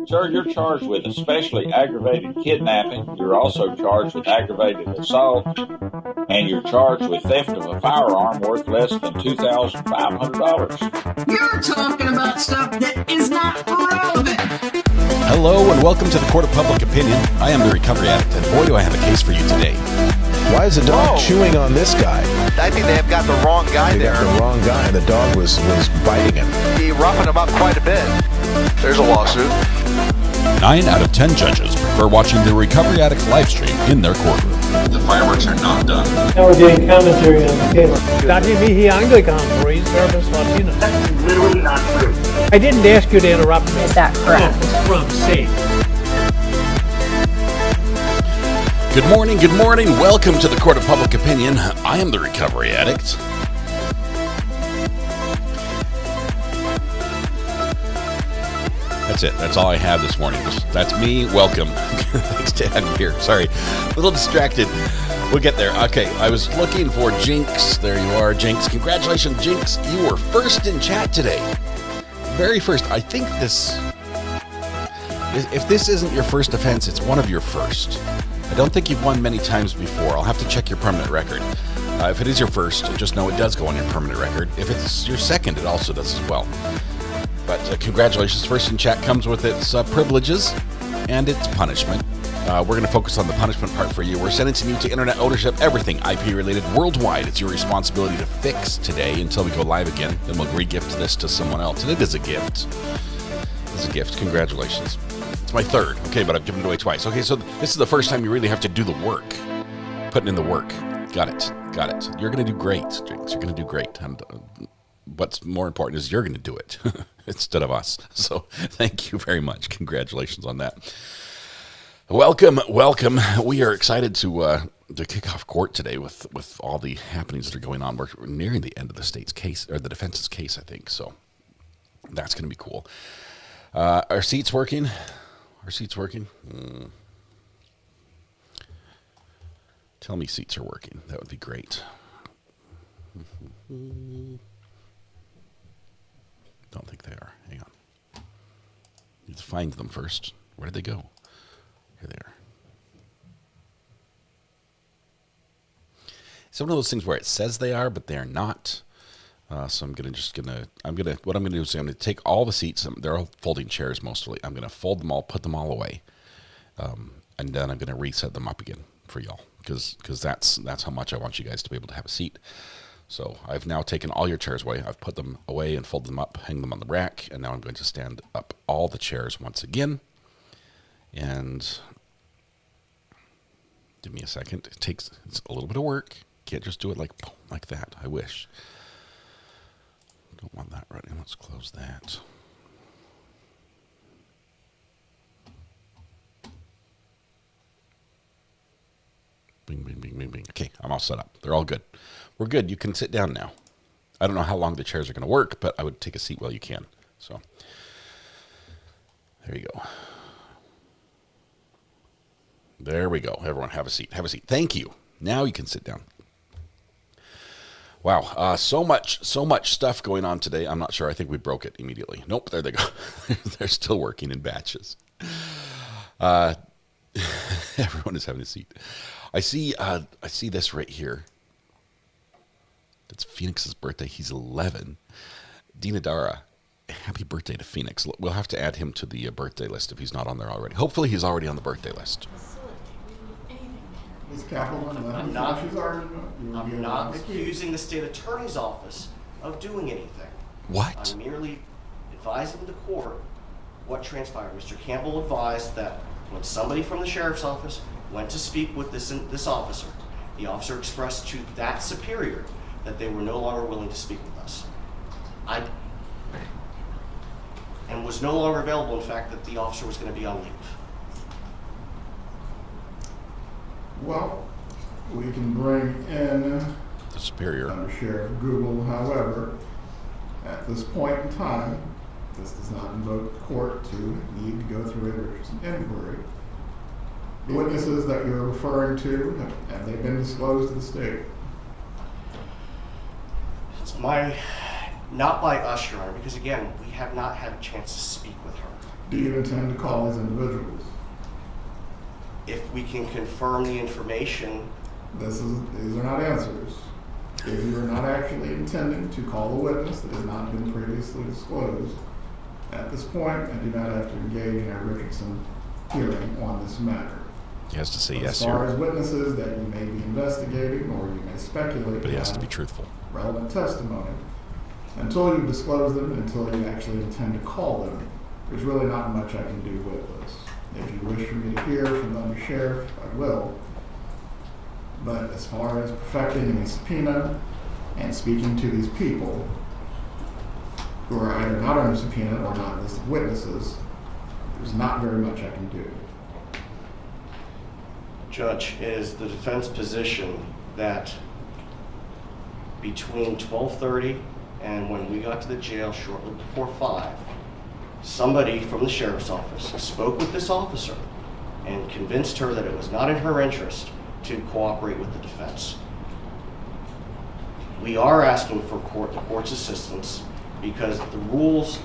Sir, you're charged with especially aggravated kidnapping. You're also charged with aggravated assault, and you're charged with theft of a firearm worth less than $2,500. You're talking about stuff that is not relevant. Hello and welcome to the Court of Public Opinion. I am the Recovery Addict, and boy do I have a case for you today. Why is the dog chewing on this guy? I think they have got the wrong guy there. They got the wrong guy, and the dog was biting him. He roughing him up quite a bit. There's a lawsuit. 9 out of 10 judges prefer watching the Recovery Addict live stream in their courtroom. The fireworks are not done. Now we're getting commentary on the cable. Dati mihi Anglican for his service Latino. That's literally not true. I didn't ask you to interrupt me. Is that correct? It's from safe. Good morning, good morning. Welcome to the Court of Public Opinion. I am the Recovery Addict. That's it. That's all I have this morning. That's me. Welcome. Thanks to have you here. Sorry. A little distracted. We'll get there. Okay. I was looking for Jinx. There you are, Jinx. Congratulations, Jinx. You were first in chat today. Very first. I think this... If this isn't your first offense, it's one of your first. I don't think you've won many times before. I'll have to check your permanent record. If it is your first, just know it does go on your permanent record. If it's your second, it also does as well. But congratulations. First in chat comes with its privileges and its punishment. We're going to focus on the punishment part for you. We're sentencing you to internet ownership, everything IP-related worldwide. It's your responsibility to fix today until we go live again. Then we'll re-gift this to someone else. And it is a gift. It's a gift. Congratulations. It's my third. Okay, but I've given it away twice. Okay, so this is the first time you really have to do the work. Putting in the work. Got it. Got it. You're going to do great, Jinx. You're going to do great. And what's more important is you're going to do it instead of us. So thank you very much. Congratulations on that. Welcome, welcome. We are excited to kick off court today with all the happenings that are going on. We're nearing the end of the state's case, or the defense's case, I think. So that's going to be cool. Our seats working? Our seats working? Tell me seats are working. That would be great. Don't think they are. Hang on. Need to find them first. Where did they go? Here they are. It's one of those things where it says they are, but they are not. So what I'm gonna do is I'm gonna take all the seats. They're all folding chairs mostly. I'm gonna fold them all, put them all away, and then I'm gonna reset them up again for y'all because that's how much I want you guys to be able to have a seat. So I've now taken all your chairs away. I've put them away and folded them up, hang them on the rack, and now I'm going to stand up all the chairs once again. And give me a second. It's a little bit of work. Can't just do it like that. I wish. Don't want that running. Let's close that. Bing, bing, bing, bing, bing. Okay, I'm all set up. They're all good. We're good. You can sit down now. I don't know how long the chairs are going to work, but I would take a seat while you can. So there you go. There we go. Everyone have a seat. Have a seat. Thank you. Now you can sit down. Wow. So much stuff going on today. I'm not sure. I think we broke it immediately. Nope. There they go. They're still working in batches. Everyone is having a seat. I see this right here. It's Phoenix's birthday. He's 11. Donna, happy birthday to Phoenix. We'll have to add him to the birthday list if he's not on there already. Hopefully he's already on the birthday list. I'm not accusing the state attorney's office of doing anything. What? I'm merely advising the court what transpired. Mr. Campbell advised that when somebody from the sheriff's office went to speak with this officer, the officer expressed to that superior that they were no longer willing to speak with us. And was no longer available, in fact, that the officer was going to be on leave. Well, we can bring in the superior under Sheriff Google. However, at this point in time, this does not invoke court to need to go through a Richardson inquiry. The witnesses that you're referring to, have they been disclosed to the state? It's my Not by us, Your Honor, because again, we have not had a chance to speak with her. Do you intend to call these individuals? If we can confirm the information, These are not answers. If you are not actually intending to call a witness that has not been previously disclosed, at this point, I do not have to engage in a Richardson hearing on this matter. He has to say yes As far here, as witnesses that you may be investigating or you may speculate, but he has to be truthful. relevant testimony, until you disclose them, until you actually intend to call them, there's really not much I can do with this. If you wish for me to hear from the undersheriff, I will. But as far as perfecting any subpoena and speaking to these people who are either not under subpoena or not listed witnesses, there's not very much I can do. Judge, it is the defense position that between 12:30 and when we got to the jail shortly before 5, somebody from the sheriff's office spoke with this officer and convinced her that it was not in her interest to cooperate with the defense. We are asking for the court's assistance because the rules,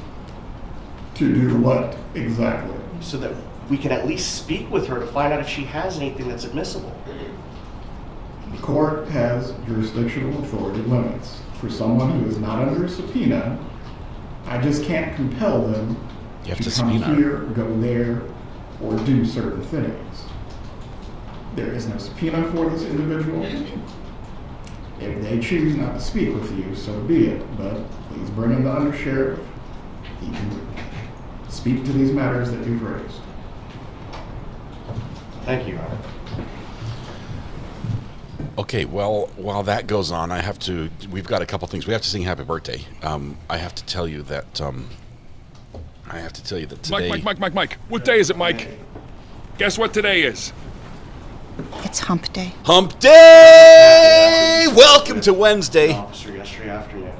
To do what exactly? so that we can at least speak with her to find out if she has anything that's admissible. The court has jurisdictional authority limits. For someone who is not under a subpoena, I just can't compel them You have to to come subpoena. here, go there, or do certain things. There is no subpoena for this individual. If they choose not to speak with you, so be it. But please bring in the undersheriff. He can speak to these matters that you've raised. Thank you, Your Honor. Okay, well, while that goes on, we've got a couple things. We have to sing happy birthday. I have to tell you that today... Mike. What day is it, Mike? Guess what today is? It's hump day. Hump day! Welcome to Wednesday. Officer yesterday afternoon.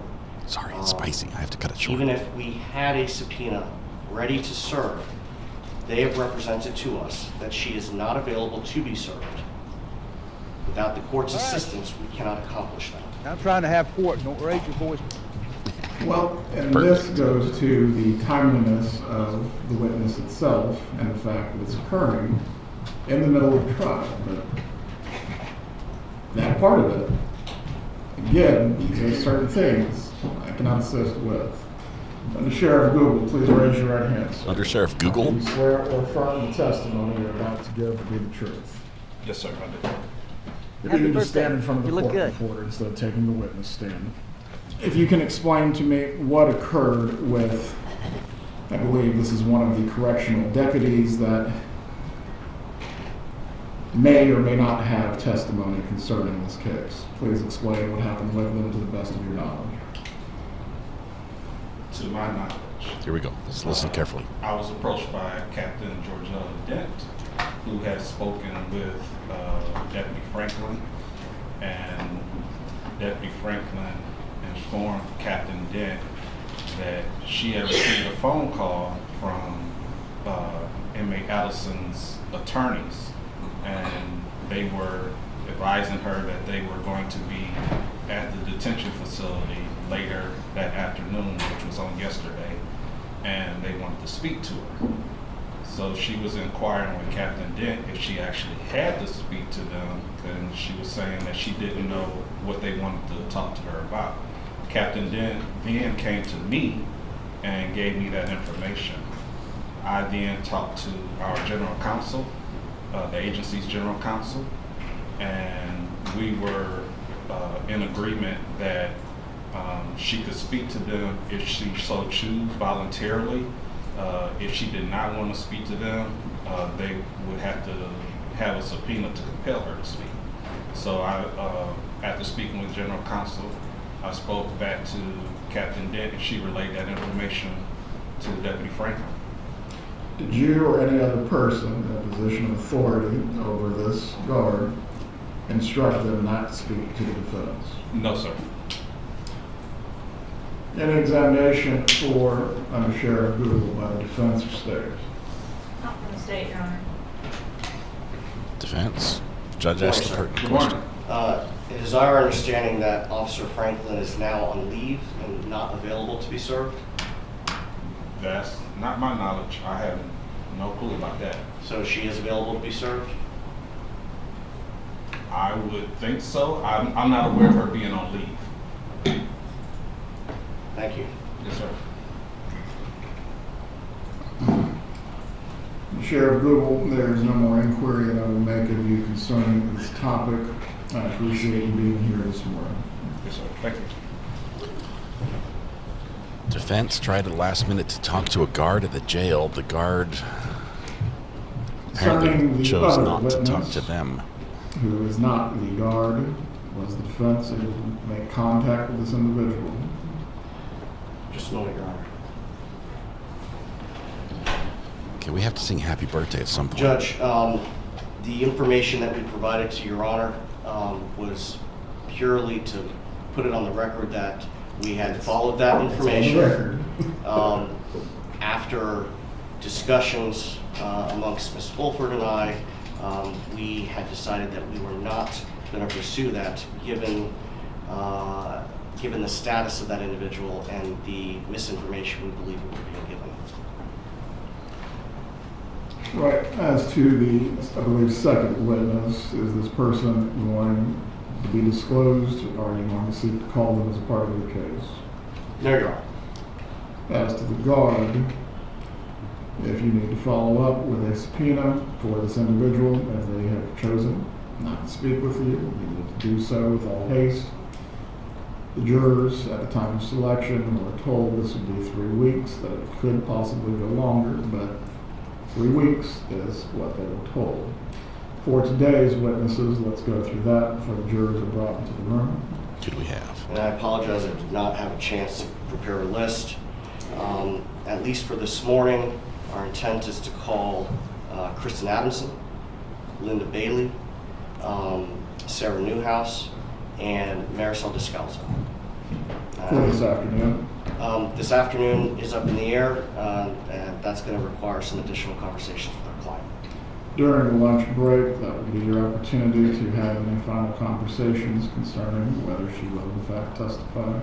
Sorry, it's spicy. I have to cut it short. Even if we had a subpoena ready to serve, they have represented to us that she is not available to be served. Without the court's assistance, we cannot accomplish that. I'm trying to have court. Don't raise your voice. Well, and this goes to the timeliness of the witness itself and the fact that it's occurring in the middle of trial. But that part of it, again, these are certain things I cannot assist with. Under Sheriff Google, please raise your right hand. Under Sheriff Google? You swear or affirm the testimony you're about to give to be the truth. Yes, sir, I do. If you can just stand in front of the court reporter instead of taking the witness stand. If you can explain to me what occurred with, I believe this is one of the correctional deputies that may or may not have testimony concerning this case. Please explain what happened with them to the best of your knowledge. To my knowledge. Here we go. Let's listen carefully. I was approached by Captain Georgia Dent, who had spoken with Deputy Franklin, and Deputy Franklin informed Captain Dent that she had received a phone call from inmate Adelson's attorneys, and they were advising her that they were going to be at the detention facility later that afternoon, which was on yesterday, and they wanted to speak to her. So she was inquiring with Captain Dent if she actually had to speak to them, and she was saying that she didn't know what they wanted to talk to her about. Captain Dent then came to me and gave me that information. I then talked to our general counsel, the agency's general counsel, and we were in agreement that she could speak to them if she so choose voluntarily. If she did not want to speak to them, they would have to have a subpoena to compel her to speak. So after speaking with general counsel, I spoke back to Captain Dent, and she relayed that information to Deputy Franklin. Did you or any other person in a position of authority over this guard instruct them not to speak to the defense? No, sir. Any examination for under Sheriff Google by the defense or state? Not from the state, Your Honor. Defense. Judge asked the pertinent Good question. morning. It is our understanding that Officer Franklin is now on leave and not available to be served. That's not my knowledge. I have no clue about that. So she is available to be served? I would think so. I'm not aware of her being on leave. Thank you. Yes, sir. Sheriff Google, there is no more inquiry that I will make of you concerning this topic. I appreciate you being here this morning. Yes, sir. Thank you. Defense tried at the last minute to talk to a guard at the jail. The guard apparently chose not to talk to them. Who is not the guard, was the defense able to make contact with this individual? Just a moment, Your Honor. Okay, we have to sing happy birthday at some point. Judge, the information that we provided to Your Honor was purely to put it on the record that we had followed that information. After discussions amongst Ms. Fulford and I, we had decided that we were not going to pursue that given the status of that individual and the misinformation we believe we were being given. Right, as to the, I believe, second witness, is this person going to be disclosed, or are you going to seek to call them as a part of the case? No, Your Honor. As to the guard, if you need to follow up with a subpoena for this individual, as they have chosen not to speak with you, you need to do so with all haste. The jurors, at the time of selection, were told this would be 3 weeks, that it could possibly go longer, but 3 weeks is what they were told. For today's witnesses, let's go through that before the jurors are brought into the room. Who do we have? And I apologize, I did not have a chance to prepare a list. At least for this morning, our intent is to call Kristen Adelson, Linda Bailey, Sarah Newhouse, and Marisol Descalzo. For this afternoon? This afternoon is up in the air, and that's going to require some additional conversations with our client. During the lunch break, that will be your opportunity to have any final conversations concerning whether she will in fact testify.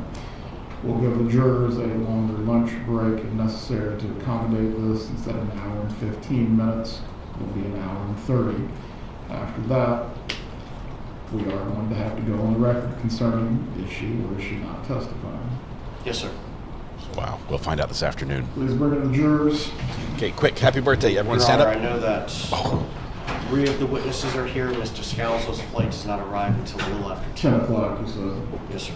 We'll give the jurors a longer lunch break if necessary to accommodate this. Instead of an hour and 15 minutes, it will be an hour and 30. After that, we are going to have to go on the record concerning is she or is she not testifying. Yes, sir. Wow, we'll find out this afternoon. Please bring in the jurors. Okay, quick, happy birthday. Everyone Your stand Honor, up. I know that 3 of the witnesses are here. Mr. Scalzo's flight does not arrive until a little after 10 o'clock, you said. Yes, sir.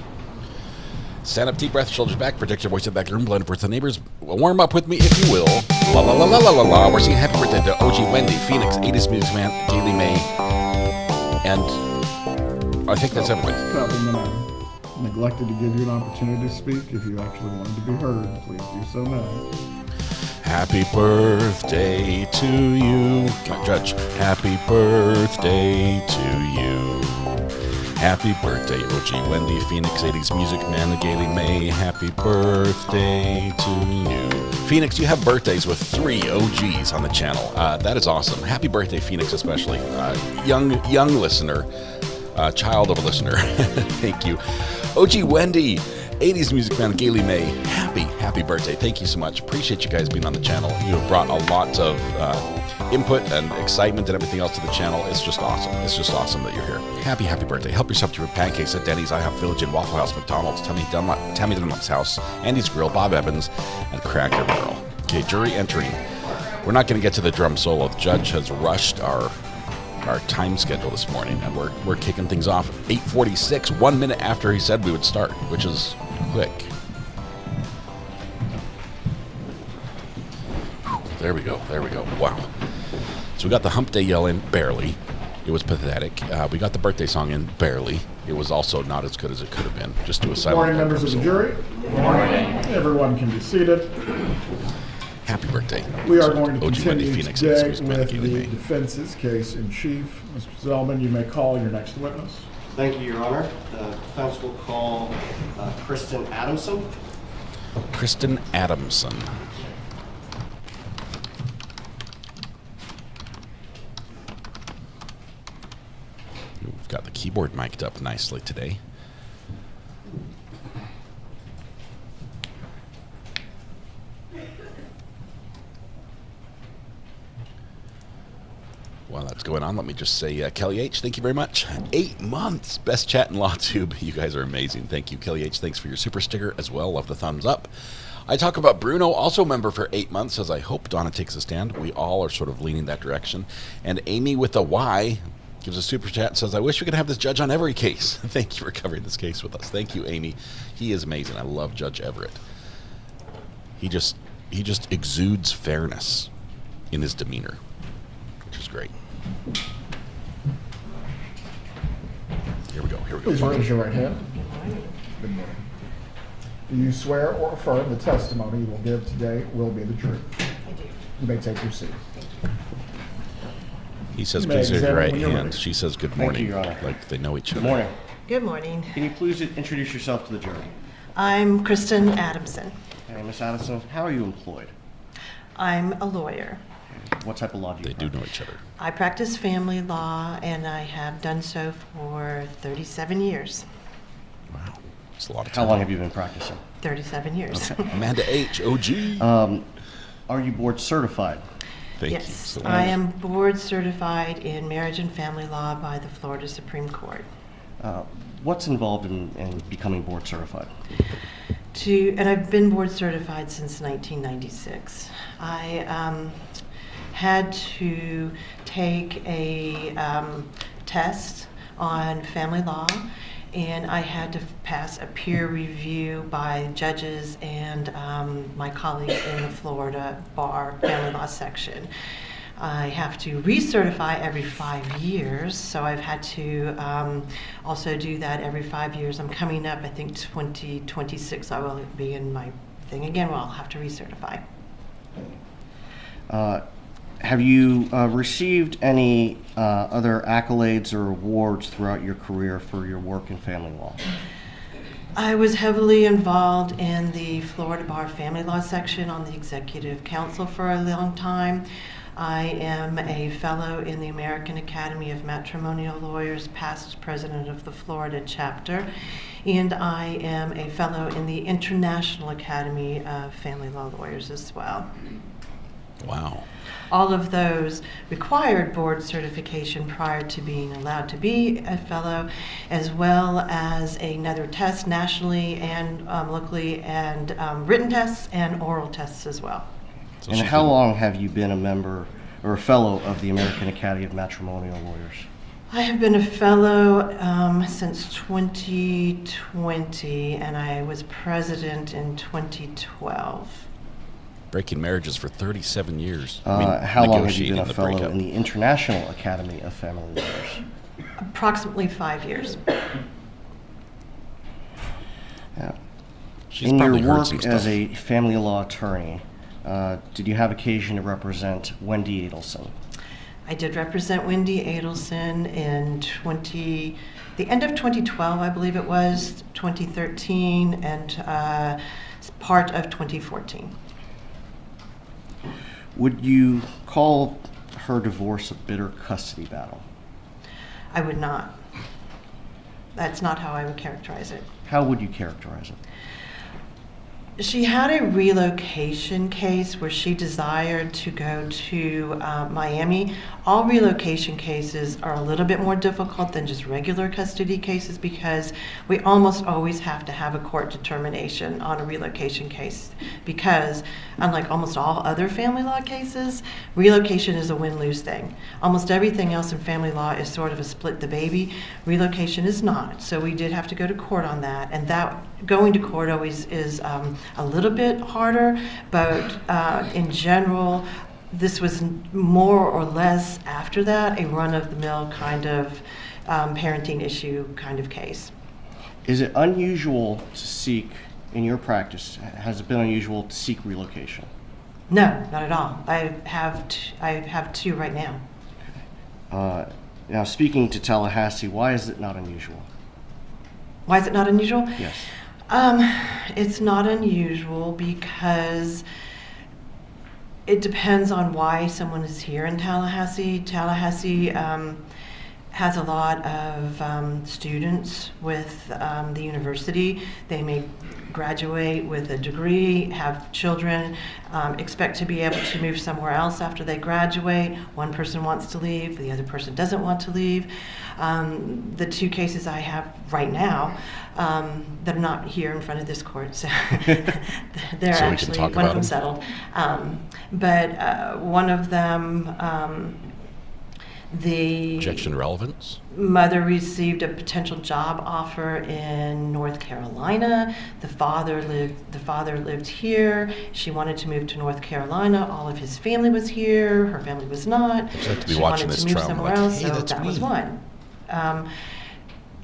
Stand up, deep breath, shoulders back, protect your voice in the back of the room, blend with the neighbors. Warm up with me if you will. La la la la la la la. We're singing happy birthday to OG Wendy, Phoenix, 80s Music Man, Daily May, and I think that's everybody. I neglected to give you an opportunity to speak. If you actually wanted to be heard, please do so now. Happy birthday to you. Judge, happy birthday to you. Happy birthday, OG Wendy, Phoenix, 80s Music Man, Gaily May. Happy birthday to you. Phoenix, you have birthdays with 3 OGs on the channel. That is awesome. Happy birthday, Phoenix, especially. Young listener, child of a listener. Thank you. OG Wendy, 80s Music Man, Gaily May. Happy birthday. Thank you so much. Appreciate you guys being on the channel. You have brought a lot of input and excitement and everything else to the channel. It's just awesome. It's just awesome that you're here. Happy birthday. Help yourself to your pancakes at Denny's, IHOP Village, and Waffle House, McDonald's, Tammy Dunlop's House, Andy's Grill, Bob Evans, and Cracker Barrel. Okay, jury entering. We're not going to get to the drum solo. The judge has rushed our time schedule this morning, and we're kicking things off 8:46, 1 minute after he said we would start, which is quick. There we go. Wow. So we got the hump day yell in, barely. It was pathetic. We got the birthday song in, barely. It was also not as good as it could have been. Just do a silent. Morning, members of the jury. Morning. Everyone can be seated. Happy birthday. We are going to OG Wendy, continue Phoenix, today with the defense's case in chief. Mr. Zellman, you may call your next witness. Thank you, Your Honor. The defense will call Kristen Adamson. Kristen Adamson. We've got the keyboard mic'd up nicely today. While that's going on, let me just say, Kelly H., thank you very much. 8 months. Best chat in LawTube. You guys are amazing. Thank you, Kelly H. Thanks for your super sticker as well. Love the thumbs up. I talk about Bruno, also a member for 8 months, says, I hope Donna takes a stand. We all are sort of leaning that direction. And Amy with a Y gives a super chat and says, I wish we could have this judge on every case. Thank you for covering this case with us. Thank you, Amy. He is amazing. I love Judge Everett. He just exudes fairness in his demeanor, which is great. Here we go. Please raise your right hand. Good morning. Do you swear or affirm the testimony you will give today will be the truth? I do. You may take your seat. He says, You may please raise your right examine when you're hand. ready. She says, good Thank morning. you, Your Honor. Like they know each other. Good morning. Good morning. Can you please introduce yourself to the jury? I'm Kristen Adamson. Okay, Ms. Adelson, how are you employed? I'm a lawyer. What type of law do you They practice? do know each other. I practice family law, and I have done so for 37 years. Wow. It's a lot of How time. long have you been practicing? 37 years. Okay. Amanda H., OG. Are you board certified? Thank you. Yes, So I am board certified in marriage and family law by the Florida Supreme Court. What's involved in becoming board certified? And I've been board certified since 1996. I had to take a test on family law, and I had to pass a peer review by judges and my colleagues in the Florida Bar Family Law section. I have to recertify every 5 years, so I've had to also do that every 5 years. I'm coming up, I think 2026, I will be in my thing again where I'll have to recertify. Have you received any other accolades or awards throughout your career for your work in family law? I was heavily involved in the Florida Bar Family Law section on the Executive Council for a long time. I am a fellow in the American Academy of Matrimonial Lawyers, past president of the Florida chapter, and I am a fellow in the International Academy of Family Law Lawyers as well. Wow. All of those required board certification prior to being allowed to be a fellow, as well as another test nationally and locally, and written tests and oral tests as well. So and how long have you been a member or a fellow of the American Academy of Matrimonial Lawyers? I have been a fellow since 2020, and I was president in 2012. Breaking marriages for 37 years. How long have you been a fellow in the International Academy of Family Lawyers? Approximately 5 years. Yeah. In your work as a family law attorney, did you have occasion to represent Wendy Adelson? I did represent Wendy Adelson in the end of 2012, I believe it was, 2013, and part of 2014. Would you call her divorce a bitter custody battle? I would not. That's not how I would characterize it. How would you characterize it? She had a relocation case where she desired to go to Miami. All relocation cases are a little bit more difficult than just regular custody cases because we almost always have to have a court determination on a relocation case because, unlike almost all other family law cases, relocation is a win-lose thing. Almost everything else in family law is sort of a split the baby. Relocation is not. So we did have to go to court on that, and that going to court always is a little bit harder, but in general, this was more or less after that a run-of-the-mill kind of parenting issue kind of case. Is it unusual to seek, in your practice, has it been unusual to seek relocation? No, not at all. I have two right now. Now, speaking to Tallahassee, why is it not unusual? Why is it not unusual? Yes. It's not unusual because it depends on why someone is here in Tallahassee. Tallahassee has a lot of students with the university. They may graduate with a degree, have children, expect to be able to move somewhere else after they graduate. One person wants to leave, the other person doesn't want to leave. The two cases I have right now, that are not here in front of this court, so they're So actually, one of them settled. But one of them, the Objection relevance? mother received a potential job offer in North Carolina. The father lived here. She wanted to move to North Carolina. All of his family was here. Her family was not. I'd like to be She watching wanted this to move trial. I'm somewhere like, else, hey, so that's that me. was one.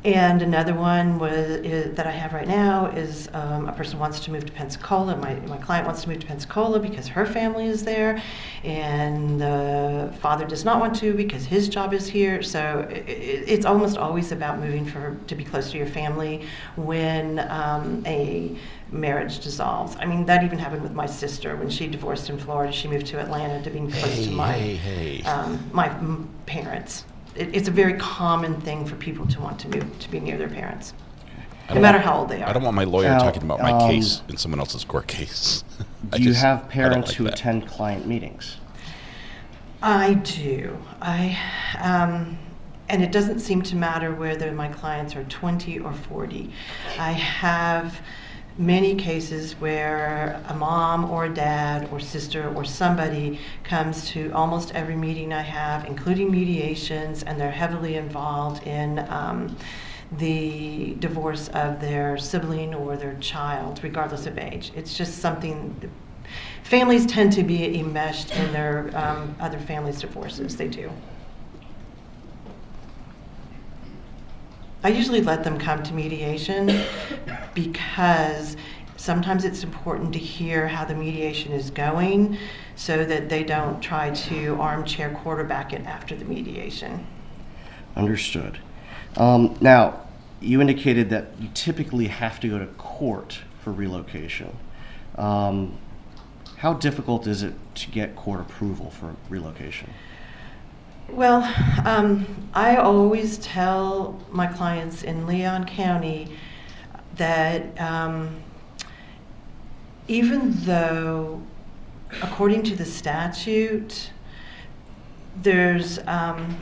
And another one that I have right now is a person wants to move to Pensacola. My client wants to move to Pensacola because her family is there, and the father does not want to because his job is here. So it's almost always about moving to be close to your family when a marriage dissolves. I mean, that even happened with my sister when she divorced in Florida. She moved to Atlanta to be close to my parents. It's a very common thing for people to want to move to be near their parents, no matter how old they are. I don't want my lawyer talking about my case in someone else's court case. Do you have parents who attend client meetings? I do. And it doesn't seem to matter whether my clients are 20 or 40. I have many cases where a mom or a dad or sister or somebody comes to almost every meeting I have, including mediations, and they're heavily involved in the divorce of their sibling or their child, regardless of age. It's just something, families tend to be enmeshed in their other families' divorces. They do. I usually let them come to mediation because sometimes it's important to hear how the mediation is going so that they don't try to armchair quarterback it after the mediation. Understood. Now, you indicated that you typically have to go to court for relocation. How difficult is it to get court approval for relocation? Well, I always tell my clients in Leon County that even though, according to the statute, there's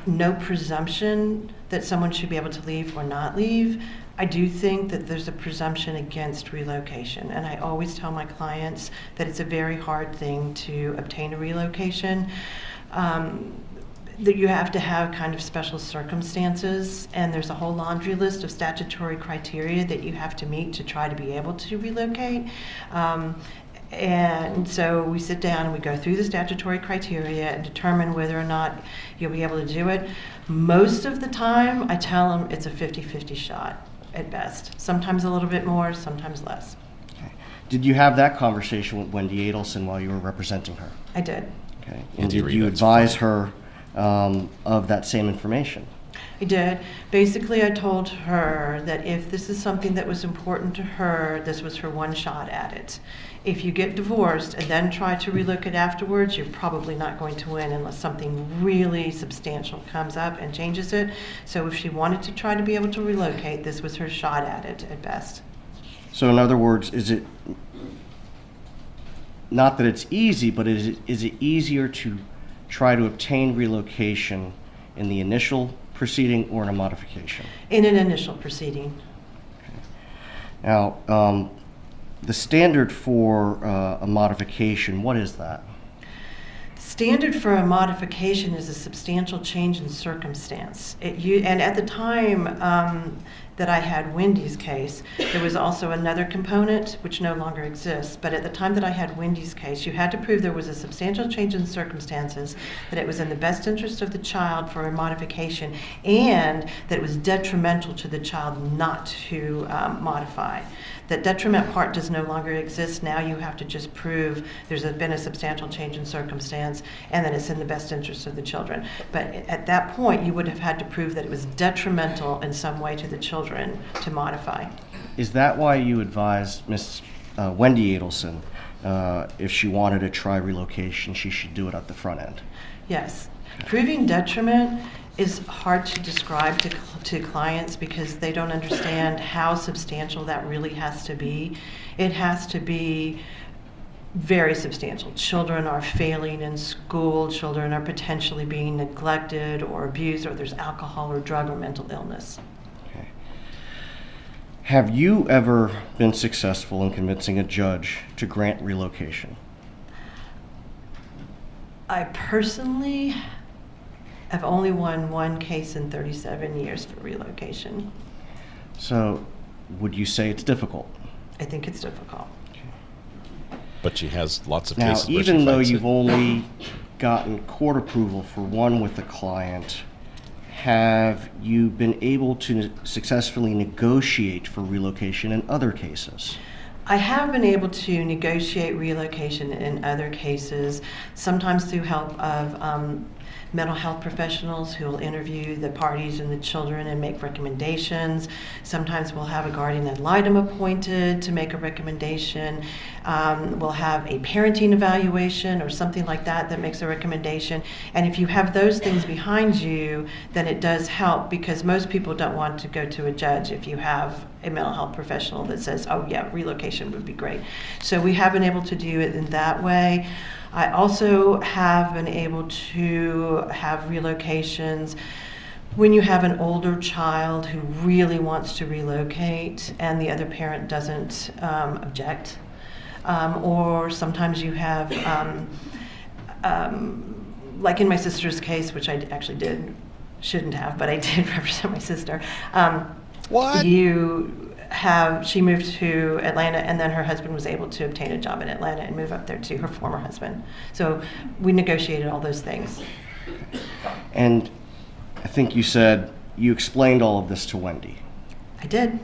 no presumption that someone should be able to leave or not leave, I do think that there's a presumption against relocation. And I always tell my clients that it's a very hard thing to obtain a relocation. That you have to have kind of special circumstances, and there's a whole laundry list of statutory criteria that you have to meet to try to be able to relocate. And so we sit down and we go through the statutory criteria and determine whether or not you'll be able to do it. Most of the time, I tell them it's a 50-50 shot at best. Sometimes a little bit more, sometimes less. Okay. Did you have that conversation with Wendy Adelson while you were representing her? I did. Okay. And did you advise her of that same information? I did. Basically, I told her that if this is something that was important to her, this was her one shot at it. If you get divorced and then try to relocate afterwards, you're probably not going to win unless something really substantial comes up and changes it. So if she wanted to try to be able to relocate, this was her shot at it at best. So in other words, is it not that it's easy, but is it easier to try to obtain relocation in the initial proceeding or in a modification? In an initial proceeding. Okay. Now, the standard for a modification, what is that? Standard for a modification is a substantial change in circumstance. And at the time that I had Wendy's case, there was also another component which no longer exists. But at the time that I had Wendy's case, you had to prove there was a substantial change in circumstances, that it was in the best interest of the child for a modification, and that it was detrimental to the child not to modify. That detriment part does no longer exist. Now you have to just prove there's been a substantial change in circumstance and that it's in the best interest of the children. But at that point, you would have had to prove that it was detrimental in some way to the children to modify. Is that why you advised Miss Wendy Adelson, if she wanted to try relocation, she should do it at the front end? Yes. Proving detriment is hard to describe to clients because they don't understand how substantial that really has to be. It has to be very substantial. Children are failing in school, children are potentially being neglected or abused, or there's alcohol or drug or mental illness. Okay. Have you ever been successful in convincing a judge to grant relocation? I personally have only won one case in 37 years for relocation. So, would you say it's difficult? I think it's difficult. But she has lots of now, cases where even she though fights you've it. only gotten court approval for one with the client, have you been able to successfully negotiate for relocation in other cases? I have been able to negotiate relocation in other cases, sometimes through help of mental health professionals who will interview the parties and the children and make recommendations. Sometimes we'll have a guardian ad litem appointed to make a recommendation. We'll have a parenting evaluation or something like that that makes a recommendation. And if you have those things behind you, then it does help, because most people don't want to go to a judge if you have a mental health professional that says, oh yeah, relocation would be great. So we have been able to do it in that way. I also have been able to have relocations when you have an older child who really wants to relocate and the other parent doesn't object. Or sometimes you have, like in my sister's case, which I actually shouldn't have, but I did represent my sister. What? She moved to Atlanta, and then her husband was able to obtain a job in Atlanta and move up there to her former husband. So we negotiated all those things. And I think you said you explained all of this to Wendy. I did.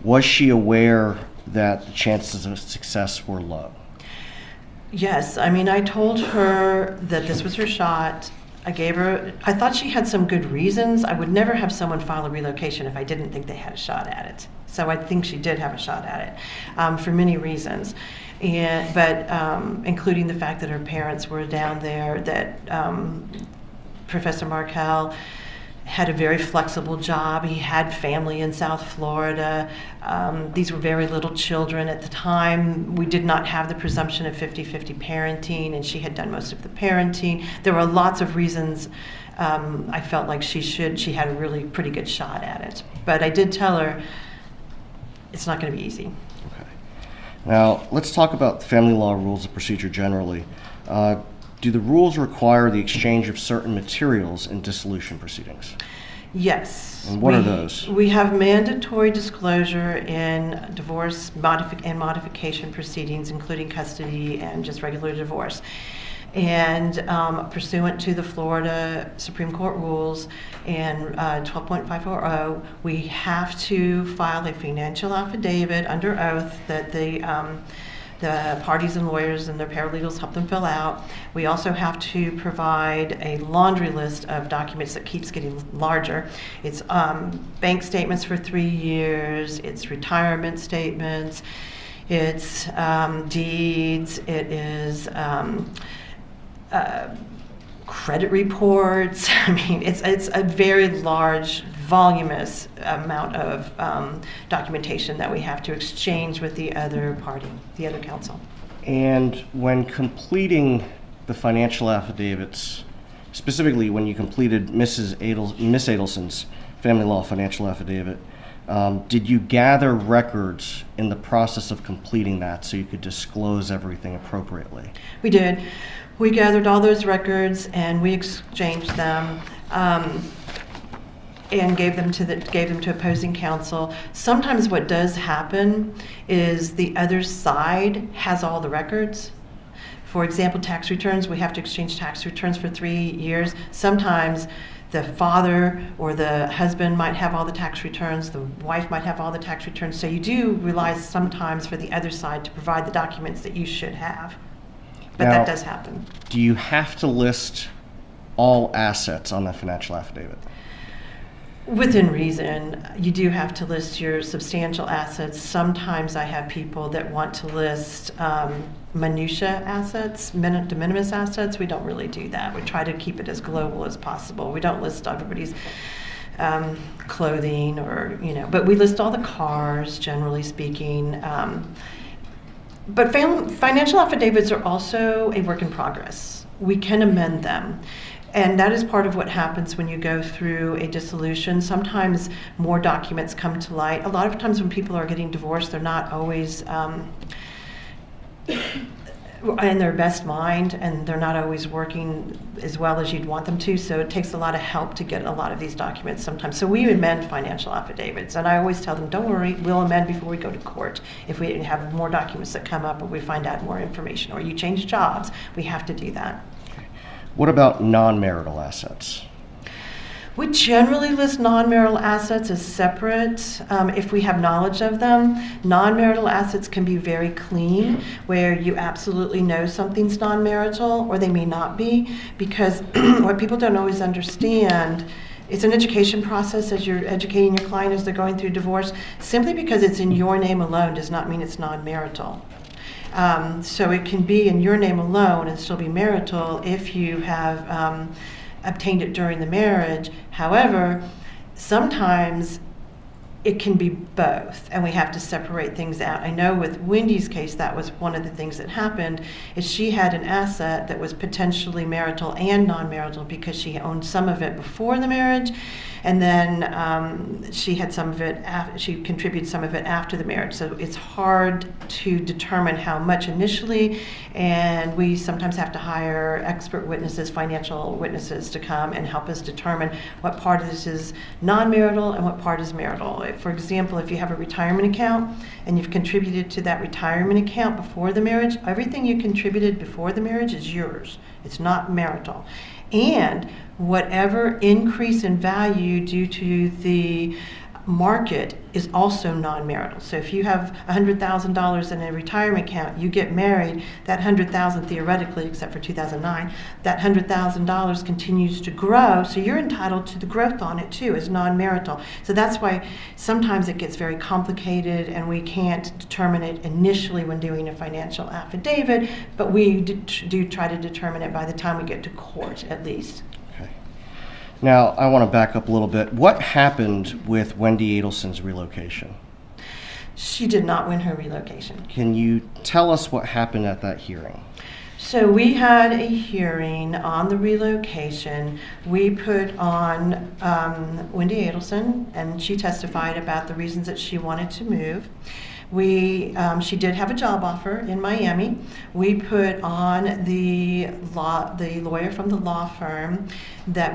Was she aware that the chances of success were low? Yes. I mean, I told her that this was her shot. I thought she had some good reasons. I would never have someone file a relocation if I didn't think they had a shot at it. So I think she did have a shot at it for many reasons. But including the fact that her parents were down there, that Professor Markel had a very flexible job. He had family in South Florida. These were very little children at the time. We did not have the presumption of 50-50 parenting, and she had done most of the parenting. There were lots of reasons I felt like she had a really pretty good shot at it. But I did tell her it's not going to be easy. Okay. Now, let's talk about the family law rules of procedure generally. Do the rules require the exchange of certain materials in dissolution proceedings? Yes. And what are those? We have mandatory disclosure in divorce and modification proceedings, including custody and just regular divorce. And pursuant to the Florida Supreme Court rules and 12.540, we have to file a financial affidavit under oath that the parties and lawyers and their paralegals help them fill out. We also have to provide a laundry list of documents that keeps getting larger. It's bank statements for 3 years, it's retirement statements, it's deeds, it is credit reports. I mean, it's a very large, voluminous amount of documentation that we have to exchange with the other party, the other counsel. And when completing the financial affidavits, specifically when you completed Miss Adelson's family law financial affidavit, did you gather records in the process of completing that so you could disclose everything appropriately? We did. We gathered all those records and we exchanged them and gave them to opposing counsel. Sometimes what does happen is the other side has all the records. For example, tax returns, we have to exchange tax returns for 3 years. Sometimes the father or the husband might have all the tax returns, the wife might have all the tax returns, so you do rely sometimes for the other side to provide the documents that you should have. But Now, that does happen. Do you have to list all assets on the financial affidavit? Within reason, you do have to list your substantial assets. Sometimes I have people that want to list minutia assets, de minimis assets. We don't really do that. We try to keep it as global as possible. We don't list everybody's clothing or, but we list all the cars, generally speaking. But financial affidavits are also a work in progress. We can amend them. And that is part of what happens when you go through a dissolution. Sometimes more documents come to light. A lot of times when people are getting divorced, they're not always in their best mind, and they're not always working as well as you'd want them to. So it takes a lot of help to get a lot of these documents sometimes. So we amend financial affidavits. And I always tell them, don't worry, we'll amend before we go to court. If we have more documents that come up or we find out more information or you change jobs, we have to do that. What about non-marital assets? We generally list non-marital assets as separate if we have knowledge of them. Non-marital assets can be very clean, where you absolutely know something's non-marital, or they may not be, because what people don't always understand, it's an education process as you're educating your client as they're going through divorce. Simply because it's in your name alone does not mean it's non-marital. So it can be in your name alone and still be marital if you have obtained it during the marriage. However, sometimes it can be both, and we have to separate things out. I know with Wendy's case, that was one of the things that happened, is she had an asset that was potentially marital and non-marital because she owned some of it before the marriage, and then she had some of it, she contributed some of it after the marriage. So it's hard to determine how much initially, and we sometimes have to hire expert witnesses, financial witnesses, to come and help us determine what part of this is non-marital and what part is marital. For example, if you have a retirement account and you've contributed to that retirement account before the marriage, everything you contributed before the marriage is yours. It's not marital. And whatever increase in value due to the market is also non-marital. So if you have $100,000 in a retirement account, you get married, that $100,000 theoretically, except for 2009, that $100,000 continues to grow, so you're entitled to the growth on it too as non-marital. So that's why sometimes it gets very complicated and we can't determine it initially when doing a financial affidavit, but we do try to determine it by the time we get to court at least. Now, I want to back up a little bit. What happened with Wendy Adelson's relocation? She did not win her relocation. Can you tell us what happened at that hearing? So we had a hearing on the relocation. We put on Wendy Adelson, and she testified about the reasons that she wanted to move. She did have a job offer in Miami. We put on the lawyer from the law firm that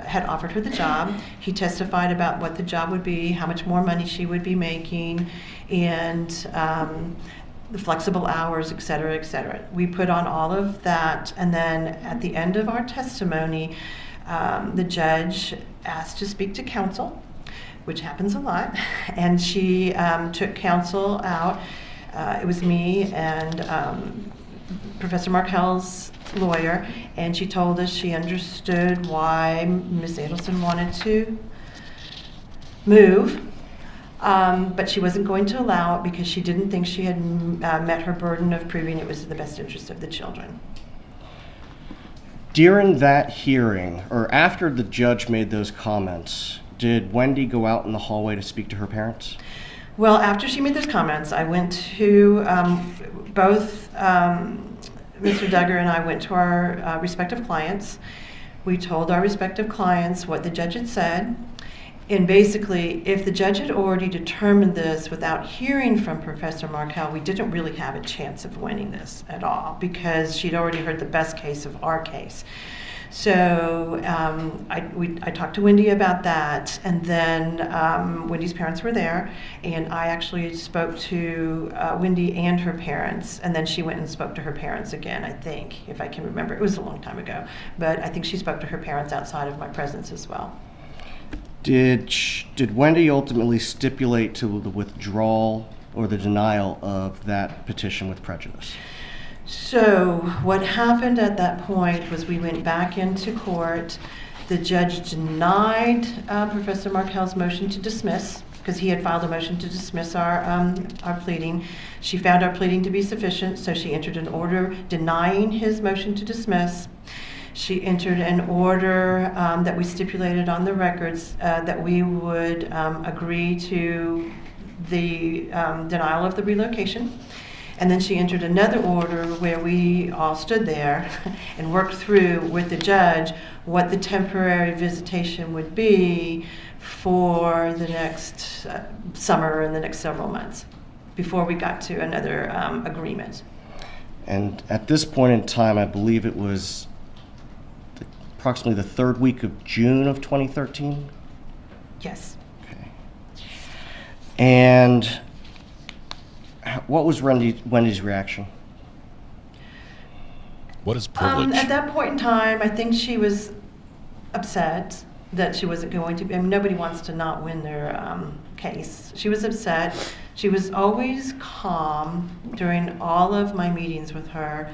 had offered her the job. He testified about what the job would be, how much more money she would be making, and the flexible hours, et cetera, et cetera. We put on all of that, and then at the end of our testimony, the judge asked to speak to counsel, which happens a lot, and she took counsel out. It was me and Professor Markel's lawyer, and she told us she understood why Ms. Adelson wanted to move, but she wasn't going to allow it because she didn't think she had met her burden of proving it was in the best interest of the children. During that hearing, or after the judge made those comments, did Wendy go out in the hallway to speak to her parents? Well, after she made those comments, I went to both Mr. Duggar and I went to our respective clients. We told our respective clients what the judge had said. And basically, if the judge had already determined this without hearing from Professor Markel, we didn't really have a chance of winning this at all because she'd already heard the best case of our case. So I talked to Wendy about that, and then Wendy's parents were there, and I actually spoke to Wendy and her parents, and then she went and spoke to her parents again, I think, if I can remember. It was a long time ago, but I think she spoke to her parents outside of my presence as well. Did Wendy ultimately stipulate to the withdrawal or the denial of that petition with prejudice? So what happened at that point was we went back into court, The judge denied Professor Markel's motion to dismiss, because he had filed a motion to dismiss our pleading. She found our pleading to be sufficient, so she entered an order denying his motion to dismiss. She entered an order that we stipulated on the records that we would agree to the denial of the relocation. And then she entered another order where we all stood there and worked through with the judge what the temporary visitation would be for the next summer and the next several months before we got to another agreement. And at this point in time, I believe it was approximately the third week of June of 2013? Yes. Okay. And what was Wendy's reaction? What is privilege? At that point in time, I think she was upset that she wasn't going to. I mean, nobody wants to not win their case. She was upset. She was always calm during all of my meetings with her.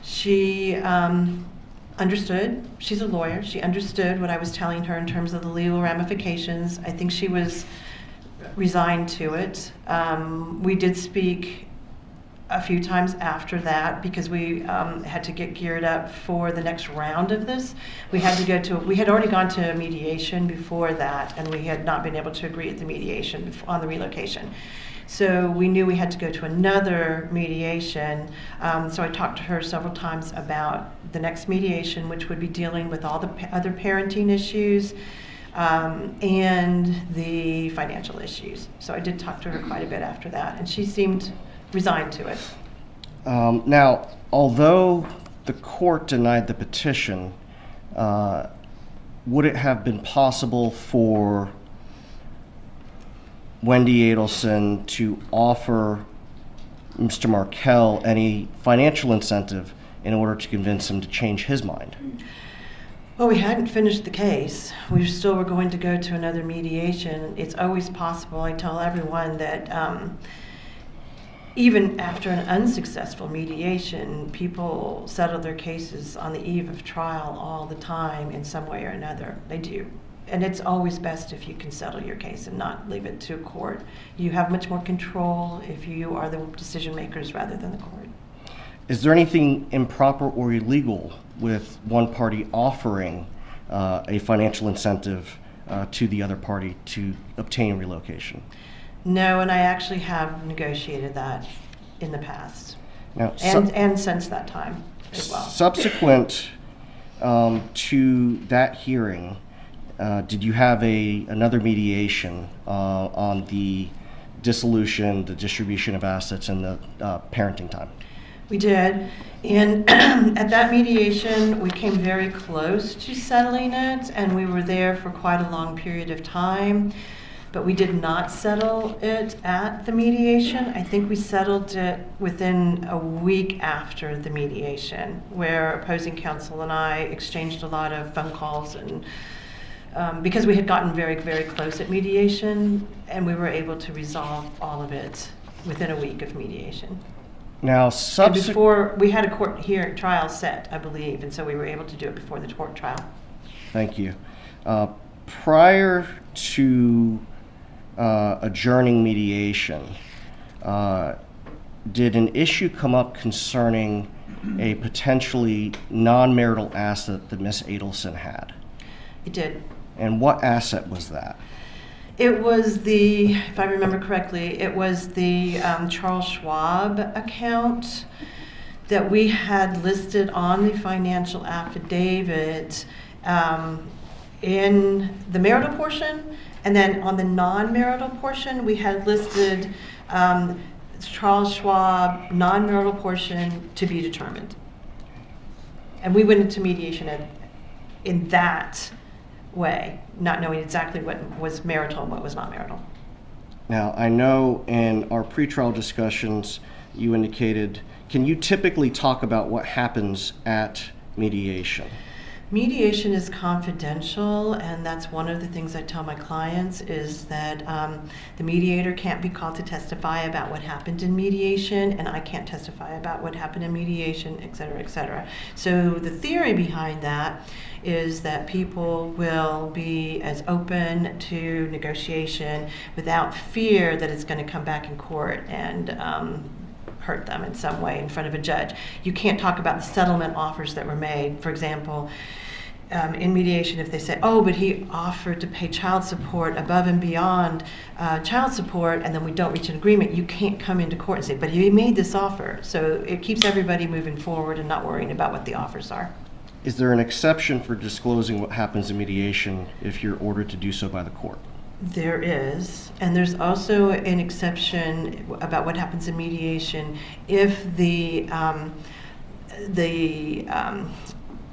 She understood. She's a lawyer. She understood what I was telling her in terms of the legal ramifications. I think she was resigned to it. We did speak a few times after that because we had to get geared up for the next round of this. We had already gone to mediation before that, and we had not been able to agree at the mediation on the relocation. So we knew we had to go to another mediation. So I talked to her several times about the next mediation, which would be dealing with all the other parenting issues and the financial issues. So I did talk to her quite a bit after that, and she seemed resigned to it. Now, although the court denied the petition, would it have been possible for Wendy Adelson to offer Mr. Markel any financial incentive in order to convince him to change his mind? Well, we hadn't finished the case. We still were going to go to another mediation. It's always possible. I tell everyone that even after an unsuccessful mediation, people settle their cases on the eve of trial all the time in some way or another. They do. And it's always best if you can settle your case and not leave it to a court. You have much more control if you are the decision makers rather than the court. Is there anything improper or illegal with one party offering a financial incentive to the other party to obtain relocation? No, and I actually have negotiated that in the past, now, and since that time as well. Subsequent to that hearing, did you have another mediation on the dissolution, the distribution of assets, and the parenting time? We did, and at that mediation, we came very close to settling it, and we were there for quite a long period of time, but we did not settle it at the mediation. I think we settled it within a week after the mediation, where opposing counsel and I exchanged a lot of phone calls, and because we had gotten very, very close at mediation, and we were able to resolve all of it within a week of mediation. Now, before we had a court trial set, I believe, and so we were able to do it before the court trial. Thank you. Prior to adjourning mediation, did an issue come up concerning a potentially non-marital asset that Miss Adelson had? It did. And what asset was that? It was if I remember correctly, it was the Charles Schwab account that we had listed on the financial affidavit in the marital portion, and then on the non-marital portion, we had listed Charles Schwab non-marital portion to be determined. And we went into mediation in that way, not knowing exactly what was marital and what was not marital. Now, I know in our pretrial discussions you indicated, can you typically talk about what happens at mediation? Mediation is confidential, and that's one of the things I tell my clients is that the mediator can't be called to testify about what happened in mediation, and I can't testify about what happened in mediation, et cetera, et cetera. So the theory behind that is that people will be as open to negotiation without fear that it's going to come back in court and hurt them in some way in front of a judge. You can't talk about the settlement offers that were made. For example, in mediation, if they say, oh, but he offered to pay child support above and beyond child support, and then we don't reach an agreement, you can't come into court and say, but he made this offer. So it keeps everybody moving forward and not worrying about what the offers are. Is there an exception for disclosing what happens in mediation if you're ordered to do so by the court? There is, and there's also an exception about what happens in mediation if the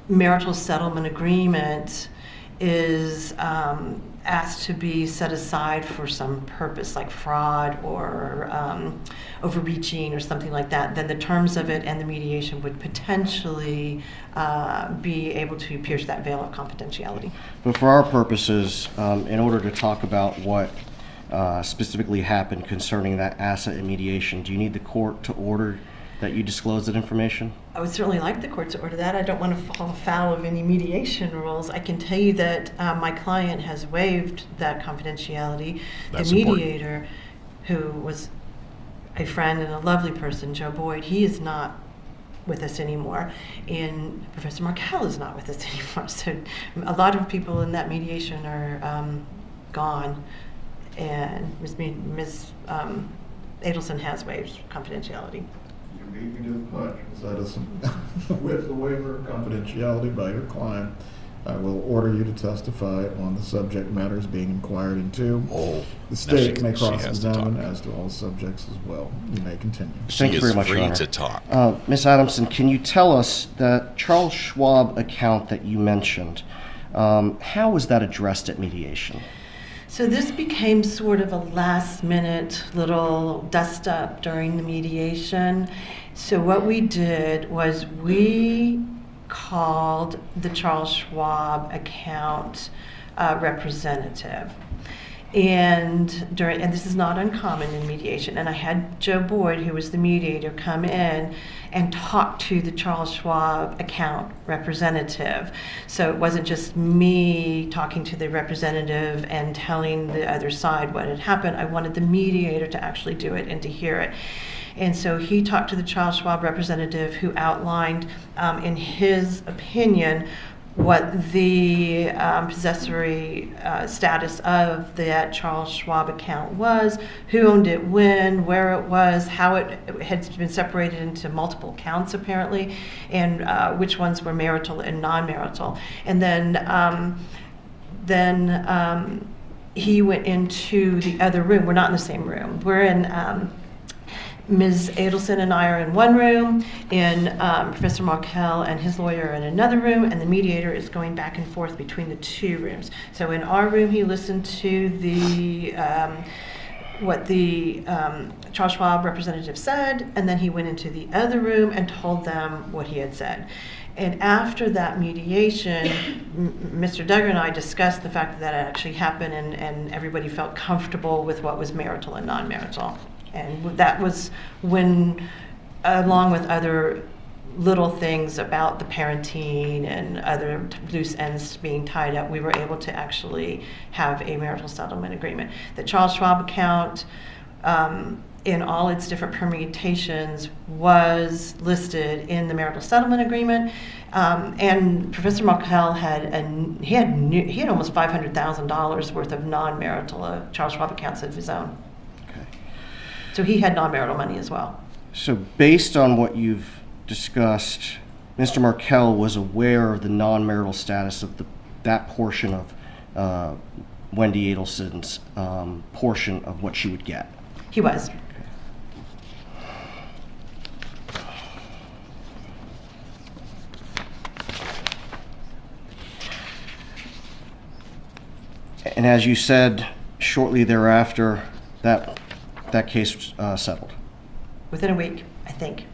marital settlement agreement is asked to be set aside for some purpose, like fraud or overreaching or something like that. Then the terms of it and the mediation would potentially be able to pierce that veil of confidentiality. But for our purposes, in order to talk about what specifically happened concerning that asset in mediation, do you need the court to order that you disclose that information? I would certainly like the court to order that. I don't want to fall foul of any mediation rules. I can tell you that my client has waived that confidentiality. That's the mediator, who was a friend and a lovely person, Joe Boyd, he is not with us anymore, and Professor Markel is not with us anymore. So a lot of people in that mediation are gone, and Ms. Adelson has waived confidentiality. You beat me to the punch, Ms. Adelson. With the waiver of confidentiality by your client, I will order you to testify on the subject matters being inquired into. The state may cross-examine as to all subjects as well. You may continue. Thank you very much, Your free Honor. to talk. Ms. Adamson, can you tell us that Charles Schwab account that you mentioned, how was that addressed at mediation? So this became sort of a last-minute little dust-up during the mediation. So what we did was we called the Charles Schwab account representative. And this is not uncommon in mediation. And I had Joe Boyd, who was the mediator, come in and talk to the Charles Schwab account representative. So it wasn't just me talking to the representative and telling the other side what had happened. I wanted the mediator to actually do it and to hear it. And so he talked to the Charles Schwab representative, who outlined, in his opinion, what the possessory status of that Charles Schwab account was, who owned it when, where it was, how it had been separated into multiple accounts apparently, and which ones were marital and non-marital. And then he went into the other room. We're not in the same room. We're in Ms. Adelson and I are in one room, and Professor Markel and his lawyer are in another room, and the mediator is going back and forth between the two rooms. So in our room, he listened to what the Charles Schwab representative said, and then he went into the other room and told them what he had said. And after that mediation, Mr. Duggar and I discussed the fact that it actually happened, and everybody felt comfortable with what was marital and non-marital. And that was when, along with other little things about the parenting and other loose ends being tied up, we were able to actually have a marital settlement agreement. The Charles Schwab account, in all its different permutations, was listed in the marital settlement agreement. And Professor Markel had almost $500,000 worth of non-marital Charles Schwab accounts of his own. So he had non-marital money as well. So based on what you've discussed, Mr. Markel was aware of the non-marital status of that portion of Wendy Adelson's portion of what she would get. He was. And as you said, shortly thereafter, that case settled. Within a week, I think,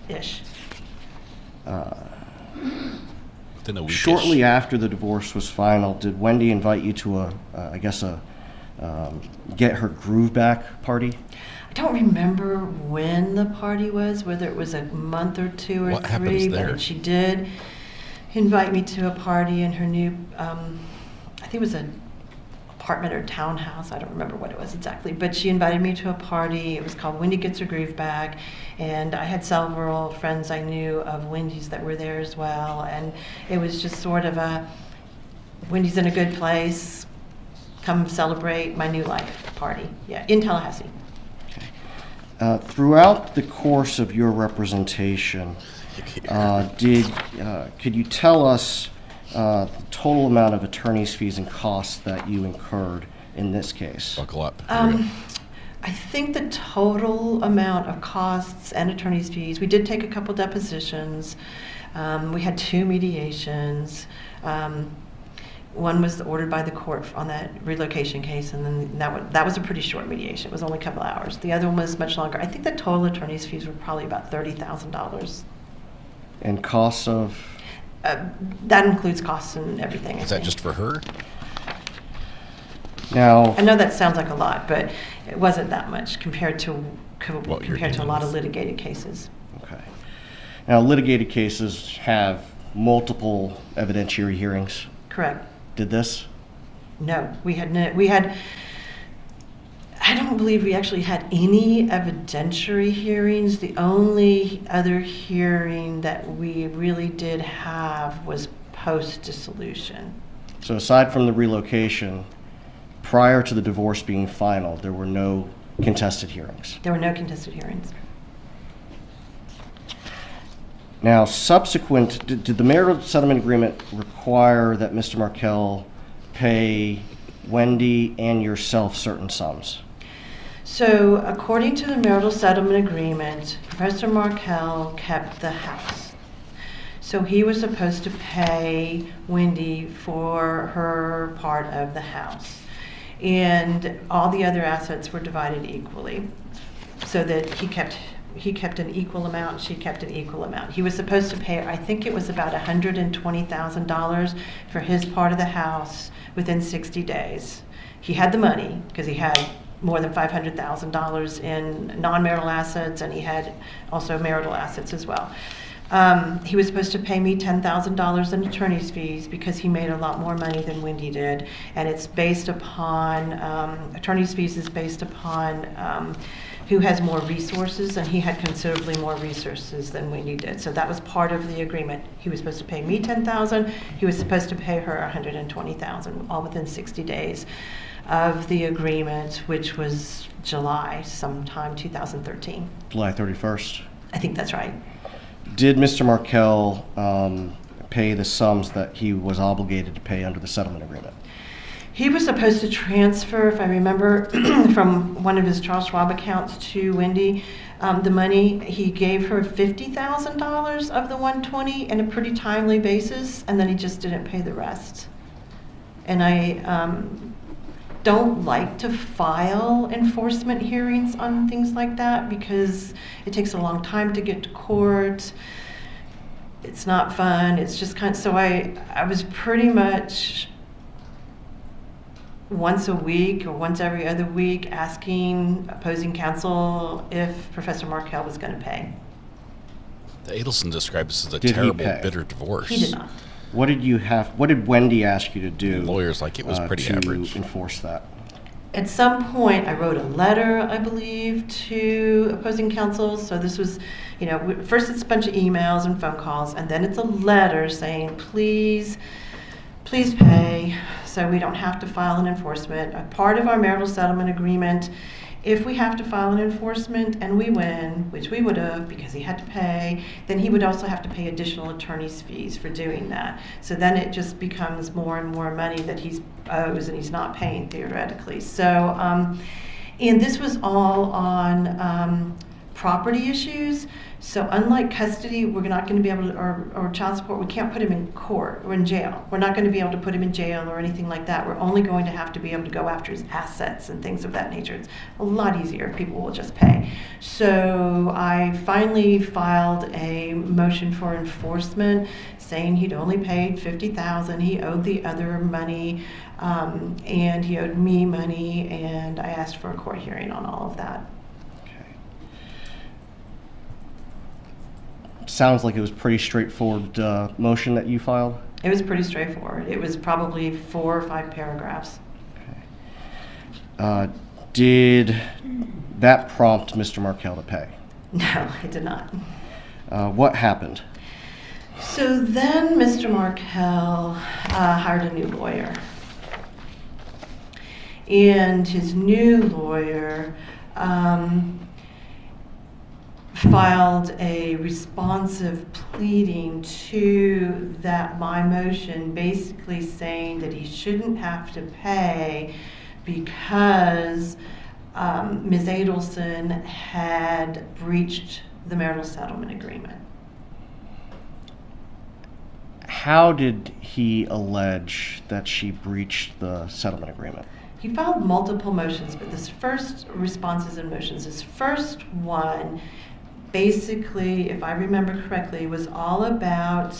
ish. Within a week. Shortly after the divorce was final, did Wendy invite you to get her groove back party? I don't remember when the party was, whether it was a month or two or What three, happens there? but she did invite me to a party in her new, I think it was an apartment or townhouse. I don't remember what it was exactly, but she invited me to a party. It was called Wendy Gets Her Groove Back, and I had several friends I knew of Wendy's that were there as well, and it was just sort of a Wendy's in a good place, come celebrate my new life party. Yeah, in Tallahassee. Throughout the course of your representation, could you tell us the total amount of attorney's fees and costs that you incurred in this case? Buckle up. I think the total amount of costs and attorney's fees, we did take a couple depositions. We had 2 mediations. One was ordered by the court on that relocation case, and then that was a pretty short mediation. It was only a couple hours. The other one was much longer. I think the total attorney's fees were probably about $30,000. And costs of? That includes costs and everything. Is that just for her? Now, I know that sounds like a lot, but it wasn't that much compared to a lot of litigated cases. Okay. Now, litigated cases have multiple evidentiary hearings. Correct. Did this? No, we had. I don't believe we actually had any evidentiary hearings. The only other hearing that we really did have was post-dissolution. So aside from the relocation, prior to the divorce being final, there were no contested hearings? There were no contested hearings. Now, did the marital settlement agreement require that Mr. Markel pay Wendy and yourself certain sums? So, according to the marital settlement agreement, Professor Markel kept the house. So he was supposed to pay Wendy for her part of the house. And all the other assets were divided equally, so that he kept an equal amount, she kept an equal amount. He was supposed to pay, I think it was about $120,000 for his part of the house within 60 days. He had the money because he had more than $500,000 in non-marital assets, and he had also marital assets as well. He was supposed to pay me $10,000 in attorney's fees because he made a lot more money than Wendy did, and it's based upon, attorney's fees is based upon who has more resources, and he had considerably more resources than Wendy did. So that was part of the agreement. He was supposed to pay me $10,000, he was supposed to pay her $120,000, all within 60 days of the agreement, which was July, sometime 2013. July 31st? I think that's right. Did Mr. Markel pay the sums that he was obligated to pay under the settlement agreement? He was supposed to transfer, if I remember, from one of his Charles Schwab accounts to Wendy, the money. He gave her $50,000 of the $120 in a pretty timely basis, and then he just didn't pay the rest. And I don't like to file enforcement hearings on things like that because it takes a long time to get to court. It's not fun. It's just kind of, so I was pretty much once a week or once every other week asking opposing counsel if Professor Markel was going to pay. The Adelson described this as a terrible, bitter divorce. He did not. What did Wendy ask you to do? The lawyer's like, it was pretty average. To enforce that? At some point, I wrote a letter, I believe, to opposing counsel. So this was, first it's a bunch of emails and phone calls, and then it's a letter saying, please pay, so we don't have to file an enforcement. A part of our marital settlement agreement, if we have to file an enforcement and we win, which we would have because he had to pay, then he would also have to pay additional attorney's fees for doing that. So then it just becomes more and more money that he owes and he's not paying theoretically. So, and this was all on property issues. So unlike custody, we're not going to be able to, or child support, we can't put him in court or in jail. We're not going to be able to put him in jail or anything like that. We're only going to have to be able to go after his assets and things of that nature. It's a lot easier if people will just pay. So I finally filed a motion for enforcement saying he'd only paid $50,000. He owed the other money, and he owed me money, and I asked for a court hearing on all of that. Sounds like it was pretty straightforward motion that you filed. It was pretty straightforward. It was probably 4 or 5 paragraphs. Okay. Did that prompt Mr. Markel to pay? No, it did not. What happened? So then Mr. Markel hired a new lawyer. And his new lawyer filed a responsive pleading to that my motion, basically saying that he shouldn't have to pay because Ms. Adelson had breached the marital settlement agreement. How did he allege that she breached the settlement agreement? He filed multiple motions, but this first responses and motions, this first one, basically, if I remember correctly, was all about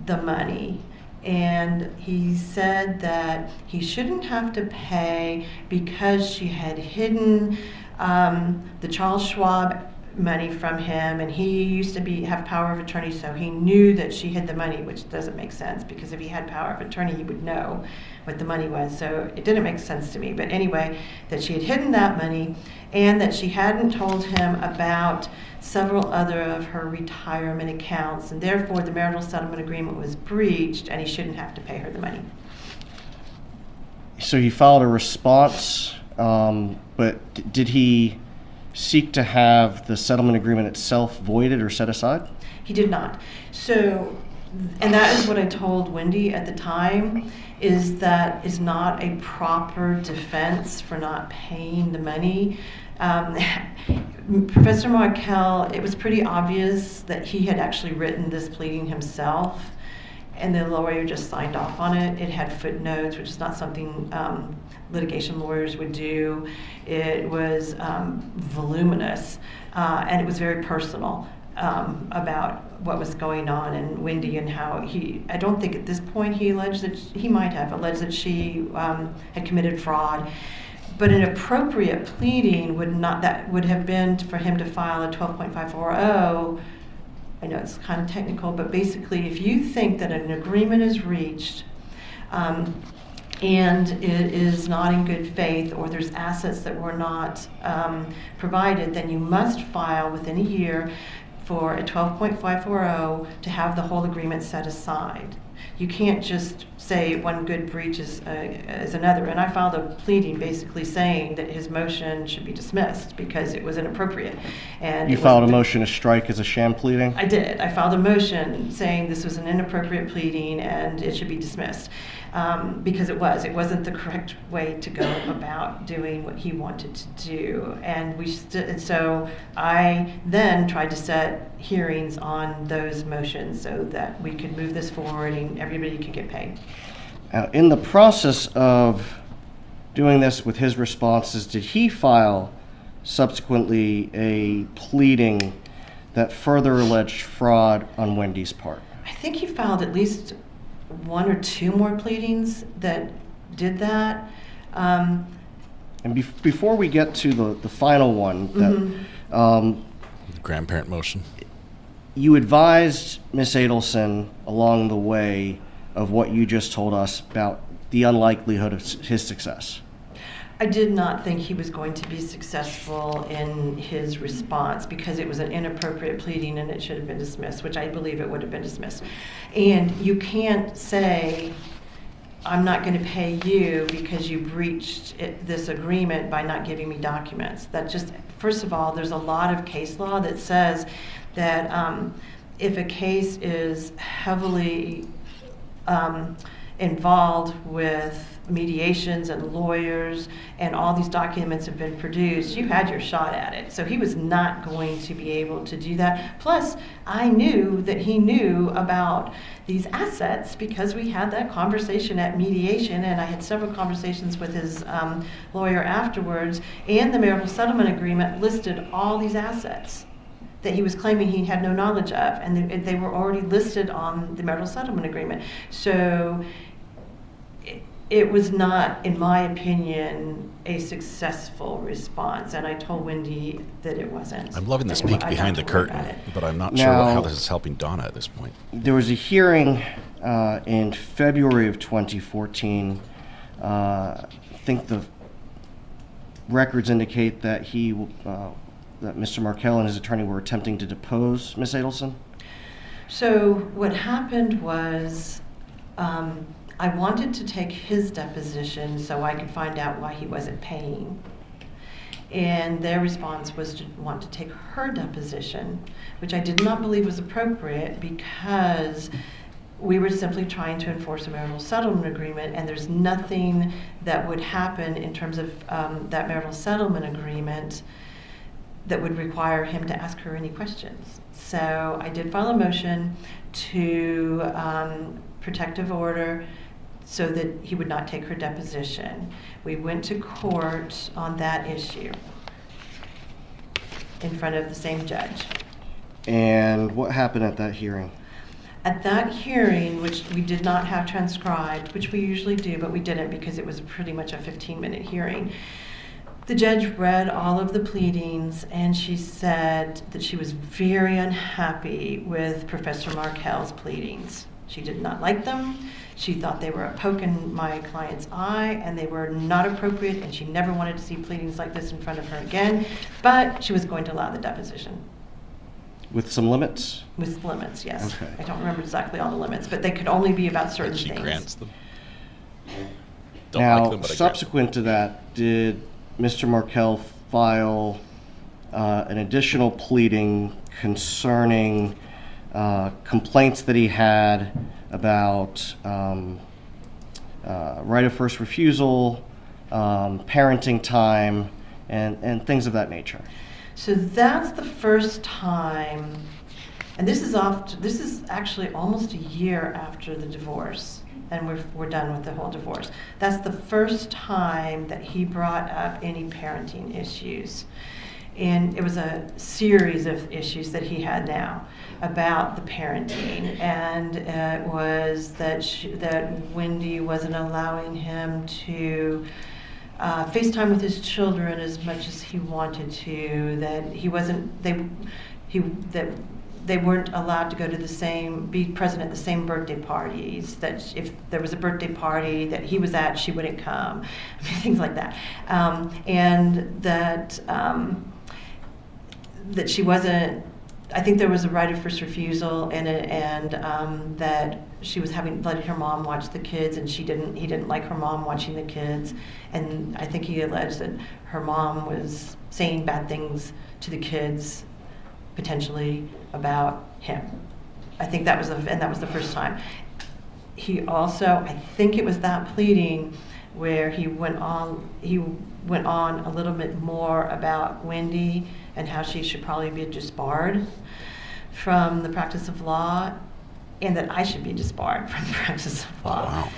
the money. And he said that he shouldn't have to pay because she had hidden the Charles Schwab money from him, and he used to have power of attorney, so he knew that she hid the money, which doesn't make sense, because if he had power of attorney, he would know what the money was. So it didn't make sense to me. But anyway, that she had hidden that money, and that she hadn't told him about several other of her retirement accounts, and therefore the marital settlement agreement was breached, and he shouldn't have to pay her the money. So he filed a response, but did he seek to have the settlement agreement itself voided or set aside? He did not. So, and that is what I told Wendy at the time, is that is not a proper defense for not paying the money. Professor Markel, it was pretty obvious that he had actually written this pleading himself, and the lawyer just signed off on it. It had footnotes, which is not something litigation lawyers would do. It was voluminous, and it was very personal about what was going on, and Wendy, and how I don't think at this point he alleged that, he might have alleged that she had committed fraud. But an appropriate pleading would have been for him to file a 12.540. I know it's kind of technical, but basically if you think that an agreement is reached and it is not in good faith, or there's assets that were not provided, then you must file within a year for a 12.540 to have the whole agreement set aside. You can't just say one good breach is another. And I filed a pleading basically saying that his motion should be dismissed because it was inappropriate. And you filed a motion to strike as a sham pleading? I did. I filed a motion saying this was an inappropriate pleading and it should be dismissed. Because it wasn't the correct way to go about doing what he wanted to do. And so I then tried to set hearings on those motions so that we could move this forward and everybody could get paid. In the process of doing this with his responses, did he file subsequently a pleading that further alleged fraud on Wendy's part? I think he filed at least 1 or 2 more pleadings that did that. And before we get to the final one, that grandparent motion, you advised Miss Adelson along the way of what you just told us about the unlikelihood of his success. I did not think he was going to be successful in his response because it was an inappropriate pleading and it should have been dismissed, which I believe it would have been dismissed. And you can't say, I'm not going to pay you because you breached this agreement by not giving me documents. That just, first of all, there's a lot of case law that says that if a case is heavily involved with mediations and lawyers, and all these documents have been produced, you had your shot at it. So he was not going to be able to do that. Plus, I knew that he knew about these assets because we had that conversation at mediation, and I had several conversations with his lawyer afterwards, and the marital settlement agreement listed all these assets that he was claiming he had no knowledge of, and they were already listed on the marital settlement agreement. So it was not, in my opinion, a successful response, and I told Wendy that it wasn't. I'm loving this peek behind the curtain, but I'm not sure how this is helping Donna at this point. There was a hearing in February of 2014. I think the records indicate that that Mr. Markel and his attorney were attempting to depose Ms. Adelson. So what happened was, I wanted to take his deposition so I could find out why he wasn't paying. And their response was to want to take her deposition, which I did not believe was appropriate because we were simply trying to enforce a marital settlement agreement, and there's nothing that would happen in terms of that marital settlement agreement that would require him to ask her any questions. So I did file a motion to protective order so that he would not take her deposition. We went to court on that issue in front of the same judge. And what happened at that hearing? At that hearing, which we did not have transcribed, which we usually do, but we didn't because it was pretty much a 15-minute hearing, the judge read all of the pleadings, and she said that she was very unhappy with Professor Markel's pleadings. She did not like them. She thought they were a poke in my client's eye, and they were not appropriate, and she never wanted to see pleadings like this in front of her again, but she was going to allow the deposition. With some limits? With limits, yes. Okay. I don't remember exactly all the limits, but they could only be about certain she things. Grants them. Now, subsequent to that, did Mr. Markel file an additional pleading concerning complaints that he had about right of first refusal, parenting time, and things of that nature? So that's the first time, and this is actually almost a year after the divorce, and we're done with the whole divorce. That's the first time that he brought up any parenting issues. And it was a series of issues that he had now about the parenting, and it was that Wendy wasn't allowing him to FaceTime with his children as much as he wanted to, that they weren't allowed to go to be present at the same birthday parties, that if there was a birthday party that he was at, she wouldn't come. I mean, things like that. And that she wasn't, I think there was a right of first refusal in it, and that she was letting her mom watch the kids, and he didn't like her mom watching the kids. And I think he alleged that her mom was saying bad things to the kids, potentially about him. I think that was the first time. He also, I think it was that pleading where he went on a little bit more about Wendy and how she should probably be disbarred from the practice of law, and that I should be disbarred from the practice of law. Wow.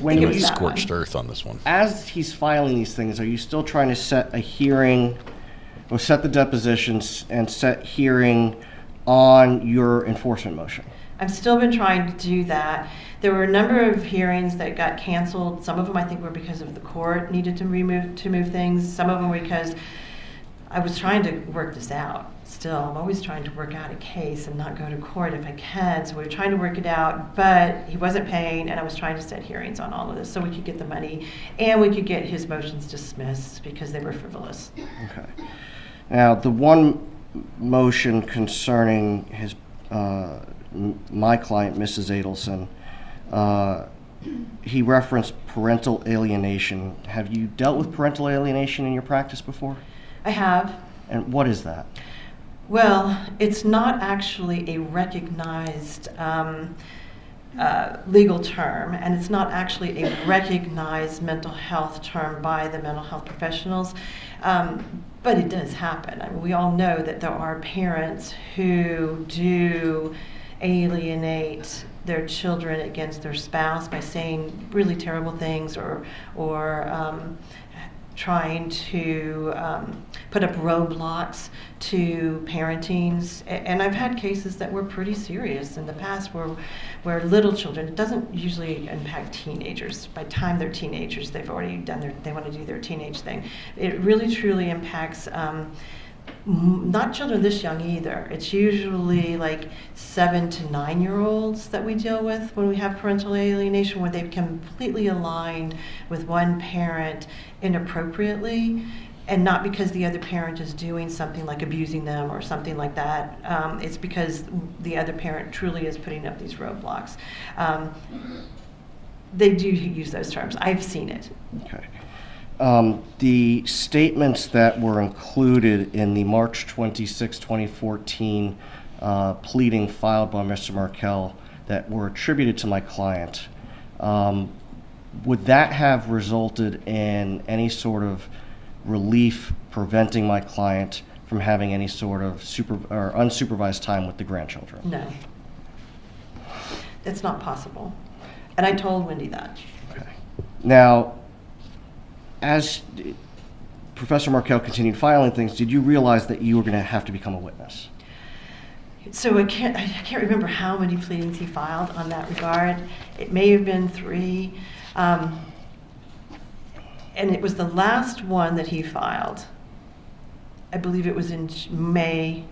When you scorched earth on this one. As he's filing these things, are you still trying to set a hearing, or set the depositions and set hearing on your enforcement motion? I've still been trying to do that. There were a number of hearings that got canceled. Some of them I think were because of the court needed to move things. Some of them were because I was trying to work this out. Still, I'm always trying to work out a case and not go to court if I can. So we were trying to work it out, but he wasn't paying, and I was trying to set hearings on all of this so we could get the money and we could get his motions dismissed because they were frivolous. Okay. Now, the one motion concerning his my client, Mrs. Adelson, he referenced parental alienation. Have you dealt with parental alienation in your practice before? I have. And what is that? Well, it's not actually a recognized legal term, and it's not actually a recognized mental health term by the mental health professionals, but it does happen. I mean, we all know that there are parents who do alienate their children against their spouse by saying really terrible things or trying to put up roadblocks to parentings. And I've had cases that were pretty serious in the past where little children, it doesn't usually impact teenagers. By the time they're teenagers, they've already they want to do their teenage thing. It really truly impacts not children this young either. It's usually like 7 to 9-year-olds that we deal with when we have parental alienation, where they become completely aligned with one parent inappropriately, and not because the other parent is doing something like abusing them or something like that. It's because the other parent truly is putting up these roadblocks. They do use those terms. I've seen it. Okay. The statements that were included in the March 26, 2014 pleading filed by Mr. Markel that were attributed to my client, would that have resulted in any sort of relief preventing my client from having any sort of unsupervised time with the grandchildren? No. It's not possible. And I told Wendy that. Okay. Now, as Professor Markel continued filing things, did you realize that you were going to have to become a witness? So I can't remember how many pleadings he filed on that regard. It may have been 3. And it was the last one that he filed. I believe it was in May,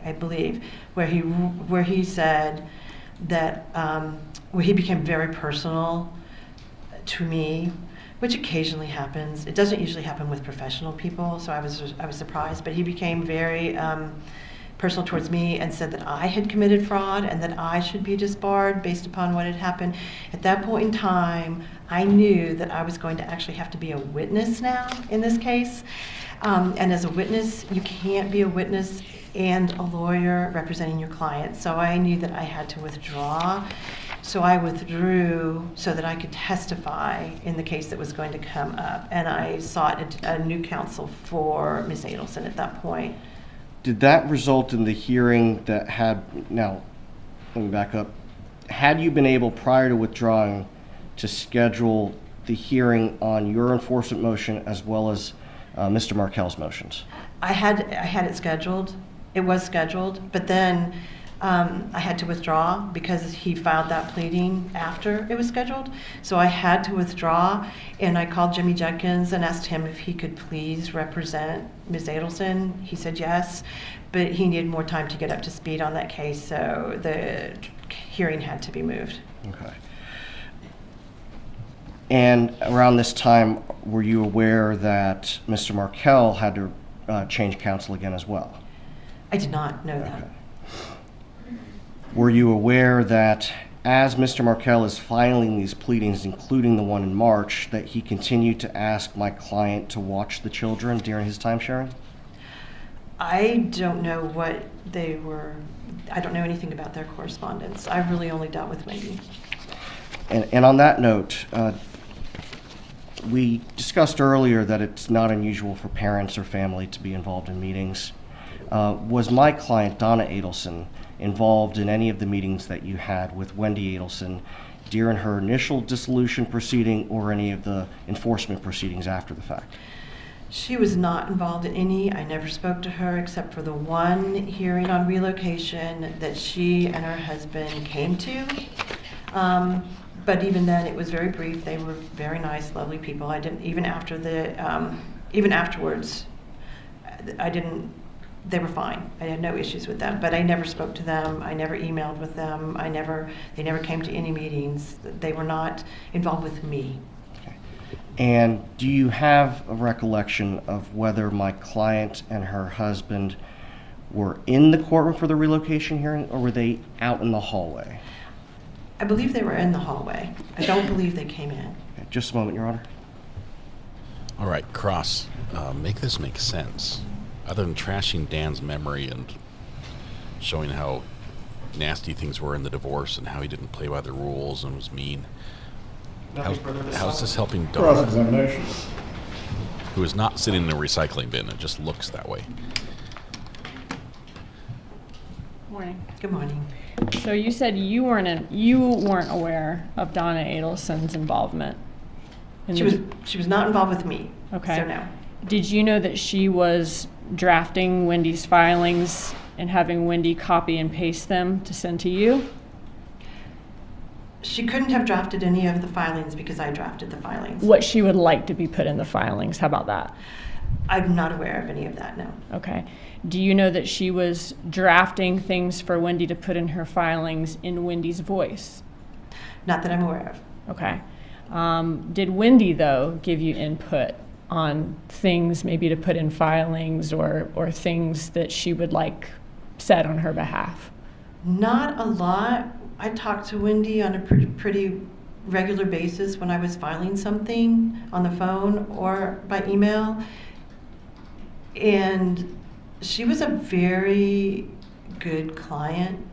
I believe, where he said that where he became very personal to me, which occasionally happens. It doesn't usually happen with professional people, so I was surprised. But he became very personal towards me and said that I had committed fraud and that I should be disbarred based upon what had happened. At that point in time, I knew that I was going to actually have to be a witness now in this case. And as a witness, you can't be a witness and a lawyer representing your client. So I knew that I had to withdraw. So I withdrew so that I could testify in the case that was going to come up. And I sought a new counsel for Ms. Adelson at that point. Did that result in the hearing that now, let me back up. Had you been able, prior to withdrawing, to schedule the hearing on your enforcement motion as well as Mr. Markel's motions? I had it scheduled. It was scheduled, but then I had to withdraw because he filed that pleading after it was scheduled. So I had to withdraw, and I called Jimmy Jenkins and asked him if he could please represent Ms. Adelson. He said yes, but he needed more time to get up to speed on that case, so the hearing had to be moved. Okay. And around this time, were you aware that Mr. Markel had to change counsel again as well? I did not know that. Were you aware that as Mr. Markel is filing these pleadings, including the one in March, that he continued to ask my client to watch the children during his time sharing? I don't know what they were. I don't know anything about their correspondence. I really only dealt with Wendy. And on that note, we discussed earlier that it's not unusual for parents or family to be involved in meetings. Was my client, Donna Adelson, involved in any of the meetings that you had with Wendy Adelson during her initial dissolution proceeding or any of the enforcement proceedings after the fact? She was not involved in any. I never spoke to her except for the one hearing on relocation that she and her husband came to. But even then, it was very brief. They were very nice, lovely people. I didn't, even after even afterwards, they were fine. I had no issues with them, but I never spoke to them. I never emailed with them. They never came to any meetings. They were not involved with me. Okay. And do you have a recollection of whether my client and her husband were in the courtroom for the relocation hearing, or were they out in the hallway? I believe they were in the hallway. I don't believe they came in. Okay, just a moment, Your Honor. All right, Cross, make this make sense. Other than trashing Dan's memory and showing how nasty things were in the divorce and how he didn't play by the rules and was mean. How's this helping Donna? Cross-examination. Who is not sitting in a recycling bin. It just looks that way. Morning. Good morning. So you said you weren't aware of Donna Adelson's involvement. She was not involved with me. Okay. So no. Did you know that she was drafting Wendy's filings and having Wendy copy and paste them to send to you? She couldn't have drafted any of the filings because I drafted the filings. What she would like to be put in the filings, how about that? I'm not aware of any of that, no. Okay. Do you know that she was drafting things for Wendy to put in her filings in Wendy's voice? Not that I'm aware of. Okay. Did Wendy, though, give you input on things maybe to put in filings or things that she would like said on her behalf? Not a lot. I talked to Wendy on a pretty regular basis when I was filing something on the phone or by email. And she was a very good client,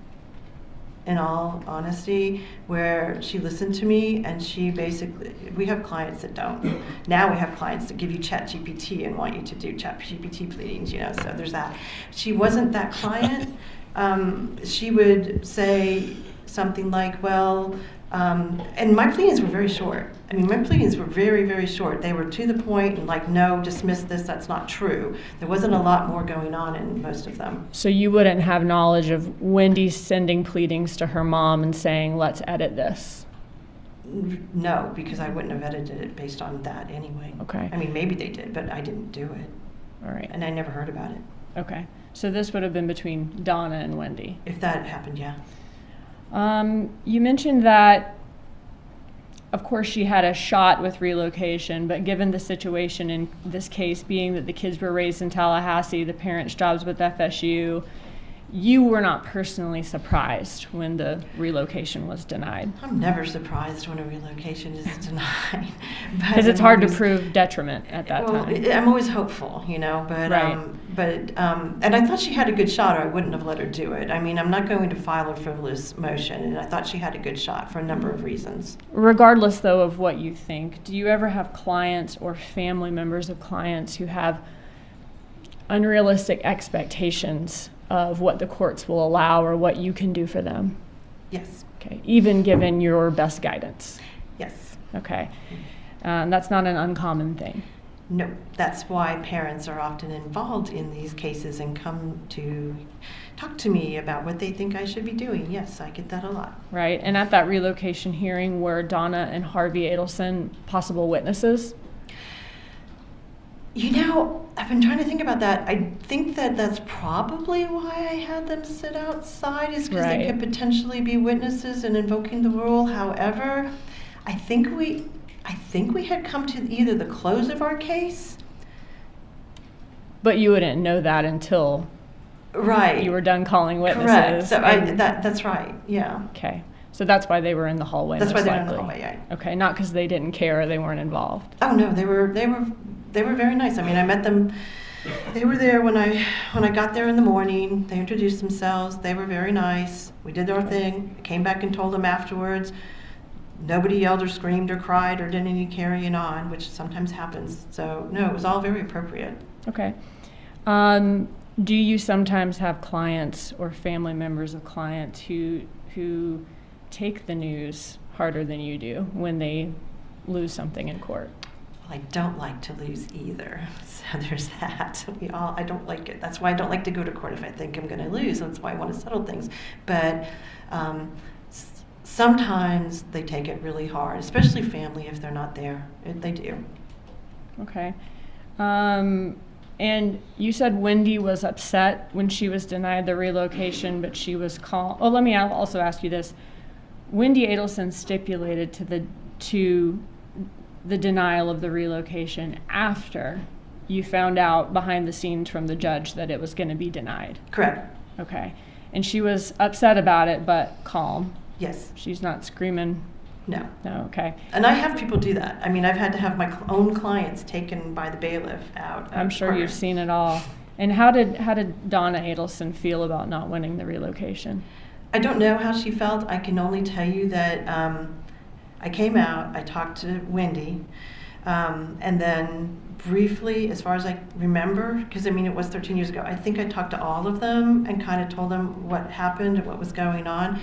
in all honesty, where she listened to me and she basically, we have clients that don't. Now we have clients that give you ChatGPT and want you to do ChatGPT pleadings, so there's that. She wasn't that client. She would say something like, well, and my pleadings were very short. I mean, my pleadings were very, very short. They were to the point and like, no, dismiss this, that's not true. There wasn't a lot more going on in most of them. So you wouldn't have knowledge of Wendy sending pleadings to her mom and saying, let's edit this? No, because I wouldn't have edited it based on that anyway. Okay. I mean, maybe they did, but I didn't do it. All right. And I never heard about it. Okay. So this would have been between Donna and Wendy? If that happened, yeah. You mentioned that, of course, she had a shot with relocation, but given the situation in this case being that the kids were raised in Tallahassee, the parents' jobs with FSU, you were not personally surprised when the relocation was denied. I'm never surprised when a relocation is denied. Because it's hard to prove detriment at that time. I'm always hopeful, but right. And I thought she had a good shot or I wouldn't have let her do it. I mean, I'm not going to file a frivolous motion, and I thought she had a good shot for a number of reasons. Regardless, though, of what you think, do you ever have clients or family members of clients who have unrealistic expectations of what the courts will allow or what you can do for them? Yes. Okay, even given your best guidance? Yes. Okay. That's not an uncommon thing. No, that's why parents are often involved in these cases and come to talk to me about what they think I should be doing. Yes, I get that a lot. Right, and at that relocation hearing were Donna and Harvey Adelson possible witnesses? I've been trying to think about that. I think that that's probably why I had them sit outside, is because they could potentially be witnesses in invoking the rule. However, I think we had come to either the close of our case. But you wouldn't know that until you were done calling witnesses. Correct. So that's right. Yeah. Okay. So that's why they were in the hallway. That's why they were in the hallway. Yeah. Okay. Not because they didn't care or they weren't involved. Oh no, they were very nice. I mean, I met them. They were there when I got there in the morning. They introduced themselves. They were very nice. We did our thing. I came back and told them afterwards. Nobody yelled or screamed or cried or did any carrying on, which sometimes happens. So no, it was all very appropriate. Okay. Do you sometimes have clients or family members of clients who take the news harder than you do when they lose something in court? Well, I don't like to lose either. So there's that. I don't like it. That's why I don't like to go to court if I think I'm going to lose. That's why I want to settle things. But sometimes they take it really hard, especially family if they're not there. They do. Okay. And you said Wendy was upset when she was denied the relocation, but she was calm. Oh, let me also ask you this. Wendy Adelson stipulated to the denial of the relocation after you found out behind the scenes from the judge that it was going to be denied. Correct. Okay. And she was upset about it, but calm. Yes. She's not screaming. No. No, okay. And I have people do that. I mean, I've had to have my own clients taken by the bailiff out. I'm sure you've seen it all. And how did Donna Adelson feel about not winning the relocation? I don't know how she felt. I can only tell you that I came out, I talked to Wendy, and then briefly, as far as I remember, because I mean it was 13 years ago, I think I talked to all of them and kind of told them what happened and what was going on.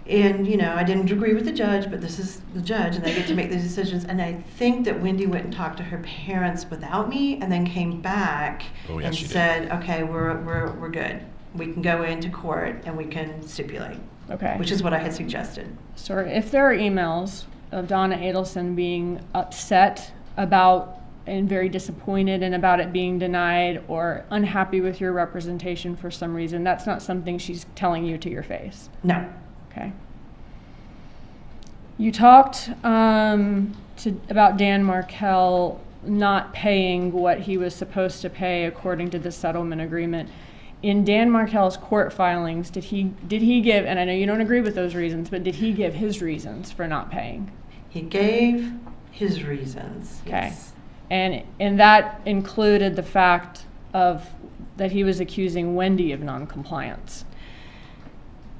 And, you know, I didn't agree with the judge, but this is the judge and they get to make the decisions. And I think that Wendy went and talked to her parents without me and then came back and said, okay, we're good. We can go into court and we can stipulate. Okay. Which is what I had suggested. So if there are emails of Donna Adelson being upset about and very disappointed and about it being denied or unhappy with your representation for some reason, that's not something she's telling you to your face? No. Okay. You talked about Dan Markel not paying what he was supposed to pay according to the settlement agreement. In Dan Markel's court filings, did he give, and I know you don't agree with those reasons, but did he give his reasons for not paying? He gave his reasons, okay. Yes. And that included the fact of that he was accusing Wendy of noncompliance.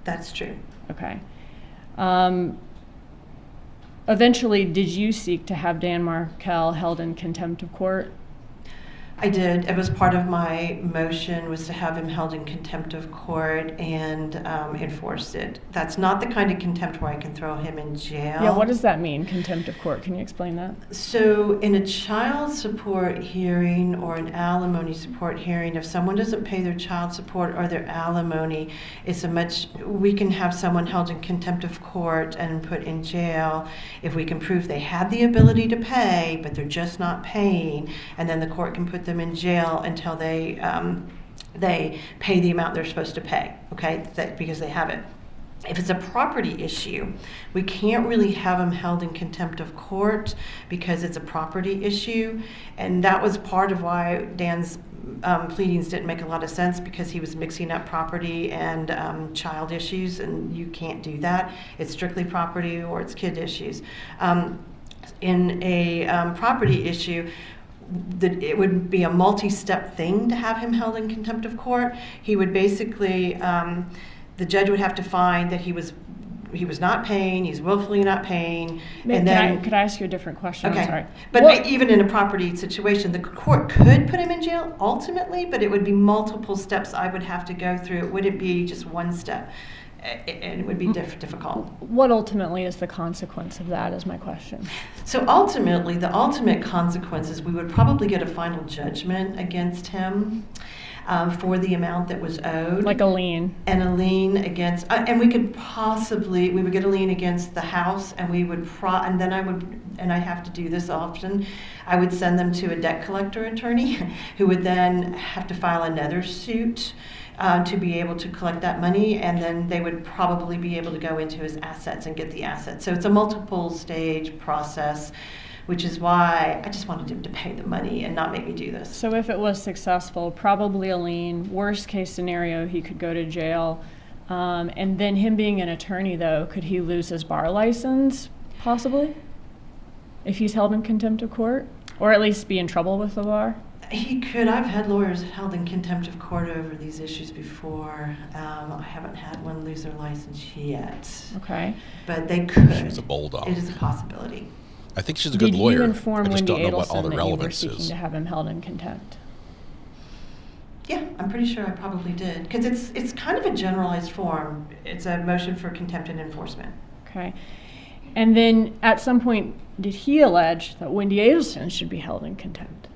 That's true. Okay. Eventually, did you seek to have Dan Markel held in contempt of court? I did. It was part of my motion was to have him held in contempt of court and enforced it. That's not the kind of contempt where I can throw him in jail. Yeah, what does that mean, contempt of court? Can you explain that? So in a child support hearing or an alimony support hearing, if someone doesn't pay their child support or their alimony, we can have someone held in contempt of court and put in jail if we can prove they had the ability to pay, but they're just not paying, and then the court can put them in jail until they pay the amount they're supposed to pay, okay, because they have it. If it's a property issue, we can't really have them held in contempt of court because it's a property issue, and that was part of why Dan's pleadings didn't make a lot of sense, because he was mixing up property and child issues, and you can't do that. It's strictly property or it's kid issues. In a property issue, it would be a multi-step thing to have him held in contempt of court. He would basically, the judge would have to find that he was not paying, he's willfully not paying, and then... Could I ask you a different question? Okay. I'm sorry. But even in a property situation, the court could put him in jail ultimately, but it would be multiple steps I would have to go through. It wouldn't be just one step, and it would be difficult. What ultimately is the consequence of that is my question. So ultimately, the ultimate consequences, we would probably get a final judgment against him for the amount that was owed. Like a lien. And a lien against, and we would get a lien against the house, and we would, and I have to do this often, I would send them to a debt collector attorney who would then have to file another suit to be able to collect that money, and then they would probably be able to go into his assets and get the assets. So it's a multiple stage process, which is why I just wanted him to pay the money and not make me do this. So if it was successful, probably a lien, worst case scenario, he could go to jail. And then him being an attorney, though, could he lose his bar license, possibly? If he's held in contempt of court? Or at least be in trouble with the bar? He could. I've had lawyers held in contempt of court over these issues before. I haven't had one lose their license yet. Okay. But they could. She's a bulldog. It is a possibility. I think she's a good lawyer. Did you inform I just Wendy don't know what all Adelson the that you were relevance seeking is. to have him held in contempt? Yeah, I'm pretty sure I probably did. Because it's kind of a generalized form. It's a motion for contempt and enforcement. Okay. And then at some point, did he allege that Wendy Adelson should be held in contempt?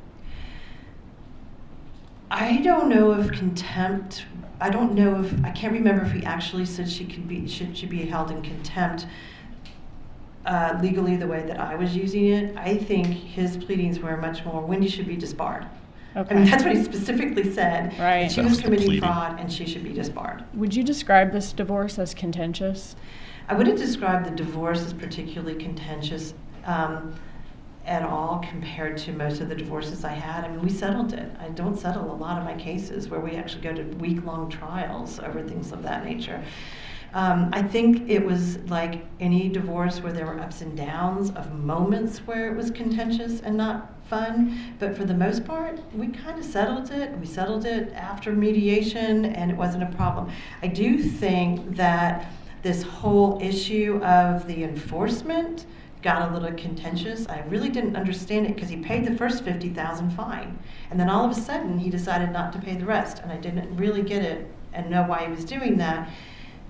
I don't know if contempt, I can't remember if he actually said she should be held in contempt legally the way that I was using it. I think his pleadings were much more, Wendy should be disbarred. Okay. I mean, that's what he specifically said. Right. She was committing fraud and she should be disbarred. Would you describe this divorce as contentious? I wouldn't describe the divorce as particularly contentious at all compared to most of the divorces I had. I mean, we settled it. I don't settle a lot of my cases where we actually go to week-long trials over things of that nature. I think it was like any divorce where there were ups and downs of moments where it was contentious and not fun, but for the most part, we kind of settled it. We settled it after mediation, and it wasn't a problem. I do think that this whole issue of the enforcement got a little contentious. I really didn't understand it because he paid the first $50,000 fine, and then all of a sudden he decided not to pay the rest, and I didn't really get it and know why he was doing that,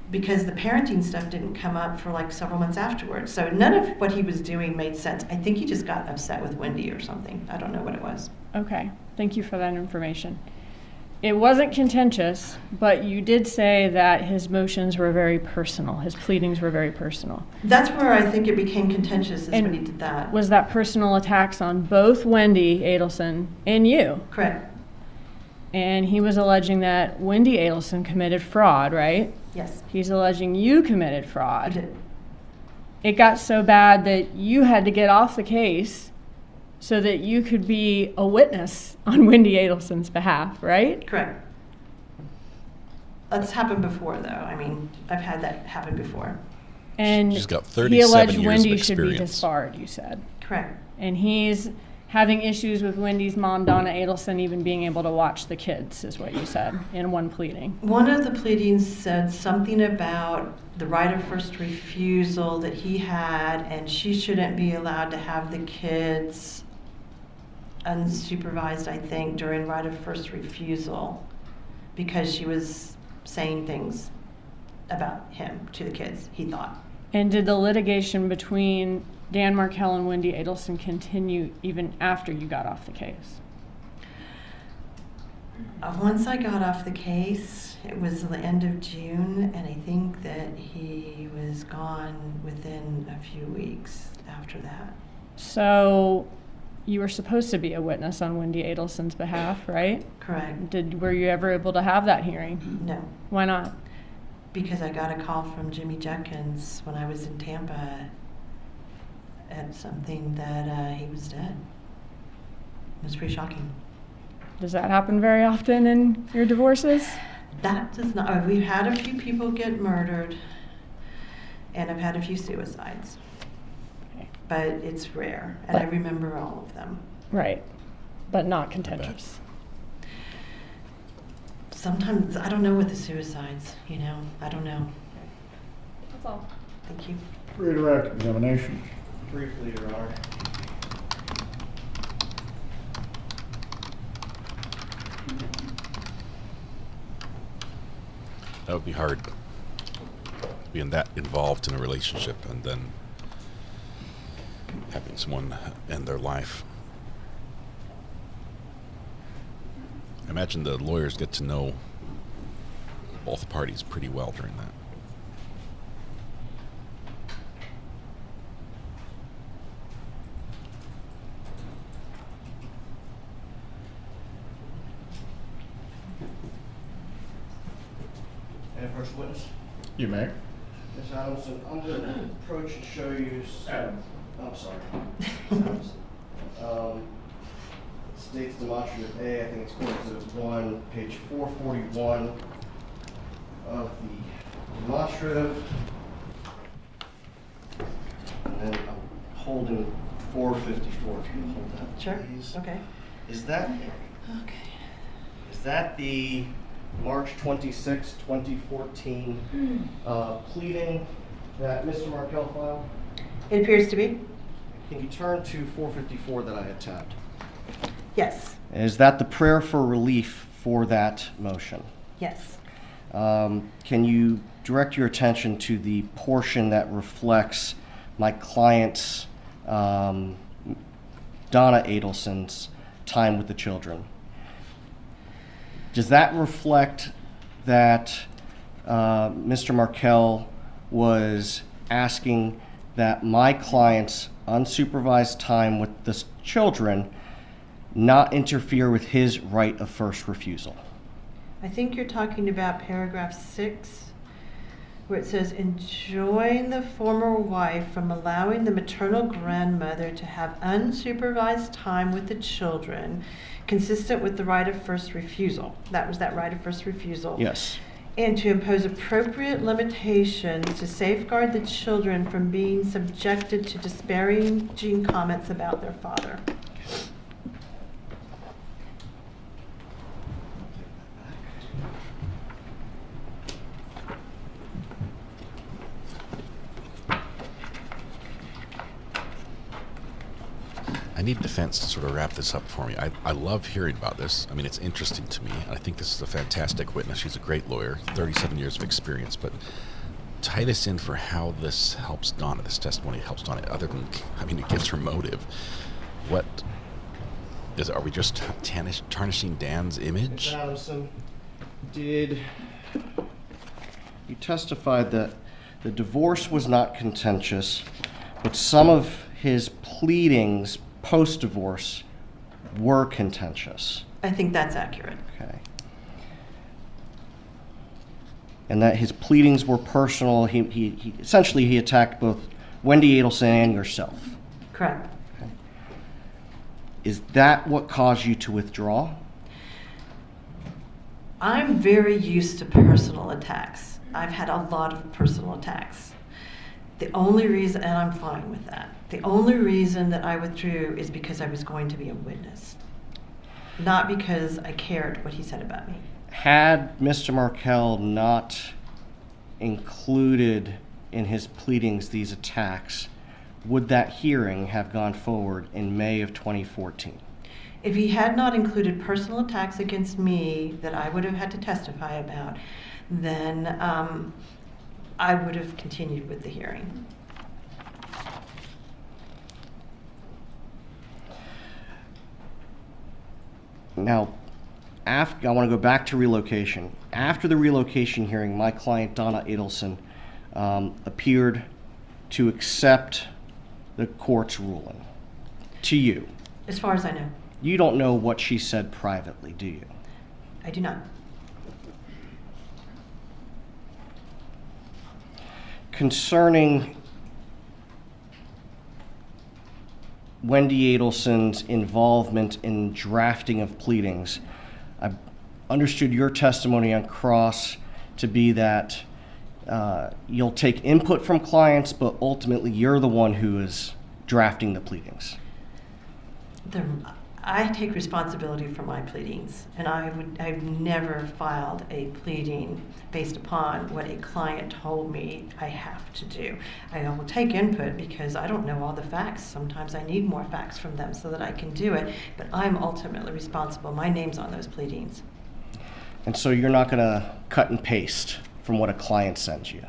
because the parenting stuff didn't come up for like several months afterwards. So none of what he was doing made sense. I think he just got upset with Wendy or something. I don't know what it was. Okay, thank you for that information. It wasn't contentious, but you did say that his motions were very personal. His pleadings were very personal. That's where I think it became contentious, is when he did that. Was that personal attacks on both Wendy Adelson and you? Correct. And he was alleging that Wendy Adelson committed fraud, right? Yes. He's alleging you committed fraud. I did. It got so bad that you had to get off the case so that you could be a witness on Wendy Adelson's behalf, right? Correct. That's happened before, though. I mean, I've had that happen before. And she's got he 37 alleged years Wendy of should be experience. disbarred, you said. Correct. And he's having issues with Wendy's mom, Donna Adelson, even being able to watch the kids, is what you said in one pleading. One of the pleadings said something about the right of first refusal that he had, and she shouldn't be allowed to have the kids unsupervised, I think, during right of first refusal, because she was saying things about him to the kids, he thought. And did the litigation between Dan Markel and Wendy Adelson continue even after you got off the case? Once I got off the case, it was the end of June, and I think that he was gone within a few weeks after that. So you were supposed to be a witness on Wendy Adelson's behalf, right? Correct. Were you ever able to have that hearing? No. Why not? Because I got a call from Jimmy Jenkins when I was in Tampa at something that he was dead. It was pretty shocking. Does that happen very often in your divorces? That does not. We've had a few people get murdered, and I've had a few suicides. Okay. But it's rare, and I remember all of them. Right, but not contentious. Sometimes, I don't know with the suicides, I don't know. That's all. Thank you. Redirect examination. Briefly, Your Honor. That would be hard, being that involved in a relationship and then having someone end their life. I imagine the lawyers get to know both parties pretty well during that. And first witness. You may. Ms. Adelson, I'm going to approach and show you. I'm sorry. States demonstrative A, I think it's Court Exhibit 1, page 441 of the demonstrative. And then I'm holding 454. If you can hold that, Sure. please. Okay. Is that the March 26, 2014 pleading that Mr. Markel filed? It appears to be. Can you turn to 454 that I had tabbed? Yes. Is that the prayer for relief for that motion? Yes. Can you direct your attention to the portion that reflects my client's, Donna Adelson's, time with the children? Does that reflect that Mr. Markel was asking that my client's unsupervised time with the children not interfere with his right of first refusal? I think you're talking about paragraph 6, where it says, enjoin the former wife from allowing the maternal grandmother to have unsupervised time with the children consistent with the right of first refusal. That was that right of first refusal. Yes. And to impose appropriate limitations to safeguard the children from being subjected to disparaging comments about their father. I need defense to sort of wrap this up for me. I love hearing about this. I mean, it's interesting to me. I think this is a fantastic witness. She's a great lawyer, 37 years of experience. But tie this in for how this helps Donna, this testimony helps Donna, other than, I mean, it gives her motive. What is it? Are we just tarnishing Dan's image? Adelson, did you testify that the divorce was not contentious, but some of his pleadings post-divorce were contentious? I think that's accurate. Okay. And that his pleadings were personal. He essentially he attacked both Wendy Adelson and yourself. Correct. Okay. Is that what caused you to withdraw? I'm very used to personal attacks. I've had a lot of personal attacks. The only reason, and I'm fine with that, the only reason that I withdrew is because I was going to be a witness, not because I cared what he said about me. Had Mr. Markel not included in his pleadings these attacks, would that hearing have gone forward in May of 2014? If he had not included personal attacks against me that I would have had to testify about, then I would have continued with the hearing. Now, I want to go back to relocation. After the relocation hearing, my client, Donna Adelson, appeared to accept the court's ruling. To you. As far as I know. You don't know what she said privately, do you? I do not. Concerning Wendy Adelson's involvement in drafting of pleadings, I understood your testimony on cross to be that you'll take input from clients, but ultimately you're the one who is drafting the pleadings. I take responsibility for my pleadings, and I've never filed a pleading based upon what a client told me I have to do. I will take input because I don't know all the facts. Sometimes I need more facts from them so that I can do it, but I'm ultimately responsible. My name's on those pleadings. And so you're not going to cut and paste from what a client sends you?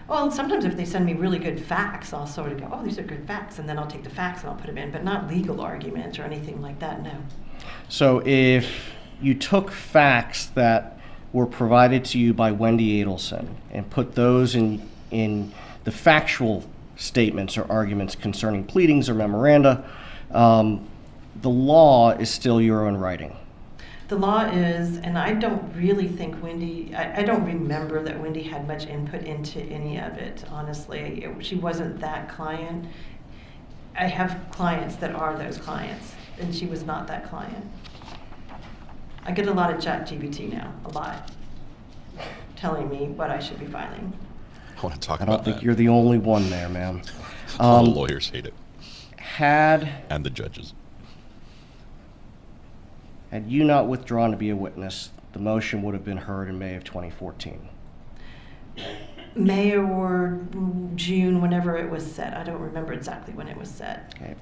Well, sometimes if they send me really good facts, I'll sort of go, oh, these are good facts, and then I'll take the facts and I'll put them in, but not legal arguments or anything like that, no. So if you took facts that were provided to you by Wendy Adelson and put those in the factual statements or arguments concerning pleadings or memoranda, the law is still your own writing. The law is, and I don't really think Wendy, I don't remember that Wendy had much input into any of it, honestly. She wasn't that client. I have clients that are those clients, and she was not that client. I get a lot of ChatGPT now, a lot, telling me what I should be filing. I want to talk about that. I don't think you're the only one there, ma'am. All the lawyers hate it. And the judges. Had you not withdrawn to be a witness, the motion would have been heard in May of 2014. May or June, whenever it was set. I don't remember exactly when it was set. Okay,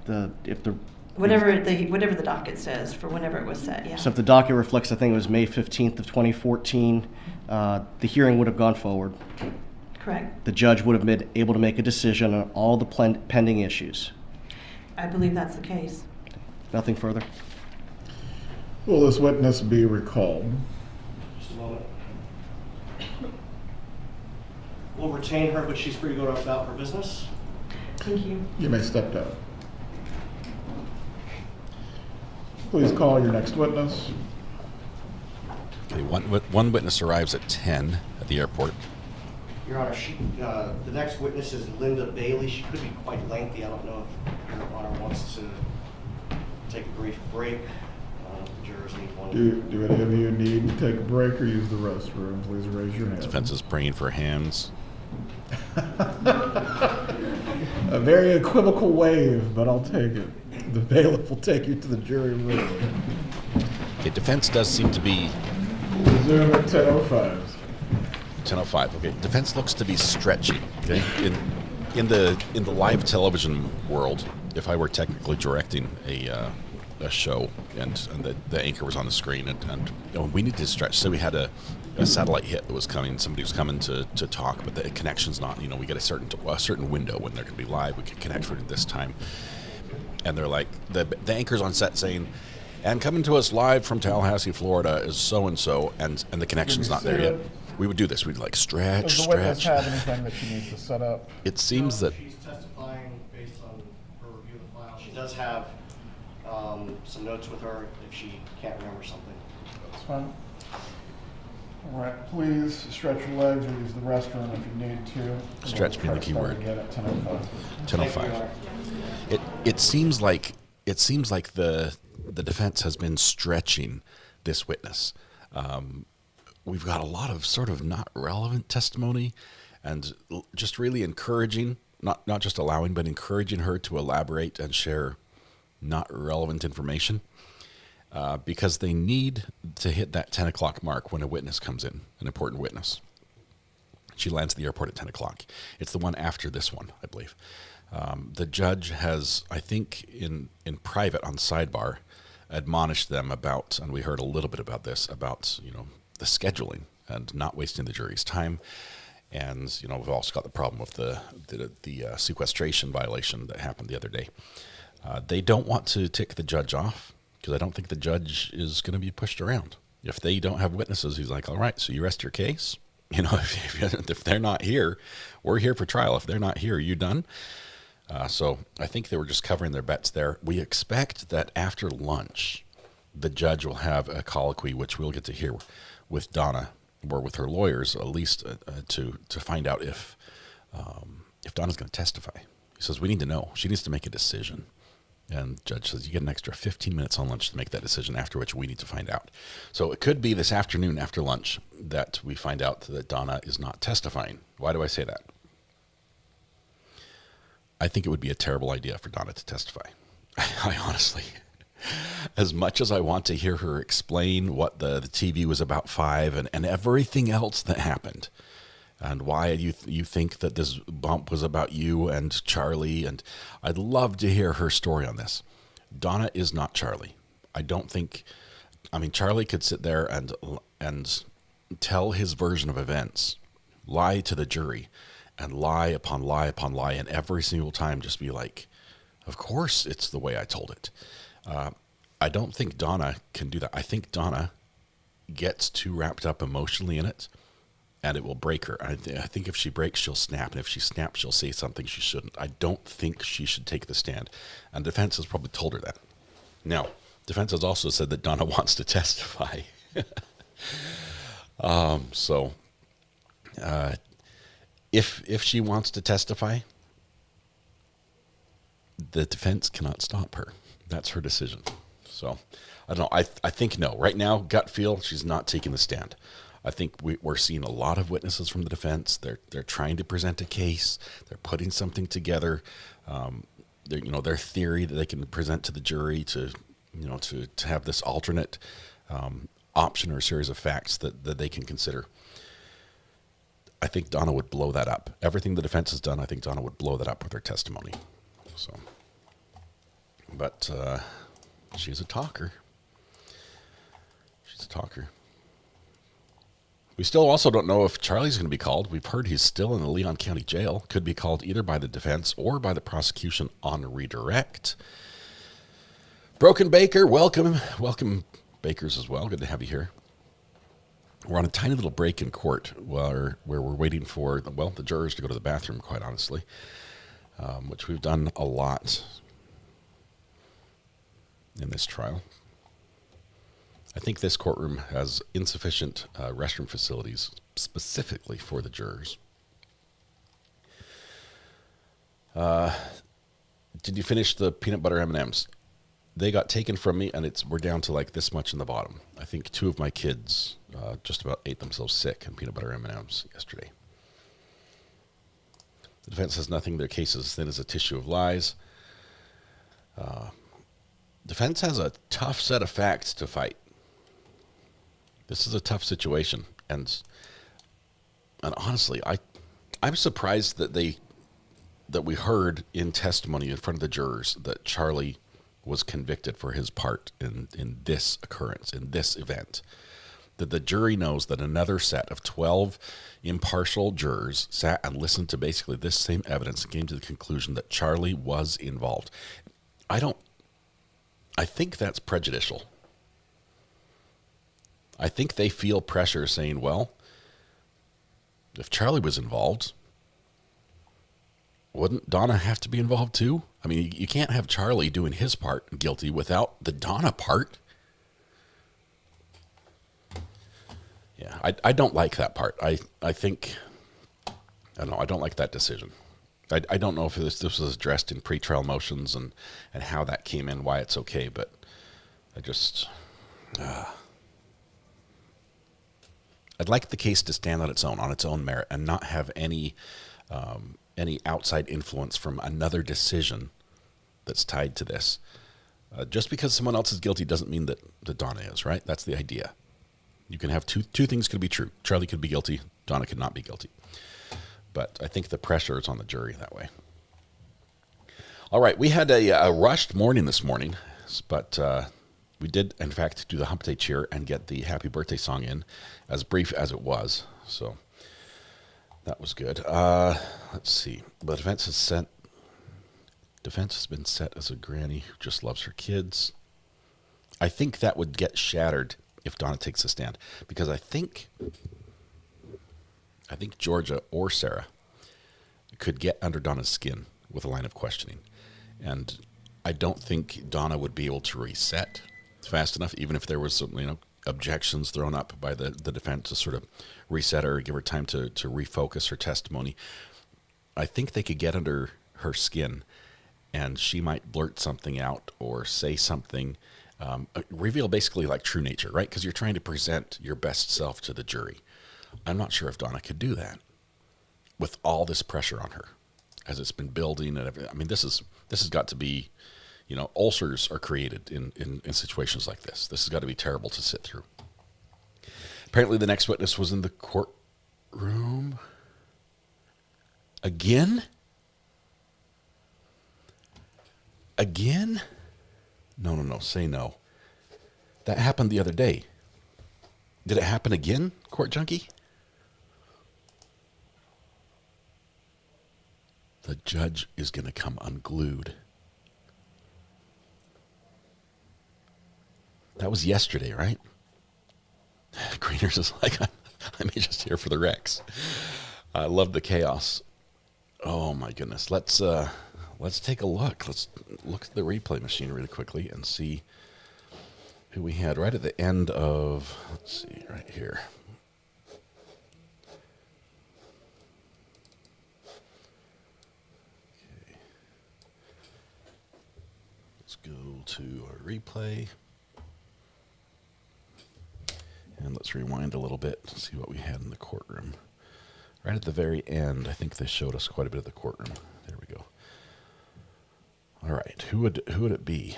whatever the docket says for whenever it was set, yeah. So if the docket reflects, I think it was May 15th of 2014, the hearing would have gone forward. Correct. The judge would have been able to make a decision on all the pending issues. I believe that's the case. Nothing further? Will this witness be recalled? Just a moment. We'll retain her, but she's free to go about her business. Thank you. You may step down. Please call your next witness. Okay, one witness arrives at 10 at the airport. Your Honor, the next witness is Linda Bailey. She could be quite lengthy. I don't know if Your Honor wants to take a brief break. Jurors need one. Do any of you need to take a break or use the restroom? Please raise your hand. Defense is praying for hands. A very equivocal wave, but I'll take it. The bailiff will take you to the jury room. Okay, defense does seem to be... Resume at 10:05. 10:05. Okay, defense looks to be stretching. Okay, in the live television world, if I were technically directing a show and the anchor was on the screen and we need to stretch. So we had a satellite hit that was coming. Somebody was coming to talk, but the connection's not. We get a certain window when they're going to be live. We can connect for this time. And they're like, the anchor's on set saying, and coming to us live from Tallahassee, Florida is so-and-so, and the connection's not there yet. We would do this. We'd like stretch. Does the witness have anything that she needs to set up? It seems that... She's testifying based on her review of the file. She does have some notes with her if she can't remember something. That's fine. All right, please stretch your legs or use the restroom if you need to. Stretch being the key word. Again at 10:05. 10:05. It seems like the defense has been stretching this witness. We've got a lot of sort of not relevant testimony, and just really encouraging, not just allowing, but encouraging her to elaborate and share not relevant information, because they need to hit that 10 o'clock mark when a witness comes in, an important witness. She lands at the airport at 10 o'clock. It's the one after this one, I believe. The judge has, I think, in private on sidebar, admonished them about, and we heard a little bit about this, about the scheduling and not wasting the jury's time. And we've also got the problem with the sequestration violation that happened the other day. They don't want to tick the judge off because I don't think the judge is going to be pushed around. If they don't have witnesses, he's like, all right, so you rest your case. If they're not here, we're here for trial. If they're not here, are you done? So I think they were just covering their bets there. We expect that after lunch, the judge will have a colloquy, which we'll get to hear with Donna or with her lawyers, at least to find out if Donna's going to testify. He says, we need to know. She needs to make a decision. And the judge says, you get an extra 15 minutes on lunch to make that decision, after which we need to find out. So it could be this afternoon after lunch that we find out that Donna is not testifying. Why do I say that? I think it would be a terrible idea for Donna to testify. I honestly, as much as I want to hear her explain what the TV was about 5 and everything else that happened, and why you think that this bump was about you and Charlie, and I'd love to hear her story on this. Donna is not Charlie. Charlie could sit there and tell his version of events, lie to the jury, and lie upon lie upon lie, and every single time just be like, of course it's the way I told it. I don't think Donna can do that. I think Donna gets too wrapped up emotionally in it, and it will break her. I think if she breaks, she'll snap, and if she snaps, she'll say something she shouldn't. I don't think she should take the stand, and defense has probably told her that. Now, defense has also said that Donna wants to testify. If she wants to testify, the defense cannot stop her. That's her decision. So, I don't know. I think no. Right now, gut feel, she's not taking the stand. I think we're seeing a lot of witnesses from the defense. They're trying to present a case. They're putting something together. Their theory that they can present to the jury to have this alternate option or series of facts that they can consider. I think Donna would blow that up. Everything the defense has done, I think Donna would blow that up with her testimony. So, but she's a talker. She's a talker. We still also don't know if Charlie's going to be called. We've heard he's still in the Leon County Jail. Could be called either by the defense or by the prosecution on redirect. Broken Baker, welcome. Welcome, Bakers, as well. Good to have you here. We're on a tiny little break in court where we're waiting for, the jurors to go to the bathroom, quite honestly, which we've done a lot in this trial. I think this courtroom has insufficient restroom facilities specifically for the jurors. Did you finish the peanut butter M&Ms? they got taken from me, and we're down to like this much in the bottom. I think 2 of my kids just about ate themselves sick on peanut butter M&Ms yesterday. The defense has nothing. Their case is as thin as a tissue of lies. Defense has a tough set of facts to fight. This is a tough situation, and honestly, I'm surprised that we heard in testimony in front of the jurors that Charlie was convicted for his part in this occurrence, in this event. That the jury knows that another set of 12 impartial jurors sat and listened to basically this same evidence and came to the conclusion that Charlie was involved. I think that's prejudicial. I think they feel pressure saying, well, if Charlie was involved, wouldn't Donna have to be involved too? I mean, you can't have Charlie doing his part guilty without the Donna part. Yeah, I don't like that part. I don't like that decision. I don't know if this was addressed in pretrial motions and how that came in, why it's okay, but I just... I'd like the case to stand on its own merit, and not have any outside influence from another decision that's tied to this. Just because someone else is guilty doesn't mean that Donna is, right? That's the idea. You can have two things could be true. Charlie could be guilty. Donna could not be guilty. But I think the pressure is on the jury that way. All right, we had a rushed morning this morning, but we did, in fact, do the hump day cheer and get the happy birthday song in, as brief as it was. So that was good. Let's see. The defense has been set as a granny who just loves her kids. I think that would get shattered if Donna takes a stand, because I think Georgia or Sarah could get under Donna's skin with a line of questioning, and I don't think Donna would be able to reset fast enough, even if there was some objections thrown up by the defense to sort of reset her, give her time to refocus her testimony. I think they could get under her skin, and she might blurt something out or say something, reveal basically like true nature, right? Because you're trying to present your best self to the jury. I'm not sure if Donna could do that with all this pressure on her as it's been building and everything. I mean, this has got to be, ulcers are created in situations like this. This has got to be terrible to sit through. Apparently the next witness was in the courtroom. Again? No, say no. That happened the other day. Did it happen again, Court Junkie? The judge is going to come unglued. That was yesterday, right? Greeners is like, I'm just here for the Rex. I love the chaos. Oh my goodness. Let's take a look. Let's look at the replay machine really quickly and see who we had right at the end of, let's see, right here. Okay. Let's go to our replay. And let's rewind a little bit to see what we had in the courtroom. Right at the very end, I think they showed us quite a bit of the courtroom. There we go. All right, who would it be?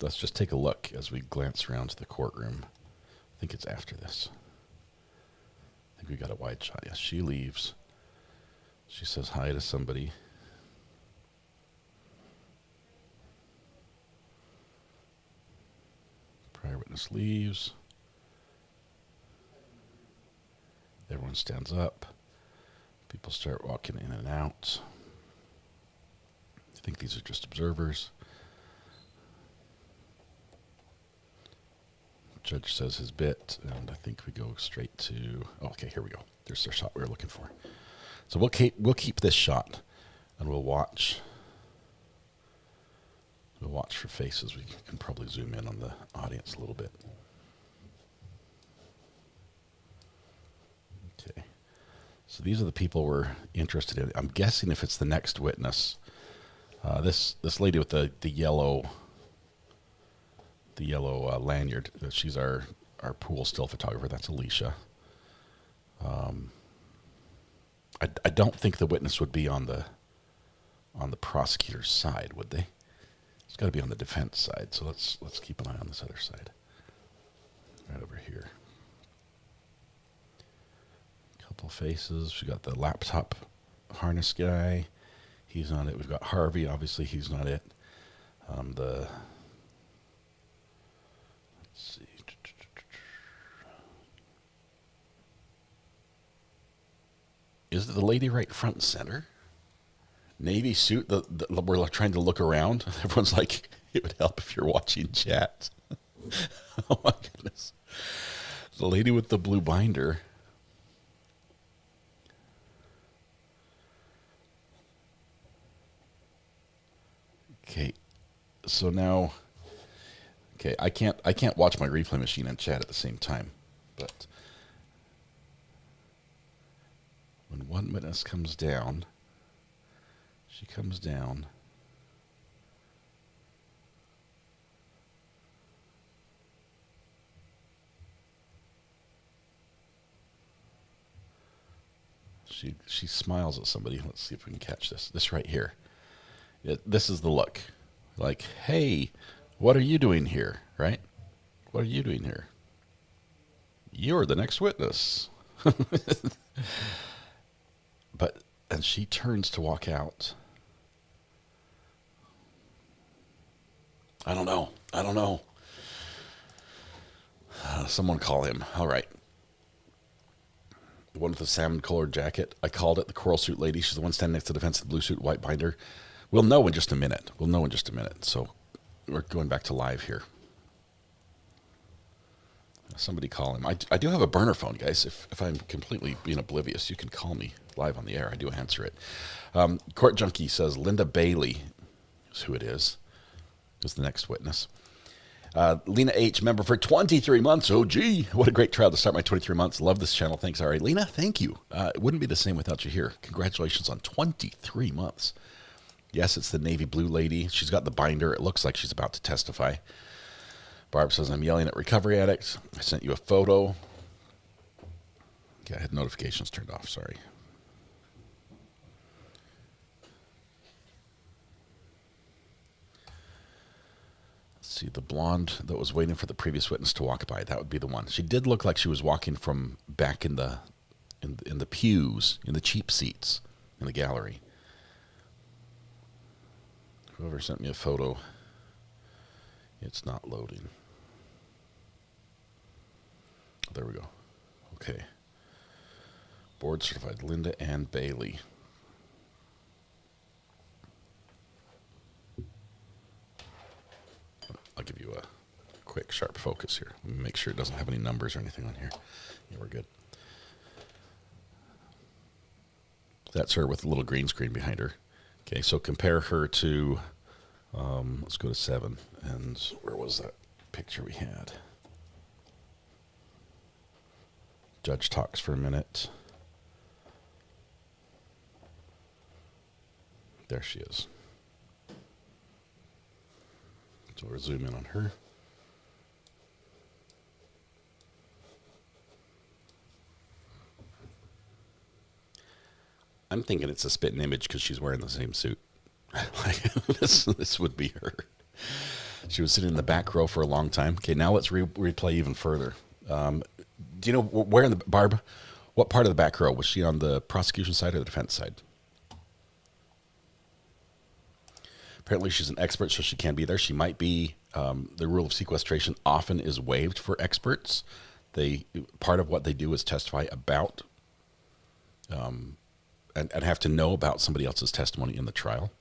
Let's just take a look as we glance around to the courtroom. I think it's after this. I think we got a wide shot. Yes, she leaves. She says hi to somebody. Prior witness leaves. Everyone stands up. People start walking in and out. I think these are just observers. Judge says his bit, and I think we go straight to... Oh, okay, here we go. There's the shot we were looking for. So we'll keep this shot, and we'll watch. We'll watch for faces. We can probably zoom in on the audience a little bit. Okay. So these are the people we're interested in. I'm guessing if it's the next witness, This lady with the yellow lanyard. She's our pool still photographer. That's Alicia. I don't think the witness would be on the prosecutor's side, would they? It's got to be on the defense side. So let's keep an eye on this other side. Right over here. Couple faces. We got the laptop harness guy. He's not it. We've got Harvey. Obviously, he's not it. Let's see. Is it the lady right front and center? Navy suit. We're trying to look around. Everyone's like, it would help if you're watching chat. Oh my goodness. The lady with the blue binder. Okay, so now, okay, I can't watch my replay machine and chat at the same time, but when one witness comes down, she comes down. She smiles at somebody. Let's see if we can catch this. This right here. This is the look. Like, hey, what are you doing here, right? What are you doing here? You're the next witness. And she turns to walk out. I don't know. Someone call him. All right. The one with the salmon-colored jacket. I called it, the coral suit lady. She's the one standing next to the defense of the blue suit, white binder. We'll know in just a minute. So we're going back to live here. Somebody call him. I do have a burner phone, guys. If I'm completely being oblivious, you can call me live on the air. I do answer it. Court Junkie says Linda Bailey is who it is the next witness. Lena H., member for 23 months. Oh, gee, what a great trial to start my 23 months. Love this channel. Thanks. All right, Lena, thank you. It wouldn't be the same without you here. Congratulations on 23 months. Yes, it's the navy blue lady. She's got the binder. It looks like she's about to testify. Barb says, I'm yelling at Recovery Addict. I sent you a photo. Okay, I had notifications turned off. Sorry. Let's see, the blonde that was waiting for the previous witness to walk by. That would be the one. She did look like she was walking from back in the pews, in the cheap seats in the gallery. Whoever sent me a photo, it's not loading. There we go. Okay. Board certified Linda Ann Bailey. I'll give you a quick, sharp focus here. Let me make sure it doesn't have any numbers or anything on here. Yeah, we're good. That's her with a little green screen behind her. Okay, so compare her to, let's go to 7. And where was that picture we had? Judge talks for a minute. There she is. So we'll zoom in on her. I'm thinking it's a spitting image because she's wearing the same suit. Like this would be her. She was sitting in the back row for a long time. Okay, now let's replay even further. Do you know where in the Barb? What part of the back row was she on? The prosecution side or the defense side? Apparently, she's an expert, so she can be there. She might be. The rule of sequestration often is waived for experts. Part of what they do is testify about. And have to know about somebody else's testimony in the trial.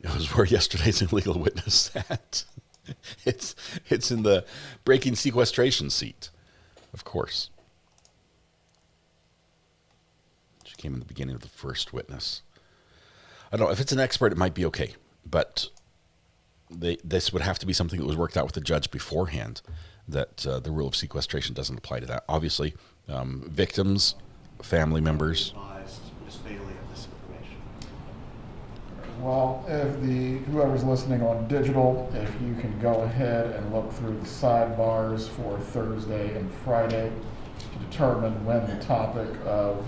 It was where yesterday's illegal witness sat. It's in the breaking sequestration seat, of course. She came in the beginning of the first witness. I don't know if it's an expert, it might be okay, but this would have to be something that was worked out with the judge beforehand. That the rule of sequestration doesn't apply to that. Obviously, victims, family members, Ms. Bailey of this information? Well, if whoever's listening on digital, if you can go ahead and look through the sidebars for Thursday and Friday to determine when the topic of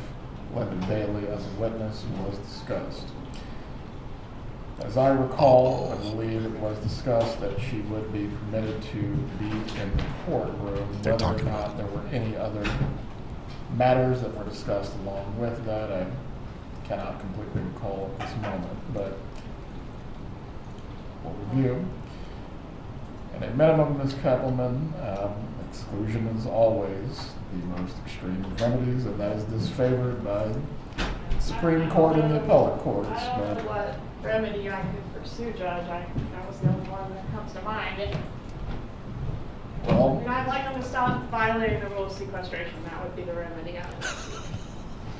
Linda Bailey as a witness was discussed. As I recall, I believe it was discussed that she would be permitted to be in the courtroom, whether or not there were any other matters that were discussed along with that. I cannot completely recall at this moment, but we'll review. And at minimum, Ms. Keppelman, exclusion is always the most extreme of remedies, and that is disfavored by the Supreme Court and the appellate courts. I don't know what remedy I could pursue, Judge. That was the only one that comes to mind. Well, I'd like them to stop violating the rule of sequestration. That would be the remedy I would pursue.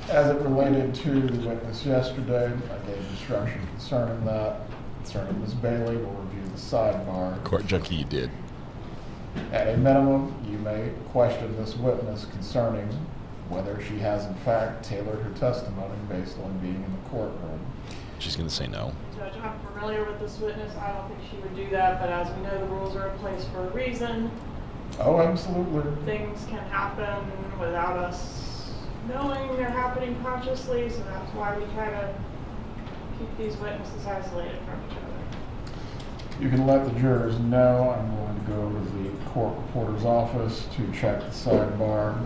As it related to the witness yesterday, I gave instruction concerning that. Concerning Ms. Bailey, we'll review the sidebar. Court junkie, you did. At a minimum, you may question this witness concerning whether she has in fact tailored her testimony based on being in the courtroom. She's going to say no. Judge, I'm familiar with this witness. I don't think she would do that, but as we know, the rules are in place for a reason. Oh, absolutely. Things can happen without us knowing they're happening consciously, so that's why we try to keep these witnesses isolated from each other. You can let the jurors know. I'm going to go to the court reporter's office to check the sidebar.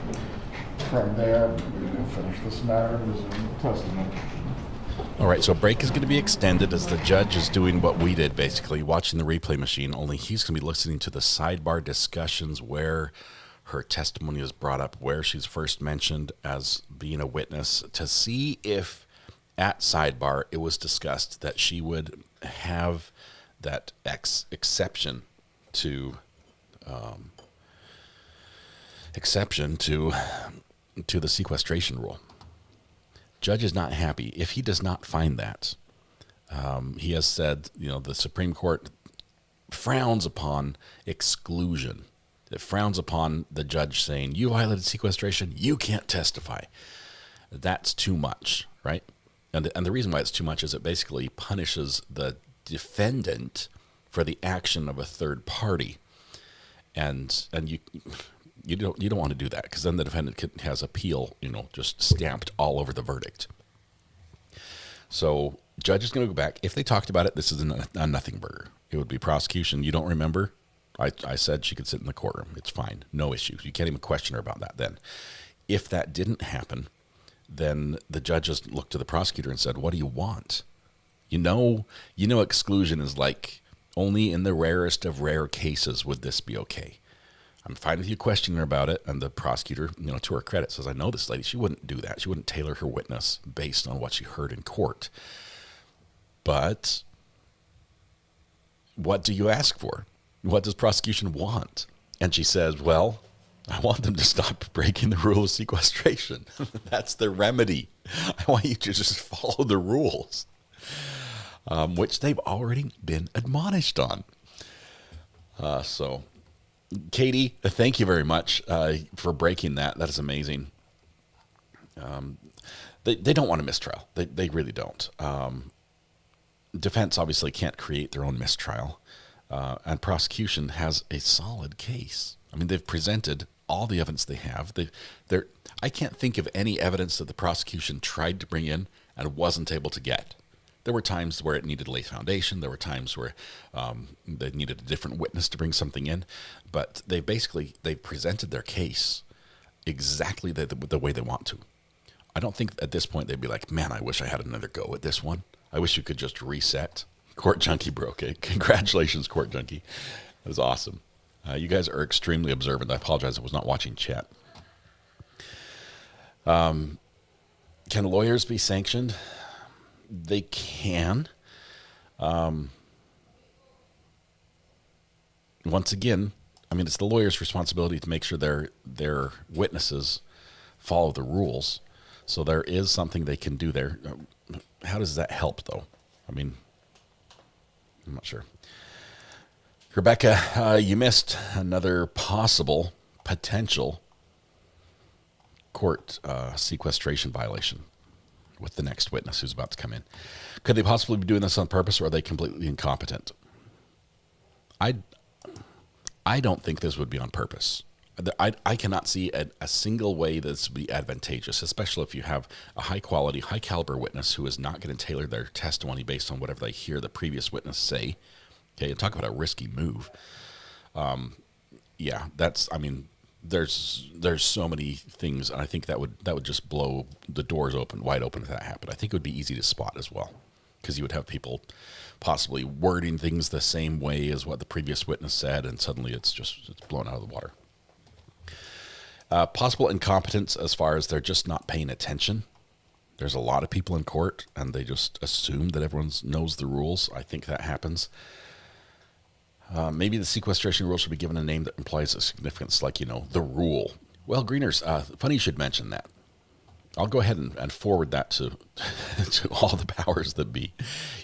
From there, we will finish this matter and resume the testimony. All right, so break is going to be extended as the judge is doing what we did, basically, watching the replay machine, only he's going to be listening to the sidebar discussions where her testimony is brought up, where she's first mentioned as being a witness, to see if at sidebar it was discussed that she would have that exception to the sequestration rule. Judge is not happy if he does not find that. He has said, the Supreme Court frowns upon exclusion. It frowns upon the judge saying, you violated sequestration, you can't testify. That's too much, right? And the reason why it's too much is it basically punishes the defendant for the action of a third party. And you don't want to do that, because then the defendant has appeal, just stamped all over the verdict. So judge is going to go back. If they talked about it, this is a nothing burger. It would be prosecution. You don't remember? I said she could sit in the courtroom. It's fine. No issues. You can't even question her about that then. If that didn't happen, then the judge just looked to the prosecutor and said, what do you want? You know, exclusion is like only in the rarest of rare cases would this be okay. I'm fine with you questioning her about it. And the prosecutor, to her credit, says, I know this lady. She wouldn't do that. She wouldn't tailor her witness based on what she heard in court. But what do you ask for? What does prosecution want? And she says, well, I want them to stop breaking the rule of sequestration. That's the remedy. I want you to just follow the rules, which they've already been admonished on. So, Katie, thank you very much for breaking that. That is amazing. They don't want a mistrial. They really don't. Defense obviously can't create their own mistrial. And prosecution has a solid case. I mean, they've presented all the evidence they have. I can't think of any evidence that the prosecution tried to bring in and wasn't able to get. There were times where it needed to lay foundation. There were times where they needed a different witness to bring something in. But they presented their case exactly the way they want to. I don't think at this point they'd be like, man, I wish I had another go at this one. I wish you could just reset. Court Junkie broke it. Congratulations, Court Junkie. That was awesome. You guys are extremely observant. I apologize, I was not watching chat. Can lawyers be sanctioned? They can. Once again, I mean, it's the lawyer's responsibility to make sure their witnesses follow the rules. So there is something they can do there. How does that help, though? I mean, I'm not sure. Rebecca, you missed another potential court sequestration violation. with the next witness who's about to come in. Could they possibly be doing this on purpose, or are they completely incompetent? I don't think this would be on purpose. I cannot see a single way this would be advantageous, especially if you have a high-quality, high-caliber witness who is not going to tailor their testimony based on whatever they hear the previous witness say. Okay, and talk about a risky move. Yeah, there's so many things, and I think that would just blow the doors wide open if that happened. I think it would be easy to spot as well, because you would have people possibly wording things the same way as what the previous witness said, and suddenly it's blown out of the water. Possible incompetence as far as they're just not paying attention. There's a lot of people in court, and they just assume that everyone knows the rules. I think that happens. Maybe the sequestration rule should be given a name that implies a significance, like, the rule. Well, Greeners, funny you should mention that. I'll go ahead and forward that to all the powers that be.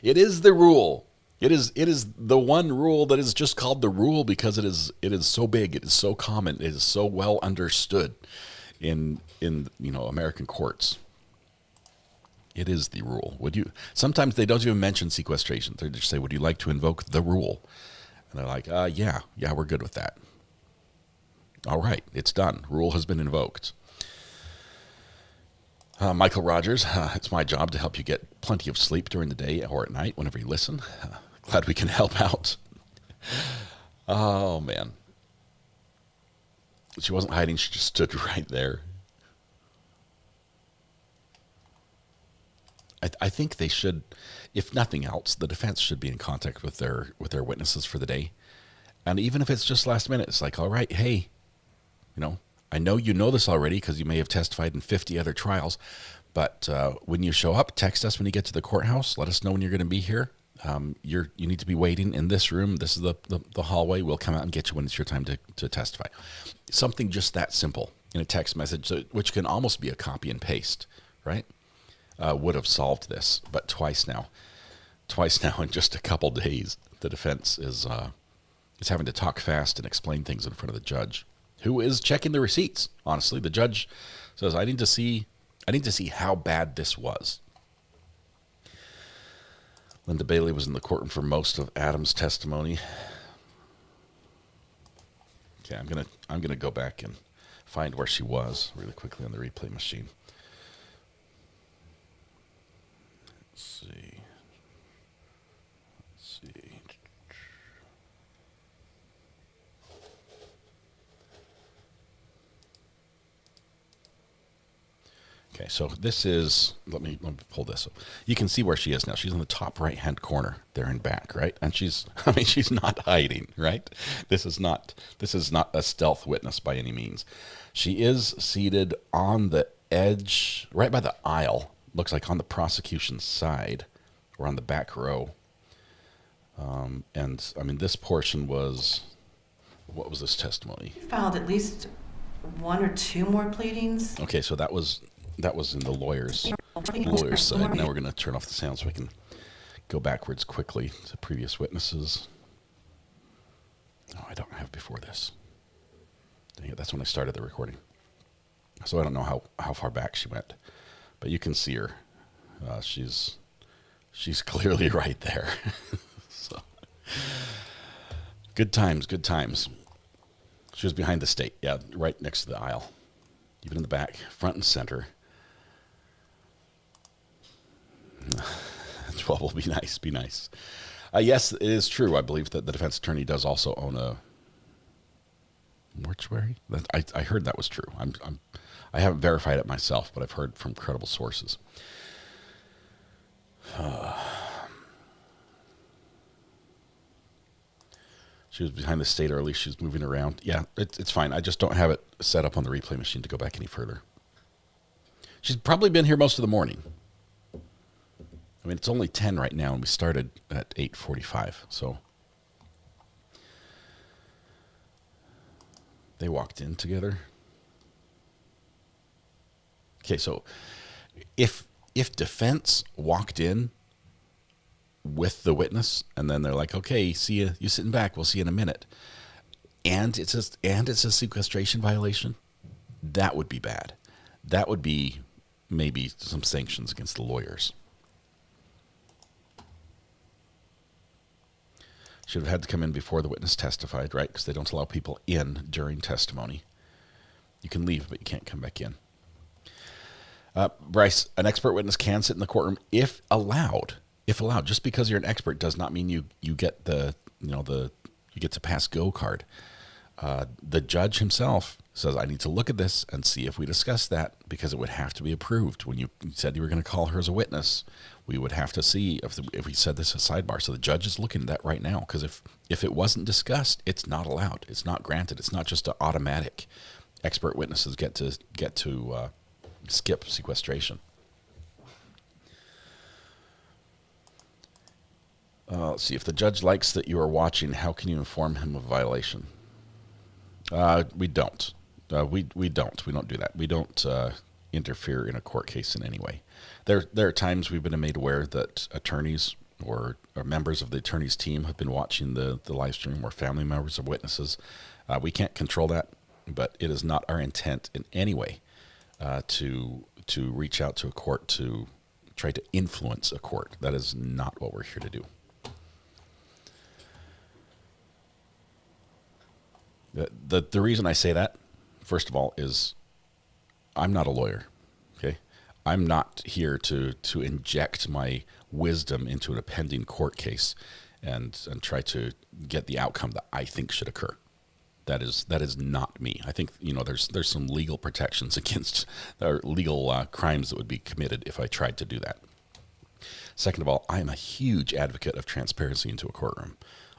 It is the rule. It is the one rule that is just called the rule because it is so big, it is so common, it is so well understood in American courts. It is the rule. Sometimes they don't even mention sequestration. They just say, "Would you like to invoke the rule?" And they're like, yeah, we're good with that. All right, it's done. Rule has been invoked. Michael Rogers, it's my job to help you get plenty of sleep during the day or at night whenever you listen. Glad we can help out. Oh, man. She wasn't hiding. She just stood right there. I think they should, if nothing else, the defense should be in contact with their witnesses for the day. And even if it's just last minute, it's like, all right, hey, I know you know this already because you may have testified in 50 other trials, but when you show up, text us when you get to the courthouse. Let us know when you're going to be here. You need to be waiting in this room. This is the hallway. We'll come out and get you when it's your time to testify. Something just that simple in a text message, which can almost be a copy and paste, right? Would have solved this, but twice now in just a couple days, the defense is having to talk fast and explain things in front of the judge, who is checking the receipts. Honestly, the judge says, "I need to see how bad this was." Linda Bailey was in the courtroom for most of Adam's testimony. Okay, I'm gonna go back and find where she was really quickly on the replay machine. Let's see. Okay, so this is, let me pull this up. You can see where she is now. She's in the top right-hand corner there in back, right? And she's not hiding, right? This is not a stealth witness by any means. She is seated on the edge, right by the aisle. Looks like on the prosecution's side or on the back row. And this portion was, what was this testimony? Filed at least one or two more pleadings. Okay, so that was in the lawyer's side. Now we're going to turn off the sound so we can go backwards quickly to previous witnesses. Oh, I don't have before this. Dang it, that's when I started the recording. So I don't know how far back she went, but you can see her. She's clearly right there. So good times. She was behind the state, yeah, right next to the aisle, even in the back, front and center. 12 will be nice. Yes, it is true. I believe that the defense attorney does also own a mortuary. I heard that was true. I haven't verified it myself, but I've heard from credible sources. She was behind the state early. She was moving around. Yeah, it's fine. I just don't have it set up on the replay machine to go back any further. She's probably been here most of the morning. It's only 10 right now, and we started at 8:45. So they walked in together. Okay, so if defense walked in with the witness, and then they're like, "Okay, see you. You sitting back. We'll see you in a minute," and it's a sequestration violation, that would be bad. That would be maybe some sanctions against the lawyers. Should have had to come in before the witness testified, right? Because they don't allow people in during testimony. You can leave, but you can't come back in. Bryce, an expert witness can sit in the courtroom if allowed. If allowed, just because you're an expert does not mean you get you get to pass go card. The judge himself says, I need to look at this and see if we discuss that, because it would have to be approved. When you said you were going to call her as a witness, we would have to see if we said this as a sidebar. So the judge is looking at that right now, because if it wasn't discussed, it's not allowed. It's not granted. It's not just an automatic. Expert witnesses get to skip sequestration. Let's see. If the judge likes that you are watching, how can you inform him of violation? We don't. We don't. We don't do that. We don't interfere in a court case in any way. There are times we've been made aware that attorneys or members of the attorney's team have been watching the live stream, or family members of witnesses. We can't control that, but it is not our intent in any way to reach out to a court to try to influence a court. That is not what we're here to do. The reason I say that, first of all, is I'm not a lawyer, okay? I'm not here to inject my wisdom into a pending court case and try to get the outcome that I think should occur. That is not me. I think, there's some legal protections against, or legal crimes that would be committed if I tried to do that. Second of all, I am a huge advocate of transparency into a courtroom.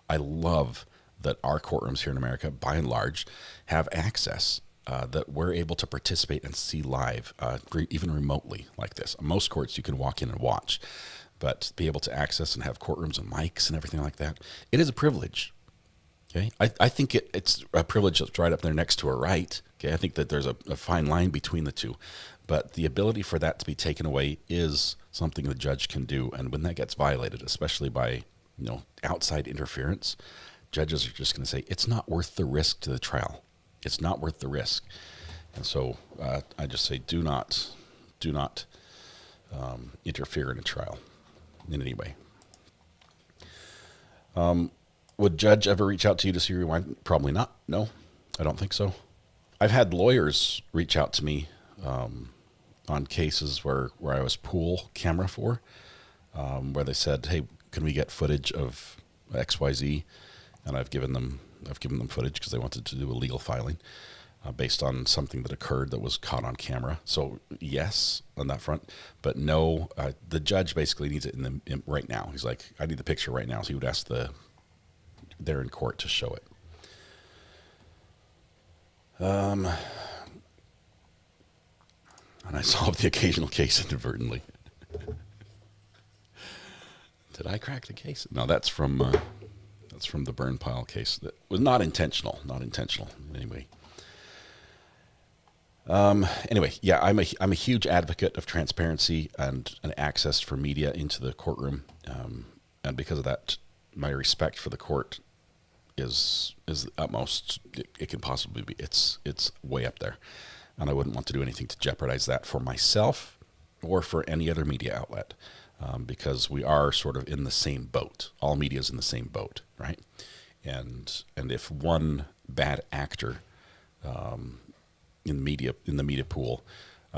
I love that our courtrooms here in America, by and large, have access, that we're able to participate and see live, even remotely like this. Most courts you can walk in and watch, but to be able to access and have courtrooms and mics and everything like that, it is a privilege. Okay, I think it's a privilege that's right up there next to a right. Okay, I think that there's a fine line between the two, but the ability for that to be taken away is something the judge can do, and when that gets violated, especially by outside interference, judges are just going to say, it's not worth the risk to the trial. It's not worth the risk. And so I just say, do not interfere in a trial in any way. Would judge ever reach out to you to see rewind? Probably not. No, I don't think so. I've had lawyers reach out to me on cases where I was pool camera for, where they said, hey, can we get footage of XYZ? And I've given them footage because they wanted to do a legal filing based on something that occurred that was caught on camera. So yes, on that front, but no. The judge basically needs it in right now. He's like, I need the picture right now. So he would ask they're in court to show it. And I solved the occasional case inadvertently. Did I crack the case? No, that's from the burn pile case. That was not intentional anyway. Anyway, yeah, I'm a huge advocate of transparency and access for media into the courtroom, and because of that, my respect for the court is the utmost it can possibly be. It's way up there, and I wouldn't want to do anything to jeopardize that for myself or for any other media outlet. Because we are sort of in the same boat. All media is in the same boat, right? And if one bad actor in the media pool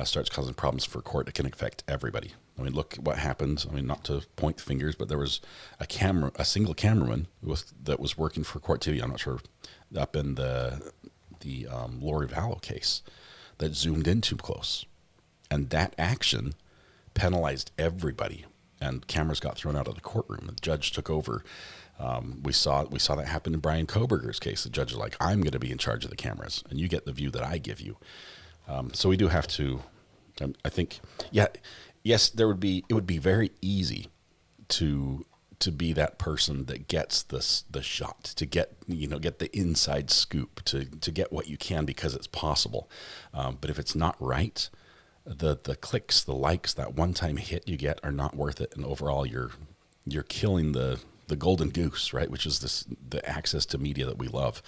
starts causing problems for court, it can affect everybody. I mean, look what happened. I mean, not to point fingers, but there was a single cameraman that was working for Court TV. I'm not sure, up in the Lori Vallow case, that zoomed in too close, and that action penalized everybody. And cameras got thrown out of the courtroom. The judge took over. We saw that happen in Brian Koberger's case. The judge is like, I'm going to be in charge of the cameras, and you get the view that I give you. So we do have to. I think, yes, it would be very easy to be that person that gets the shot, to get the inside scoop, to get what you can because it's possible. But if it's not right, the clicks, the likes, that one-time hit you get are not worth it, and overall you're killing the golden goose, right? Which is the access to media that we love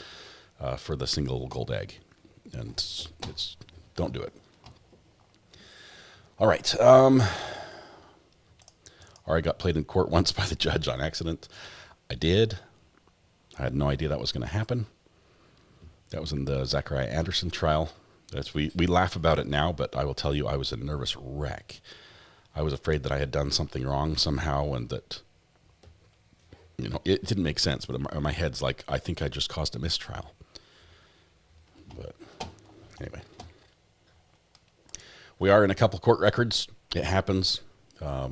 for the single gold egg, and don't do it. All right. I got played in court once by the judge on accident. I did. I had no idea that was going to happen. That was in the Zachariah Anderson trial. We laugh about it now, but I will tell you I was a nervous wreck. I was afraid that I had done something wrong somehow and that, it didn't make sense. But in my head's like, I think I just caused a mistrial. But anyway. We are in a couple court records. It happens. A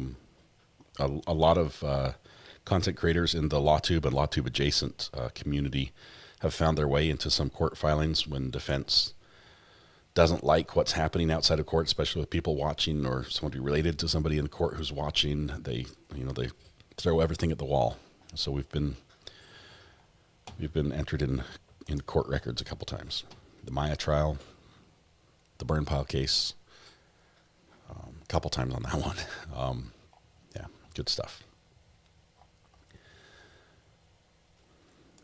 lot of content creators in the LawTube and LawTube adjacent community have found their way into some court filings when defense doesn't like what's happening outside of court, especially with people watching or somebody related to somebody in the court who's watching. They throw everything at the wall. So we've been entered in court records a couple times. The Maya trial, the burn pile case, a couple times on that one. Yeah, good stuff.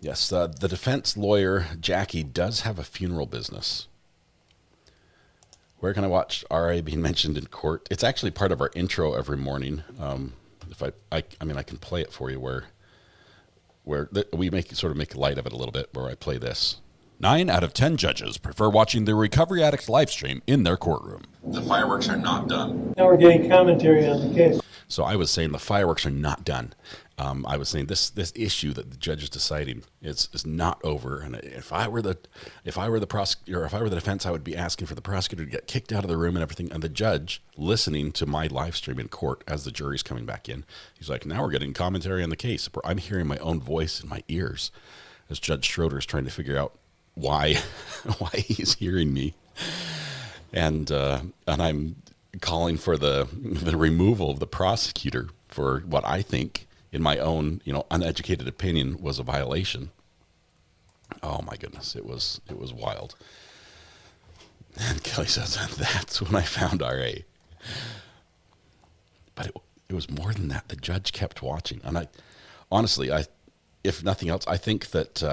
Yes, the defense lawyer, Jackie, does have a funeral business. Where can I watch RA being mentioned in court? It's actually part of our intro every morning. If I can play it for you where we make light of it a little bit, where I play this. 9 out of 10 judges prefer watching the Recovery Addict live stream in their courtroom. The fireworks are not done. Now we're getting commentary on the case. So I was saying the fireworks are not done. I was saying this issue that the judge is deciding is not over. And if I were the prosecutor, or if I were the defense, I would be asking for the prosecutor to get kicked out of the room and everything. And the judge, listening to my live stream in court as the jury's coming back in, he's like, now we're getting commentary on the case. I'm hearing my own voice in my ears as Judge Schroeder is trying to figure out why he's hearing me, and I'm calling for the removal of the prosecutor for what I think, in my own uneducated opinion, was a violation. Oh my goodness, it was wild. And Kelly says, that's when I found RA. But it was more than that. The judge kept watching, and honestly, if nothing else, I think that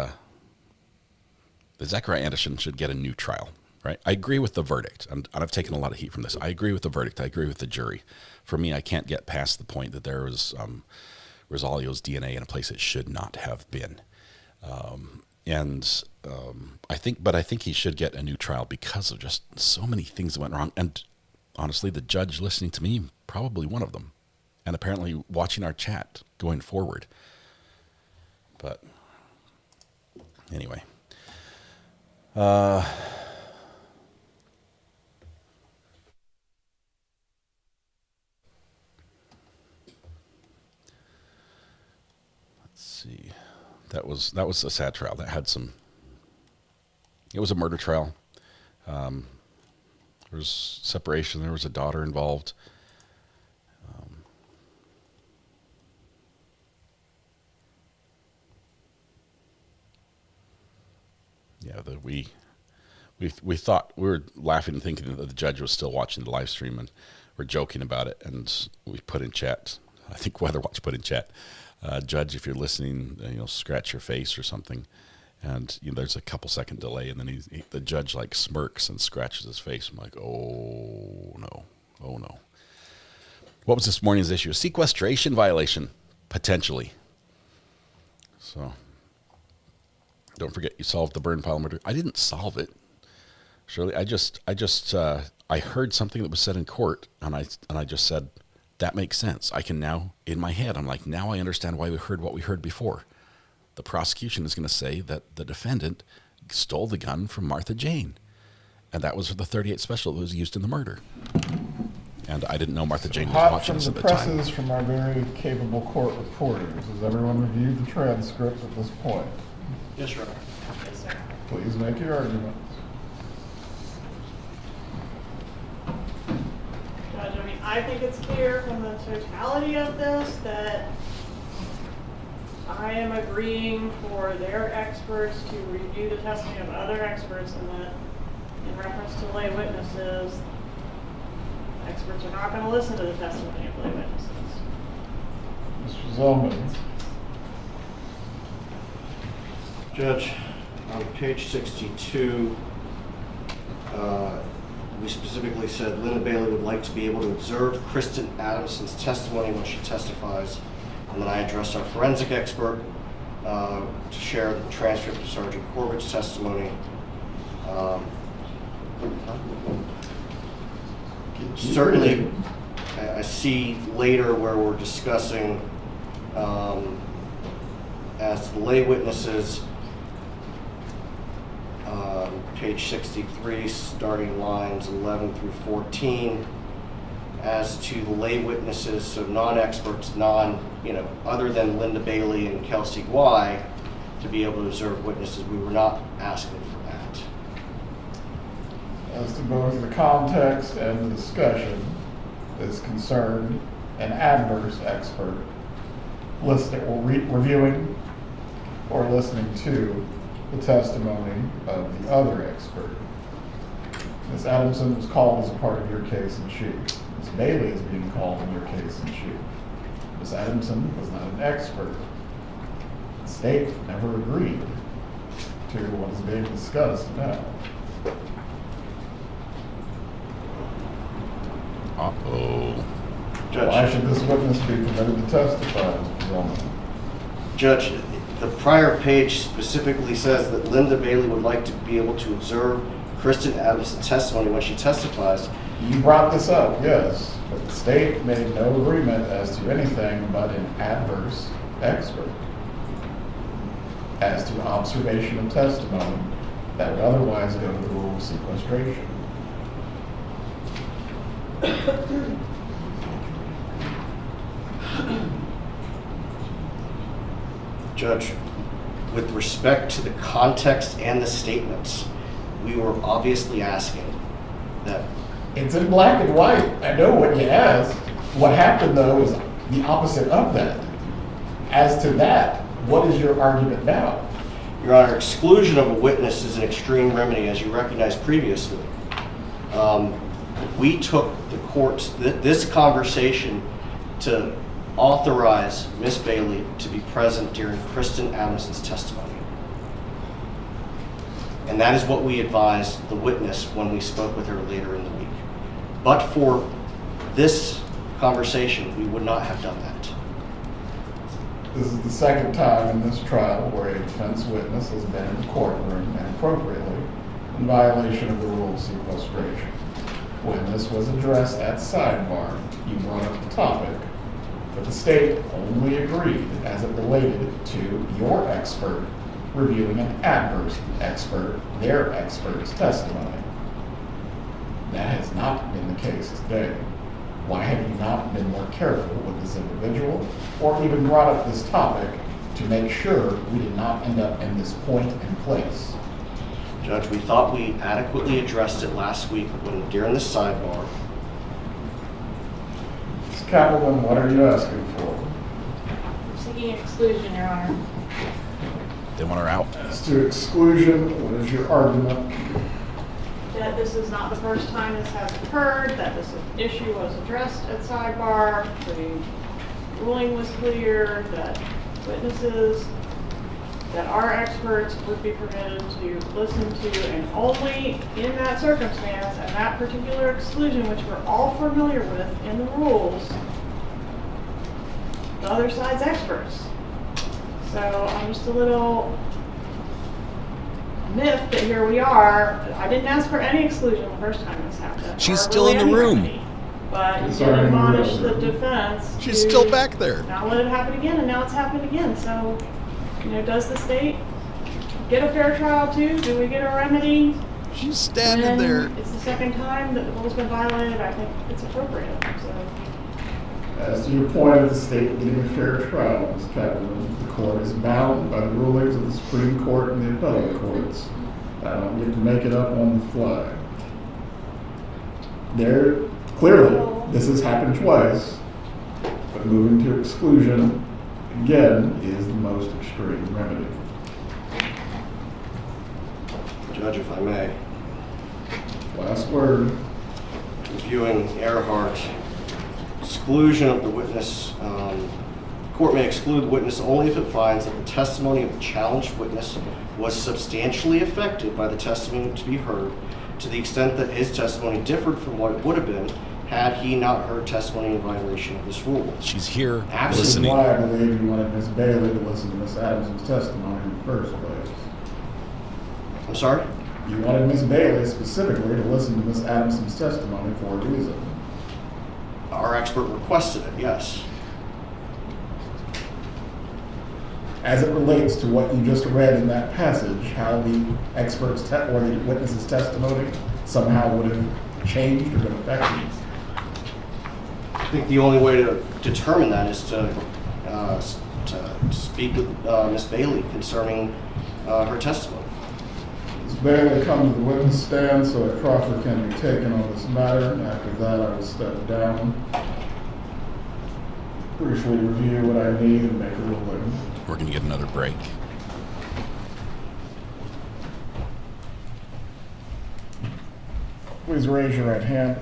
the Zachariah Anderson should get a new trial, right? I agree with the verdict. And I've taken a lot of heat from this. I agree with the verdict. I agree with the jury. For me, I can't get past the point that there was Rosalio's DNA in a place it should not have been. I think he should get a new trial because of just so many things that went wrong. And honestly, the judge listening to me, probably one of them. And apparently watching our chat going forward. But anyway. Let's see. That was a sad trial. That had some. It was a murder trial. There was separation. There was a daughter involved. Yeah, we thought, we were laughing and thinking that the judge was still watching the live stream, and we're joking about it. And we put in chat, I think Weatherwatch put in chat, Judge, if you're listening, scratch your face or something. And there's a couple second delay, and then the judge smirks and scratches his face. I'm like, oh no. What was this morning's issue? A sequestration violation, potentially. So. Don't forget, you solved the burn pile murder. I didn't solve it, Shirley. I heard something that was said in court, and I just said, that makes sense. I can now, in my head, I'm like, now I understand why we heard what we heard before. The prosecution is going to say that the defendant stole the gun from Martha Jane, and that was the .38 special that was used in the murder. And I didn't know Martha Jane was watching us at the time. From the presses from our very capable court reporters, has everyone reviewed the transcript at this point? Yes, Your Honor. Yes, sir. Please make your arguments. Judge, I think it's clear from the totality of this that I am agreeing for their experts to review the testimony of other experts, and that in reference to lay witnesses, experts are not going to listen to the testimony of lay witnesses. Mr. Zellman. Judge, on page 62, we specifically said Linda Bailey would like to be able to observe Kristen Adamson's testimony when she testifies. And then I addressed our forensic expert to share the transcript of Sergeant Corbett's testimony. Certainly, I see later where we're discussing as the lay witnesses, page 63, starting lines 11 through 14, as to the lay witnesses, so non-experts, other than Linda Bailey and Kelsey Guy, to be able to observe witnesses. We were not asking for that. As to both the context and the discussion is concerned, an adverse expert listening or reviewing or listening to the testimony of the other expert. Ms. Adamson was called as a part of your case in chief. Ms. Bailey is being called in your case in chief. Ms. Adamson was not an expert. The state never agreed to what is being discussed now. Uh-oh. Judge, why should this witness be permitted to testify, Mr. Zellman? Judge, the prior page specifically says that Linda Bailey would like to be able to observe Kristen Adamson's testimony when she testifies. You brought this up, yes, but the state made no agreement as to anything but an adverse expert as to observation of testimony that would otherwise go to the rule of sequestration. Judge, with respect to the context and the statements, we were obviously asking that. It's in black and white. I know what you asked. What happened, though, is the opposite of that. As to that, what is your argument now? Your Honor, exclusion of a witness is an extreme remedy, as you recognized previously. We took the court's, this conversation to authorize Ms. Bailey to be present during Kristen Adamson's testimony. And that is what we advised the witness when we spoke with her later in the week. But for this conversation, we would not have done that. This is the second time in this trial where a defense witness has been in the courtroom inappropriately in violation of the rule of sequestration. When this was addressed at sidebar, you brought up the topic, but the state only agreed as it related to your expert reviewing an adverse expert, their expert's testimony. That has not been the case today. Why have you not been more careful with this individual or even brought up this topic to make sure we did not end up in this point in place? Judge, we thought we adequately addressed it last week during the sidebar. Ms. Kappelman, what are you asking for? I'm seeking exclusion, Your Honor. They want her out. As to exclusion, what is your argument? That this is not the first time this has occurred, that this issue was addressed at sidebar, the ruling was clear, that witnesses that our experts would be permitted to listen to, and only in that circumstance and that particular exclusion, which we're all familiar with in the rules, the other side's experts. So I'm just a little miffed that here we are. I didn't ask for any exclusion the first time this happened. She's still in the room. But you did admonish the defense. She's still back there. Not let it happen again, and now it's happened again. So, does the state get a fair trial too? Do we get a remedy? She's standing there. It's the second time that the rule's been violated. I think it's appropriate. So. As to your point of the state getting a fair trial, Ms. Kappelman, the court is bound by the rulings of the Supreme Court and the appellate courts. I don't get to make it up on the fly. Clearly, this has happened twice, but moving to exclusion, again, is the most extreme remedy. Judge, if I may. Last word. Reviewing Earhart, exclusion of the witness. Court may exclude the witness only if it finds that the testimony of the challenged witness was substantially affected by the testimony to be heard to the extent that his testimony differed from what it would have been had he not heard testimony in violation of this rule. She's here This is listening. why I believe you wanted Ms. Bailey to listen to Ms. Adamson's testimony in the first place. I'm sorry? You wanted Ms. Bailey specifically to listen to Ms. Adamson's testimony for a reason. Our expert requested it, yes. As it relates to what you just read in that passage, how the expert's or the witness's testimony somehow would have changed or been affected. I think the only way to determine that is to speak with Ms. Bailey concerning her testimony. Ms. Bailey, come to the witness stand so a proffer can be taken on this matter. After that, I will step down, briefly review what I need, and make a ruling. We're going to get another break. Please raise your right hand.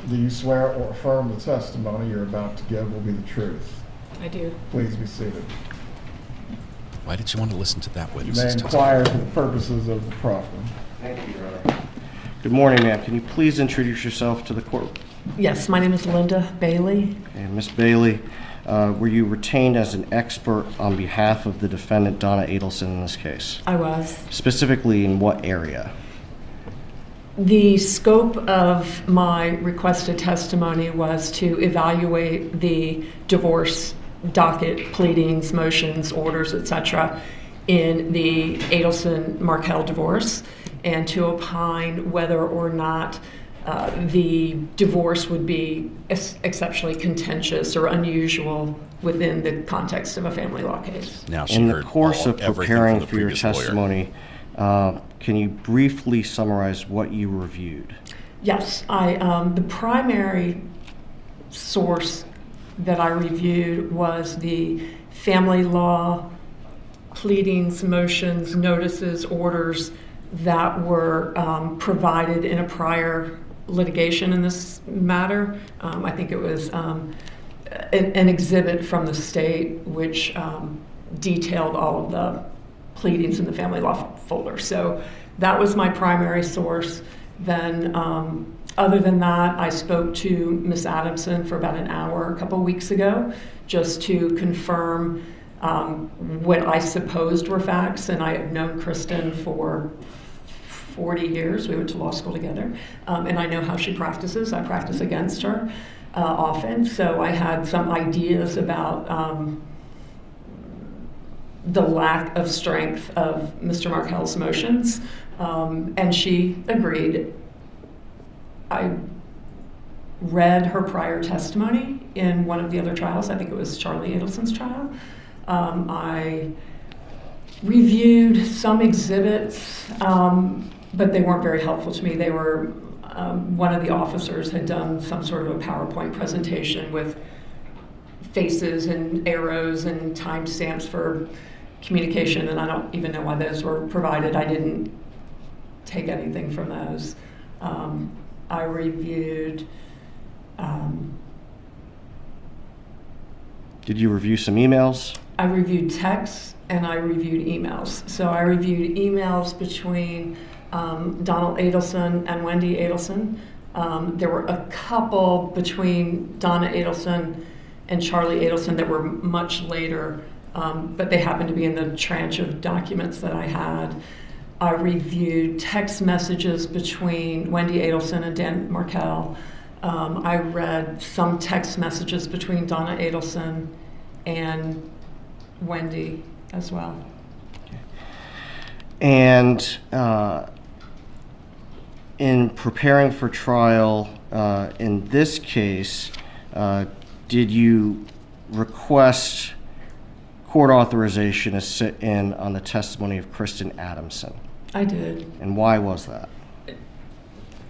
Do you swear or affirm the testimony you're about to give will be the truth? I do. Please be seated. Why did you want to listen to that You witness's may testimony? inquire for the purposes of the proffer. Thank you, Your Honor. Good morning, ma'am. Can you please introduce yourself to the court? Yes, my name is Linda Bailey. And Ms. Bailey, were you retained as an expert on behalf of the defendant, Donna Adelson, in this case? I was. Specifically in what area? The scope of my requested testimony was to evaluate the divorce docket, pleadings, motions, orders, etc. in the Adelson-Markel divorce, and to opine whether or not the divorce would be exceptionally contentious or unusual within the context of a family law case. Now, in the course of preparing for your testimony, can you briefly summarize what you reviewed? Yes, the primary source that I reviewed was the family law pleadings, motions, notices, orders that were provided in a prior litigation in this matter. I think it was an exhibit from the state which detailed all of the pleadings in the family law folder. So that was my primary source. Then other than that, I spoke to Ms. Adamson for about an hour a couple weeks ago just to confirm what I supposed were facts, and I have known Kristen for 40 years. We went to law school together, and I know how she practices. I practice against her often, so I had some ideas about the lack of strength of Mr. Markel's motions, and she agreed. I read her prior testimony in one of the other trials. I think it was Charlie Adelson's trial. I reviewed some exhibits, but they weren't very helpful to me. They were, one of the officers had done some sort of a PowerPoint presentation with faces and arrows and timestamps for communication, and I don't even know why those were provided. I didn't take anything from those. I reviewed. Did you review some emails? I reviewed texts and I reviewed emails. So I reviewed emails between Donald Adelson and Wendy Adelson. There were a couple between Donna Adelson and Charlie Adelson that were much later, but they happened to be in the tranche of documents that I had. I reviewed text messages between Wendy Adelson and Dan Markel. I read some text messages between Donna Adelson and Wendy as well. And in preparing for trial in this case, did you request court authorization to sit in on the testimony of Kristen Adamson? I did. And why was that?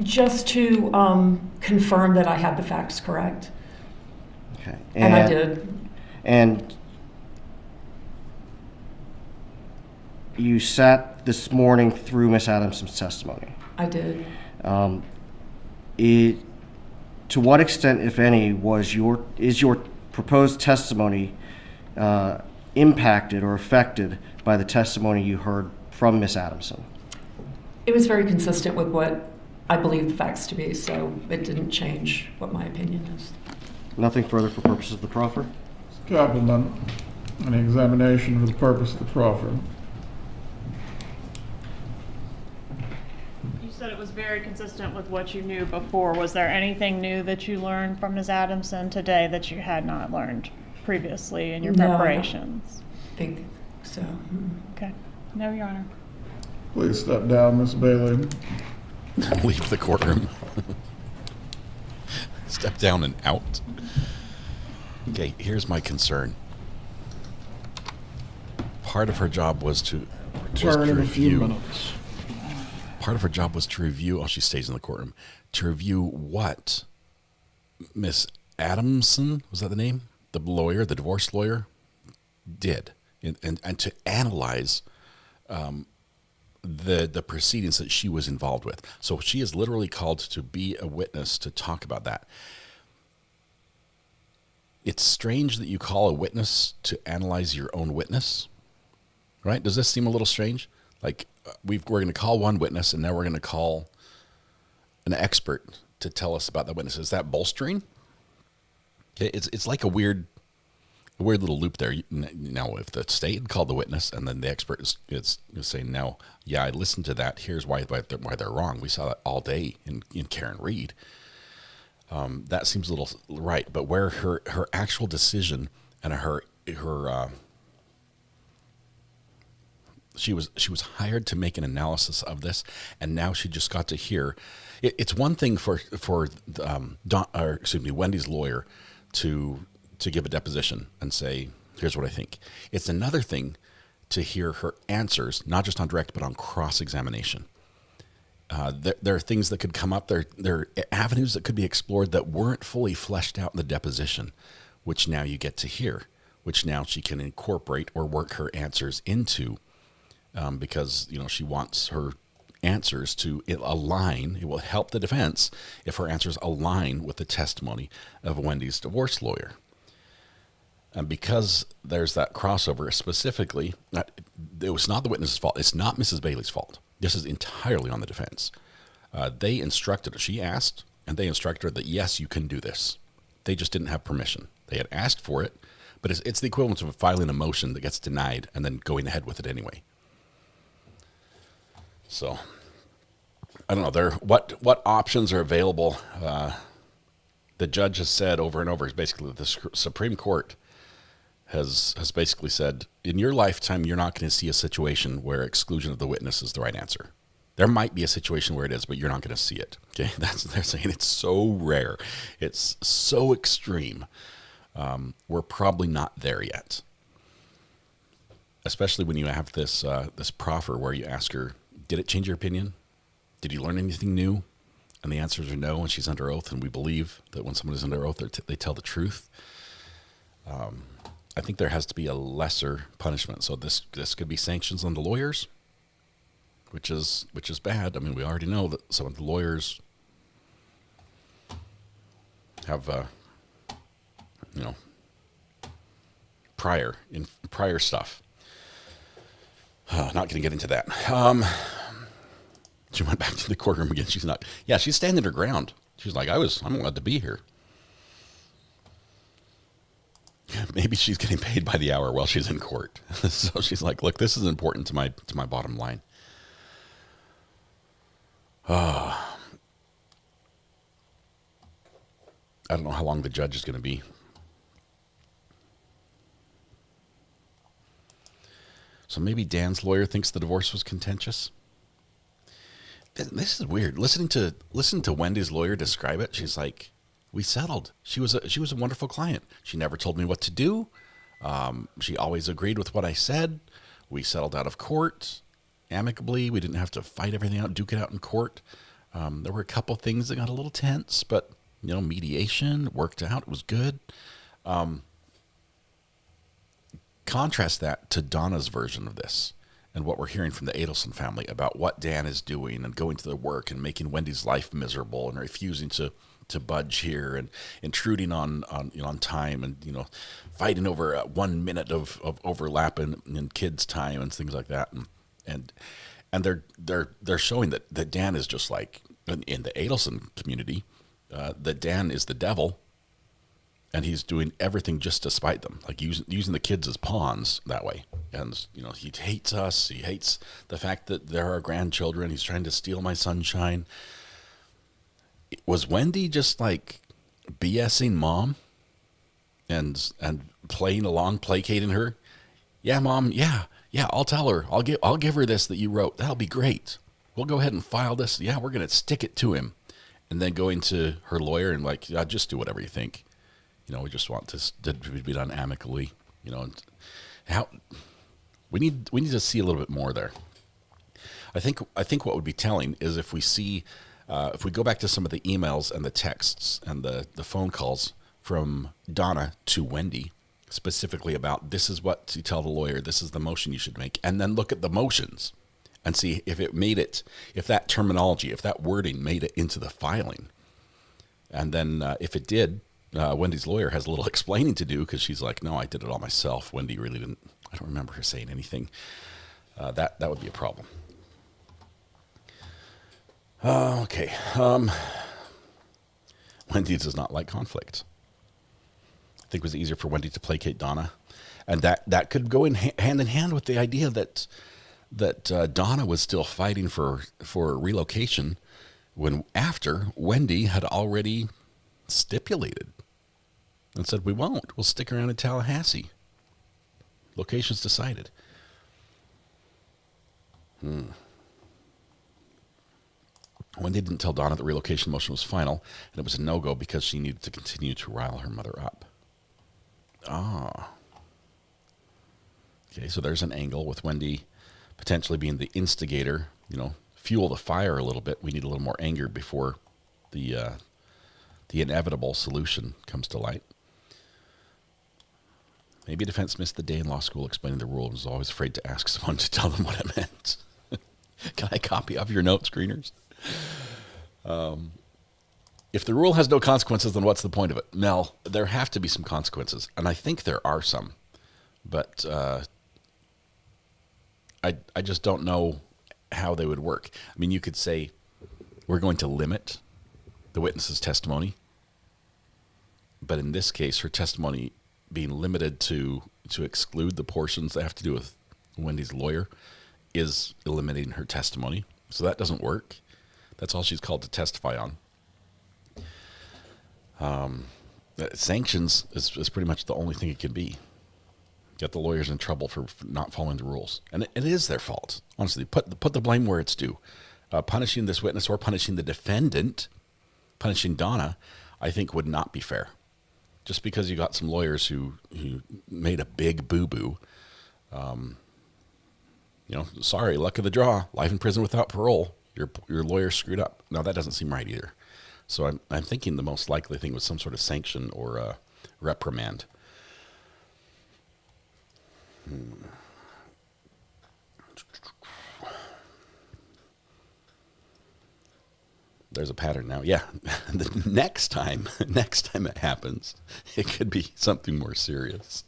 Just to confirm that I had the facts correct. Okay. And I did. And you sat this morning through Ms. Adamson's testimony. I did. To what extent, if any, is your proposed testimony impacted or affected by the testimony you heard from Ms. Adamson? It was very consistent with what I believe the facts to be, so it didn't change what my opinion is. Nothing further for purposes of the proffer? Kaplan, an examination for the purpose of the proffer. You said it was very consistent with what you knew before. Was there anything new that you learned from Ms. Adamson today that you had not learned previously in your preparations? I think so. Okay. No, Your Honor. Please step down, Ms. Bailey. Leave the courtroom. Step down and out. Okay, here's my concern. Part of her job was to review. Part of her job was to review. Oh, she stays in the courtroom to review what Miss Adelson, was that the name? The lawyer, the divorce lawyer, did, and to analyze the proceedings that she was involved with. So she is literally called to be a witness to talk about that. It's strange that you call a witness to analyze your own witness, right? Does this seem a little strange? Like we're going to call one witness and now we're going to call an expert to tell us about that witness. Is that bolstering? Okay, it's like a weird little loop there. Now, if the state had called the witness and then the expert is saying, no, yeah, I listened to that. Here's why they're wrong. We saw that all day in Karen Reed. That seems a little right, but where her actual decision and her she was hired to make an analysis of this, and now she just got to hear. It's one thing for Wendy's lawyer to give a deposition and say, here's what I think. It's another thing to hear her answers, not just on direct, but on cross-examination. There are things that could come up. There are avenues that could be explored that weren't fully fleshed out in the deposition, which now you get to hear, which now she can incorporate or work her answers into, because she wants her answers to align. It will help the defense if her answers align with the testimony of Wendy's divorce lawyer. And because there's that crossover, specifically, it was not the witness's fault. It's not Mrs. Bailey's fault. This is entirely on the defense. They instructed her. She asked, and they instructed her that, yes, you can do this. They just didn't have permission. They had asked for it, but it's the equivalent of filing a motion that gets denied and then going ahead with it anyway. So, I don't know. What options are available? The judge has said over and over, is basically the Supreme Court has basically said, in your lifetime, you're not going to see a situation where exclusion of the witness is the right answer. There might be a situation where it is, but you're not going to see it. Okay, they're saying it's so rare, it's so extreme. We're probably not there yet. Especially when you have this proffer where you ask her, did it change your opinion? Did you learn anything new? And the answers are no, and she's under oath, and we believe that when someone is under oath, they tell the truth. I think there has to be a lesser punishment. So this could be sanctions on the lawyers, which is bad. I mean, we already know that some of the lawyers have prior stuff. Not going to get into that. She went back to the courtroom again. She's not. Yeah, she's standing her ground. She's like, I'm allowed to be here. Maybe she's getting paid by the hour while she's in court. So she's like, look, this is important to my bottom line. I don't know how long the judge is going to be. So maybe Dan's lawyer thinks the divorce was contentious. This is weird. Listening to Wendy's lawyer describe it, she's like, we settled. She was a wonderful client. She never told me what to do. She always agreed with what I said. We settled out of court amicably. We didn't have to fight everything out, duke it out in court. There were a couple things that got a little tense, but mediation worked out. It was good. Contrast that to Donna's version of this and what we're hearing from the Adelson family about what Dan is doing and going to their work and making Wendy's life miserable and refusing to budge here and intruding on time and fighting over 1 minute of overlap in kids' time and things like that and they're showing that Dan is just like in the Adelson community, that Dan is the devil, and he's doing everything just to spite them, like using the kids as pawns that way. And, you know, he hates us. He hates the fact that they're our grandchildren. He's trying to steal my sunshine. Was Wendy just like BSing Mom and playing along, placating her? Yeah, Mom. Yeah, I'll tell her. I'll give her this that you wrote. That'll be great. We'll go ahead and file this. Yeah, we're going to stick it to him. And then going to her lawyer and like, yeah, just do whatever you think. You know, we just want this to be done amicably. You know, how we need to see a little bit more there. I think what would be telling is if we see, if we go back to some of the emails and the texts and the phone calls from Donna to Wendy, specifically about this is what to tell the lawyer, this is the motion you should make, and then look at the motions and see if it made it, if that terminology, if that wording made it into the filing. And then if it did, Wendy's lawyer has a little explaining to do, because she's like, no, I did it all myself. Wendy really didn't, I don't remember her saying anything. That would be a problem. Okay. Wendy does not like conflict. I think it was easier for Wendy to placate Donna. And that could go hand in hand with the idea that Donna was still fighting for relocation when after Wendy had already stipulated and said, we won't. We'll stick around in Tallahassee. Location's decided. Wendy didn't tell Donna the relocation motion was final, and it was a no-go because she needed to continue to rile her mother up. Okay, so there's an angle with Wendy potentially being the instigator, you know, fuel the fire a little bit. We need a little more anger before the inevitable solution comes to light. Maybe defense missed the day in law school explaining the rule and was always afraid to ask someone to tell them what it meant. Can I copy off your note screeners? If the rule has no consequences, then what's the point of it? Mel, there have to be some consequences, and I think there are some, but I just don't know how they would work. I mean, you could say we're going to limit the witness's testimony, but in this case, her testimony being limited to exclude the portions that have to do with Wendy's lawyer is eliminating her testimony. So that doesn't work. That's all she's called to testify on. Sanctions is pretty much the only thing it can be. Get the lawyers in trouble for not following the rules. And it is their fault. Honestly, put the blame where it's due. Punishing this witness or punishing the defendant, punishing Donna, I think would not be fair. Just because you got some lawyers who made a big boo-boo, you know, sorry, luck of the draw, life in prison without parole. Your lawyer screwed up. No, that doesn't seem right either. So I'm thinking the most likely thing was some sort of sanction or a reprimand. There's a pattern now. Yeah, the next time it happens, it could be something more serious.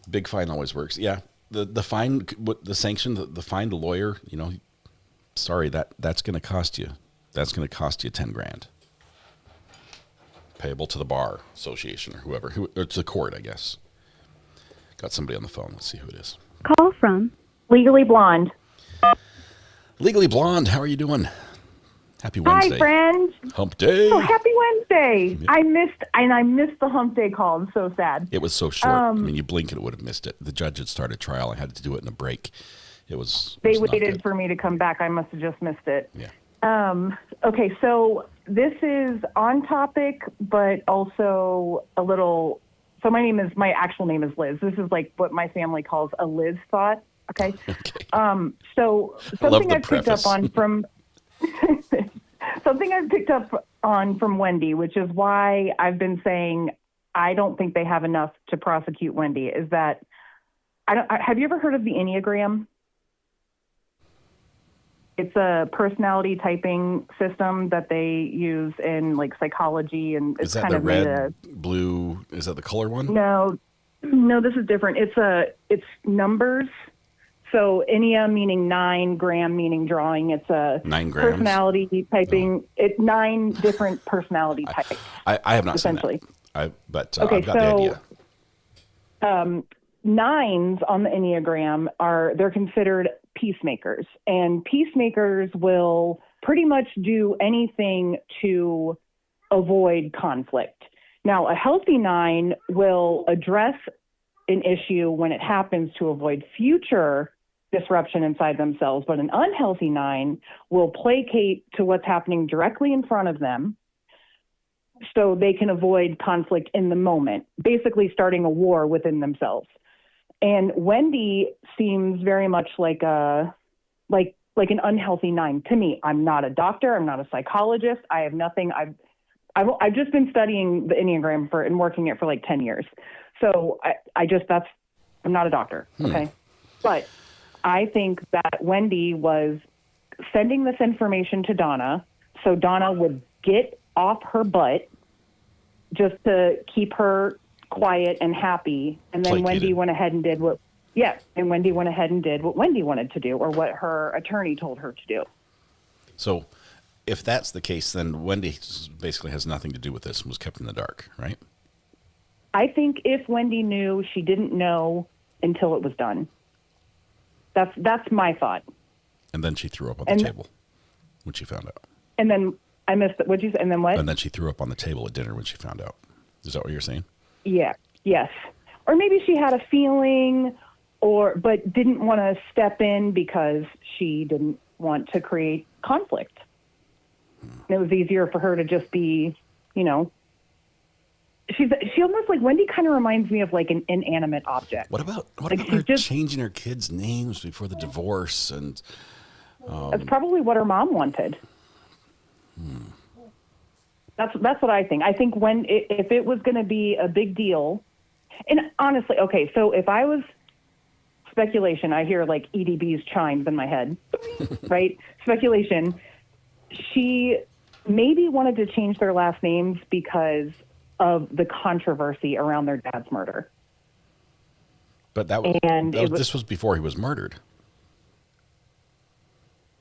Big fine always works. Yeah, the fine, the sanction, the fine, the lawyer. You know, sorry, that's going to cost you. That's going to cost you $10,000. Payable to the bar association or whoever, or to the court, I guess. Got somebody on the phone. Let's see who it is. Call from Legally Blonde. Legally Blonde, how are you doing? Happy Wednesday. Hi, friend. Hump day. Oh, happy Wednesday. I missed the hump day call. I'm so sad. It was so short. I mean, you blink and it would have missed it. The judge had started trial. I had to do it in a break. They waited for me to come back. I must have just missed it. Yeah. Okay, so this is on topic, but also a little. So my actual name is Liz. This is like what my family calls a Liz thought. Okay. So something I've picked up on from Wendy, which is why I've been saying I don't think they have enough to prosecute Wendy. Is that have you ever heard of the Enneagram? It's a personality typing system that they use in like psychology, and it's kind of red, blue. Is that the color one? No, this is different. It's numbers. So Enneagram meaning 9, gram meaning drawing. It's a 9 grams. Personality typing. It's 9 different personality types. I have not essentially. seen that. But Okay, I've got the idea. 9s on the Enneagram they're considered peacemakers, and peacemakers will pretty much do anything to avoid conflict. Now, a healthy 9 will address an issue when it happens to avoid future disruption inside themselves, but an unhealthy 9 will placate to what's happening directly in front of them so they can avoid conflict in the moment, basically starting a war within themselves. And Wendy seems very much like an unhealthy 9 to me. I'm not a doctor. I'm not a psychologist. I have nothing. I've just been studying the Enneagram and working it for like 10 years. So I'm not a doctor. Okay. But I think that Wendy was sending this information to Donna so Donna would get off her butt just to keep her quiet and happy. And then Wendy went ahead and did what Wendy wanted to do, or what her attorney told her to do. So if that's the case, then Wendy basically has nothing to do with this and was kept in the dark, right? I think if Wendy knew, she didn't know until it was done. That's my thought. And then she threw up on the table when she found out. And then I missed it. What'd you say? And then what? And then she threw up on the table at dinner when she found out. Is that what you're saying? Yeah. Yes. Or maybe she had a feeling, but didn't want to step in because she didn't want to create conflict. And it was easier for her to just be, she almost like Wendy kind of reminds me of like an inanimate object. What about her changing her kids' names before the divorce? And that's probably what her mom wanted. That's what I think. I think if it was going to be a big deal, and honestly, okay, so if I was speculation, I hear like EDB's chimes in my head, right? Speculation. She maybe wanted to change their last names because of the controversy around their dad's murder. But this was before he was murdered.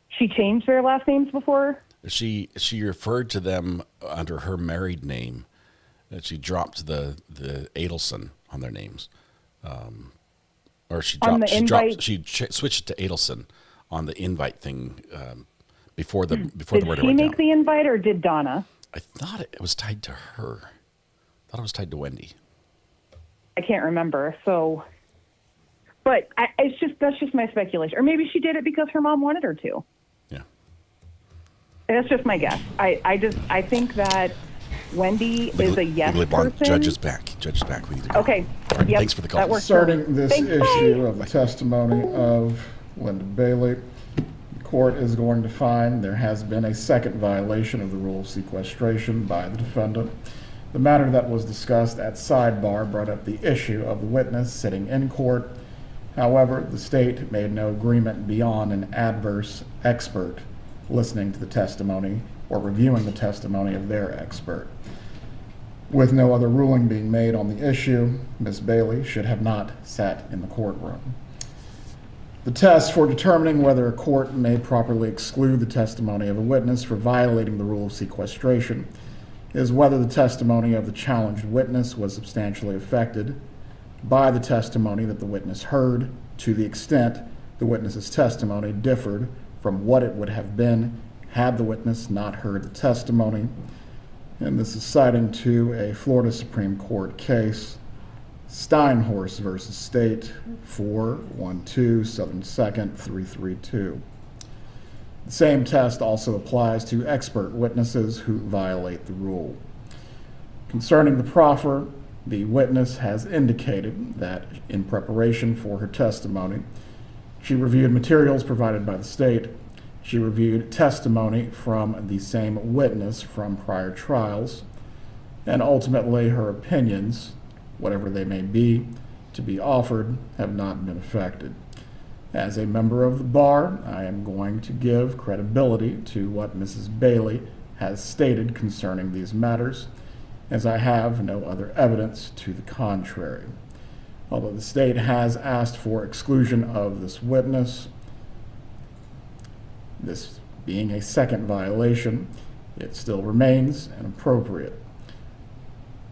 She changed their last names before? She referred to them under her married name. She dropped the Adelson on their names. Or she switched to Adelson on the invite thing before the murder went down. Did she make the invite, or did Donna? I thought it was tied to her. I thought it was tied to Wendy. I can't remember. So, but that's just my speculation. Or maybe she did it because her mom wanted her to. Yeah. That's just my guess. I think that Wendy is a yes person. Judge is back. We need to go. Okay. Right, yep. Thanks for the call. Concerning this issue of the testimony of Linda Bailey, the court is going to find there has been a second violation of the rule of sequestration by the defendant. The matter that was discussed at sidebar brought up the issue of the witness sitting in court. However, the state made no agreement beyond an adverse expert listening to the testimony or reviewing the testimony of their expert. With no other ruling being made on the issue, Ms. Bailey should have not sat in the courtroom. The test for determining whether a court may properly exclude the testimony of a witness for violating the rule of sequestration is whether the testimony of the challenged witness was substantially affected by the testimony that the witness heard, to the extent the witness's testimony differed from what it would have been had the witness not heard the testimony. And this is citing to a Florida Supreme Court case, Steinhorst versus State, 412 Southern 2nd 332. The same test also applies to expert witnesses who violate the rule. Concerning the proffer, the witness has indicated that in preparation for her testimony, she reviewed materials provided by the state. She reviewed testimony from the same witness from prior trials, and ultimately her opinions, whatever they may be, to be offered, have not been affected. As a member of the bar, I am going to give credibility to what Mrs. Bailey has stated concerning these matters, as I have no other evidence to the contrary. Although the state has asked for exclusion of this witness, this being a second violation, it still remains inappropriate.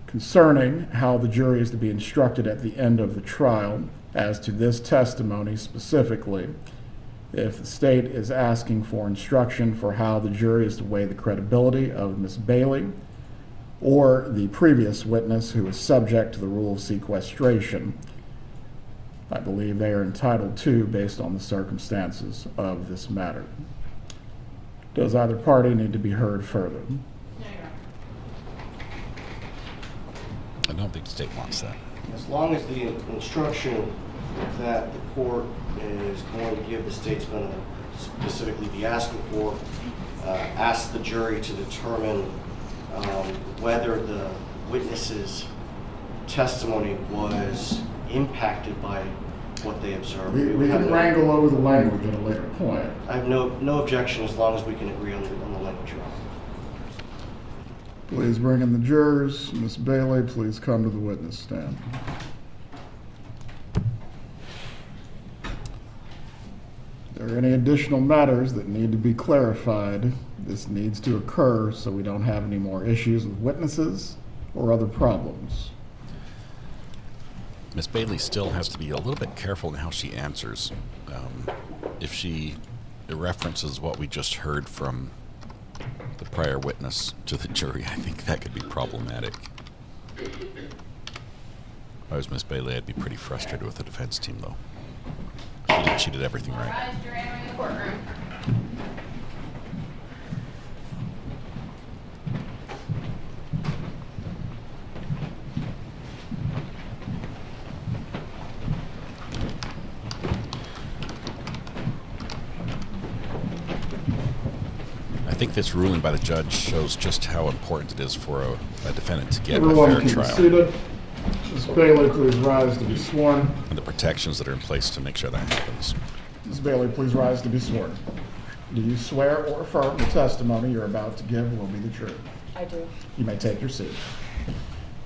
Concerning how the jury is to be instructed at the end of the trial as to this testimony specifically, if the state is asking for instruction for how the jury is to weigh the credibility of Ms. Bailey or the previous witness who is subject to the rule of sequestration, I believe they are entitled to based on the circumstances of this matter. Does either party need to be heard further? I don't think the state wants that. As long as the instruction that the court is going to give, the state's going to specifically be asking for, ask the jury to determine whether the witness's testimony was impacted by what they observed. We can wrangle over the language at a later point. I have no objection as long as we can agree on the language. Please bring in the jurors. Ms. Bailey, please come to the witness stand. If there are any additional matters that need to be clarified, this needs to occur so we don't have any more issues with witnesses or other problems. Ms. Bailey still has to be a little bit careful in how she answers. If she references what we just heard from the prior witness to the jury, I think that could be problematic. If I was Ms. Bailey, I'd be pretty frustrated with the defense team, though. She did everything right. I think this ruling by the judge shows just how important it is for a defendant to get a fair trial. Seated. Ms. Bailey, please rise to be sworn. And the protections that are in place to make sure that happens. Ms. Bailey, please rise to be sworn. Do you swear or affirm the testimony you're about to give will be the truth? I do. You may take your seat.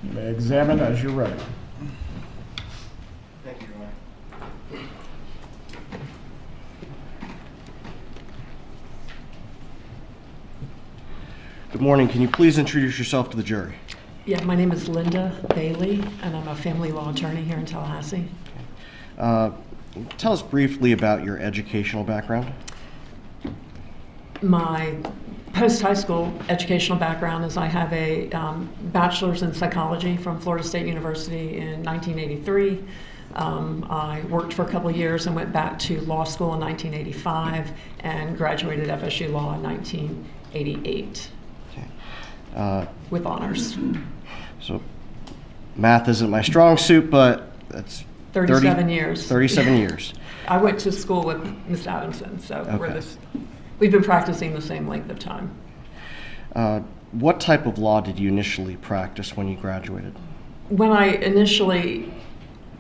You may examine as you're ready. Thank you, Your Honor. Good morning. Can you please introduce yourself to the jury? Yeah, my name is Linda Bailey, and I'm a family law attorney here in Tallahassee. Tell us briefly about your educational background. My post-high school educational background is I have a bachelor's in psychology from Florida State University in 1983. I worked for a couple of years and went back to law school in 1985 and graduated FSU Law in 1988 with honors. So math isn't my strong suit, but that's 37 years. 37 years. I went to school with Miss Adelson, so we've been practicing the same length of time. What type of law did you initially practice when you graduated? When I initially,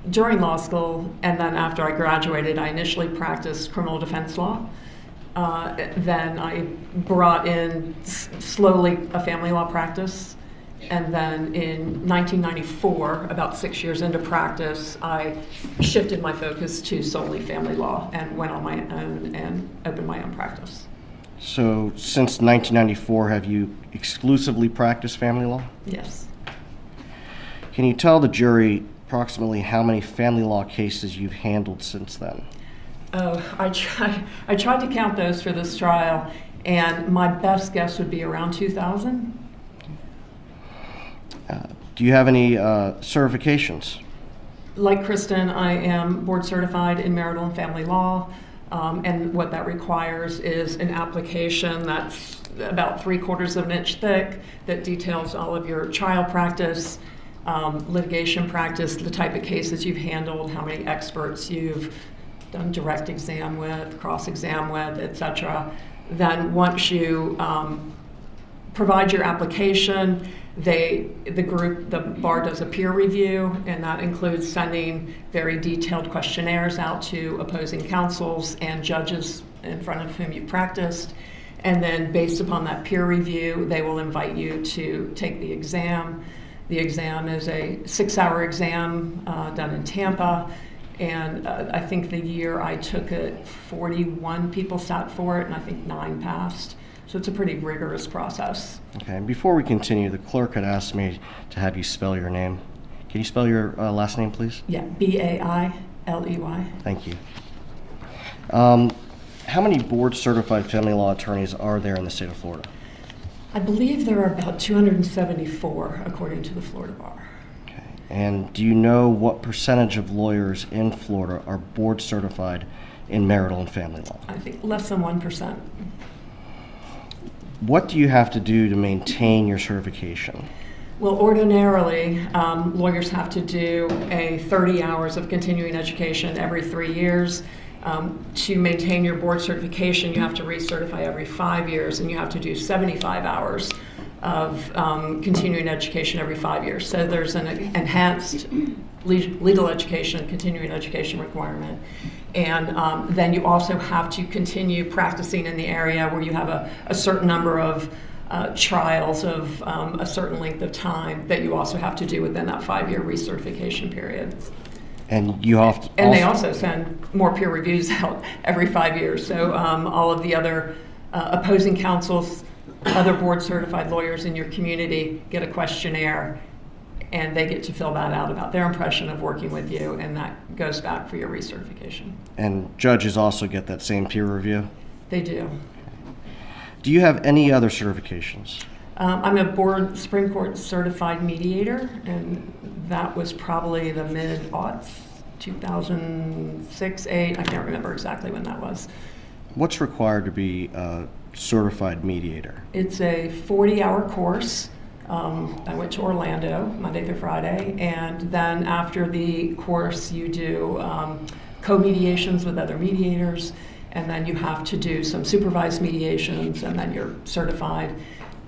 during law school and then after I graduated, I initially practiced criminal defense law. Then I brought in slowly a family law practice. And then in 1994, about 6 years into practice, I shifted my focus to solely family law and went on my own and opened my own practice. So since 1994, have you exclusively practiced family law? Yes. Can you tell the jury approximately how many family law cases you've handled since then? Oh, I tried to count those for this trial, and my best guess would be around 2,000. Do you have any certifications? Like Kristen, I am board certified in marital and family law, and what that requires is an application that's about 3/4 of an inch thick that details all of your child practice, litigation practice, the type of cases you've handled, how many experts you've done direct exam with, cross-exam with, etc. Then once you provide your application, the bar does a peer review, and that includes sending very detailed questionnaires out to opposing counsels and judges in front of whom you've practiced. And then based upon that peer review, they will invite you to take the exam. The exam is a 6-hour exam done in Tampa. And I think the year I took it, 41 people sat for it, and I think 9 passed. So it's a pretty rigorous process. Okay, and before we continue, the clerk had asked me to have you spell your name. Can you spell your last name, please? Yeah, B-A-I-L-E-Y. Thank you. How many board-certified family law attorneys are there in the state of Florida? I believe there are about 274, according to the Florida Bar. And do you know what percentage of lawyers in Florida are board certified in marital and family law? I think less than 1%. What do you have to do to maintain your certification? Well, ordinarily, lawyers have to do 30 hours of continuing education every 3 years. To maintain your board certification, you have to recertify every 5 years, and you have to do 75 hours of continuing education every 5 years. So there's an enhanced legal education, continuing education requirement. And then you also have to continue practicing in the area where you have a certain number of trials of a certain length of time that you also have to do within that 5-year recertification period. And you have to and they also send more peer reviews out every 5 years. So all of the other opposing counsels, other board certified lawyers in your community get a questionnaire, and they get to fill that out about their impression of working with you, and that goes back for your recertification. And judges also get that same peer review? They do. Do you have any other certifications? I'm a board Supreme Court certified mediator, and that was probably the mid-aughts, 2006, 8. I can't remember exactly when that was. What's required to be a certified mediator? It's a 40-hour course. I went to Orlando Monday through Friday, and then after the course you do co-mediations with other mediators, and then you have to do some supervised mediations, and then you're certified.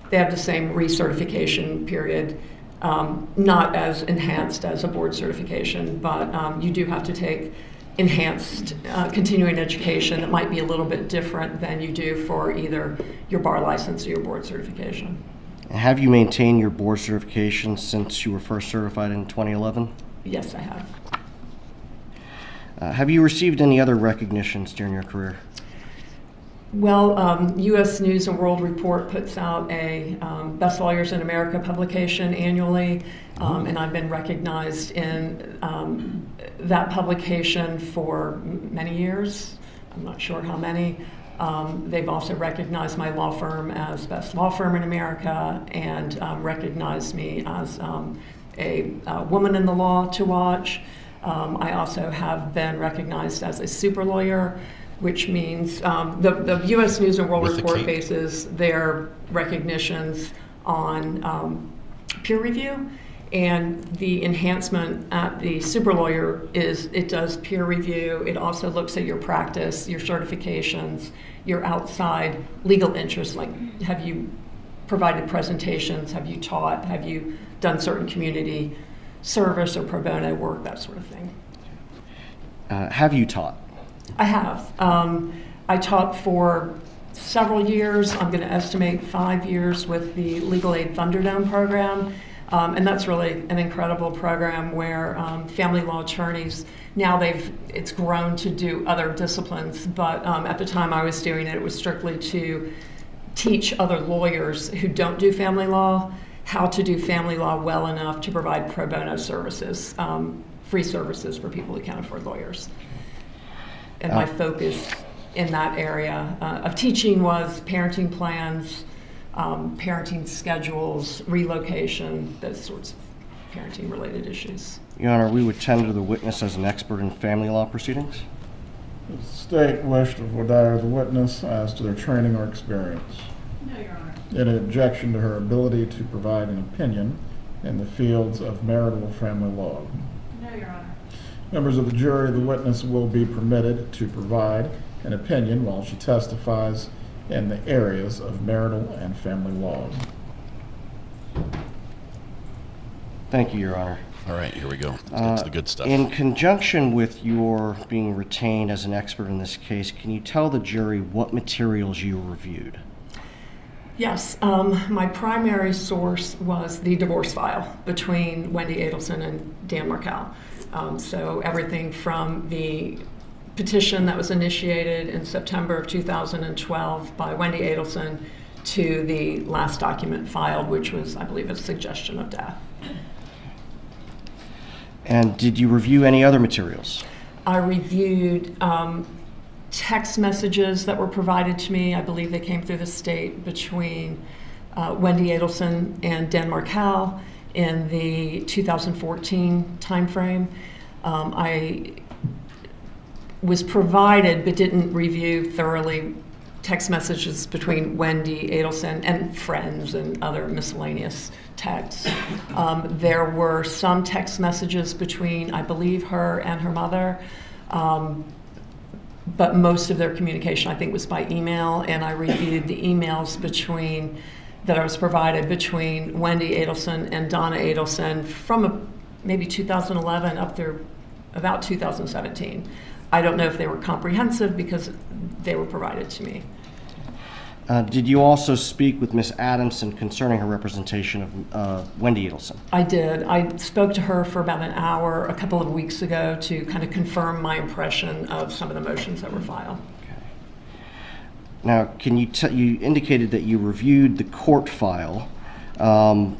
They have the same recertification period, not as enhanced as a board certification, but you do have to take enhanced continuing education that might be a little bit different than you do for either your bar license or your board certification. Have you maintained your board certification since you were first certified in 2011? Yes, I have. Have you received any other recognitions during your career? Well, U.S. News and World Report puts out a Best Lawyers in America publication annually, and I've been recognized in that publication for many years. I'm not sure how many. They've also recognized my law firm as Best Law Firm in America, and recognized me as a woman in the law to watch. I also have been recognized as a super lawyer, which means the U.S. News and World Report bases their recognitions on peer review, and the enhancement at the super lawyer is it does peer review. It also looks at your practice, your certifications, your outside legal interests, like have you provided presentations, have you taught, have you done certain community service or pro bono work, that sort of thing. Have you taught? I have. I taught for several years. I'm going to estimate 5 years with the Legal Aid Thunderdome program. And that's really an incredible program where family law attorneys, now it's grown to do other disciplines, but at the time I was doing it, it was strictly to teach other lawyers who don't do family law how to do family law well enough to provide pro bono services, free services for people who can't afford lawyers. And my focus in that area of teaching was parenting plans, parenting schedules, relocation, those sorts of parenting related issues. Your Honor, we would tender the witness as an expert in family law proceedings. The state wished to voir dire the witness as to their training or experience. No, Your Honor. In objection to her ability to provide an opinion in the fields of marital or family law. No, Your Honor. Members of the jury, the witness will be permitted to provide an opinion while she testifies in the areas of marital and family law. Thank you, Your Honor. All right, here we go. Let's get to the good stuff. In conjunction with your being retained as an expert in this case, can you tell the jury what materials you reviewed? Yes, my primary source was the divorce file between Wendy Adelson and Dan Markel. So everything from the petition that was initiated in September of 2012 by Wendy Adelson to the last document filed, which was, I believe, a suggestion of death. And did you review any other materials? I reviewed text messages that were provided to me. I believe they came through the state between Wendy Adelson and Dan Markel in the 2014 timeframe. I was provided, but didn't review thoroughly, text messages between Wendy Adelson and friends and other miscellaneous texts. There were some text messages between, I believe, her and her mother, but most of their communication, I think, was by email, and I reviewed the emails that I was provided between Wendy Adelson and Donna Adelson from maybe 2011 up through about 2017. I don't know if they were comprehensive because they were provided to me. Did you also speak with Ms. Adelson concerning her representation of Wendy Adelson? I did. I spoke to her for about an hour a couple of weeks ago to kind of confirm my impression of some of the motions that were filed. Okay. Now, can you you indicated that you reviewed the court file. When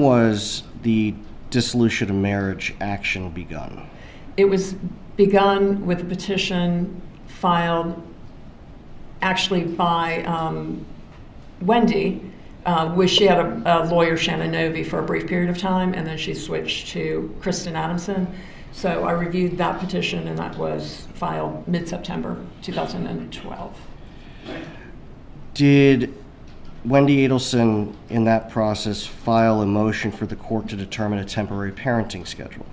was the dissolution of marriage action begun? It was begun with a petition filed actually by Wendy, which she had a lawyer, Shannon Novi, for a brief period of time, and then she switched to Kristen Adamson. So I reviewed that petition, and that was filed mid-September 2012. Did Wendy Adelson, in that process, file a motion for the court to determine a temporary parenting schedule?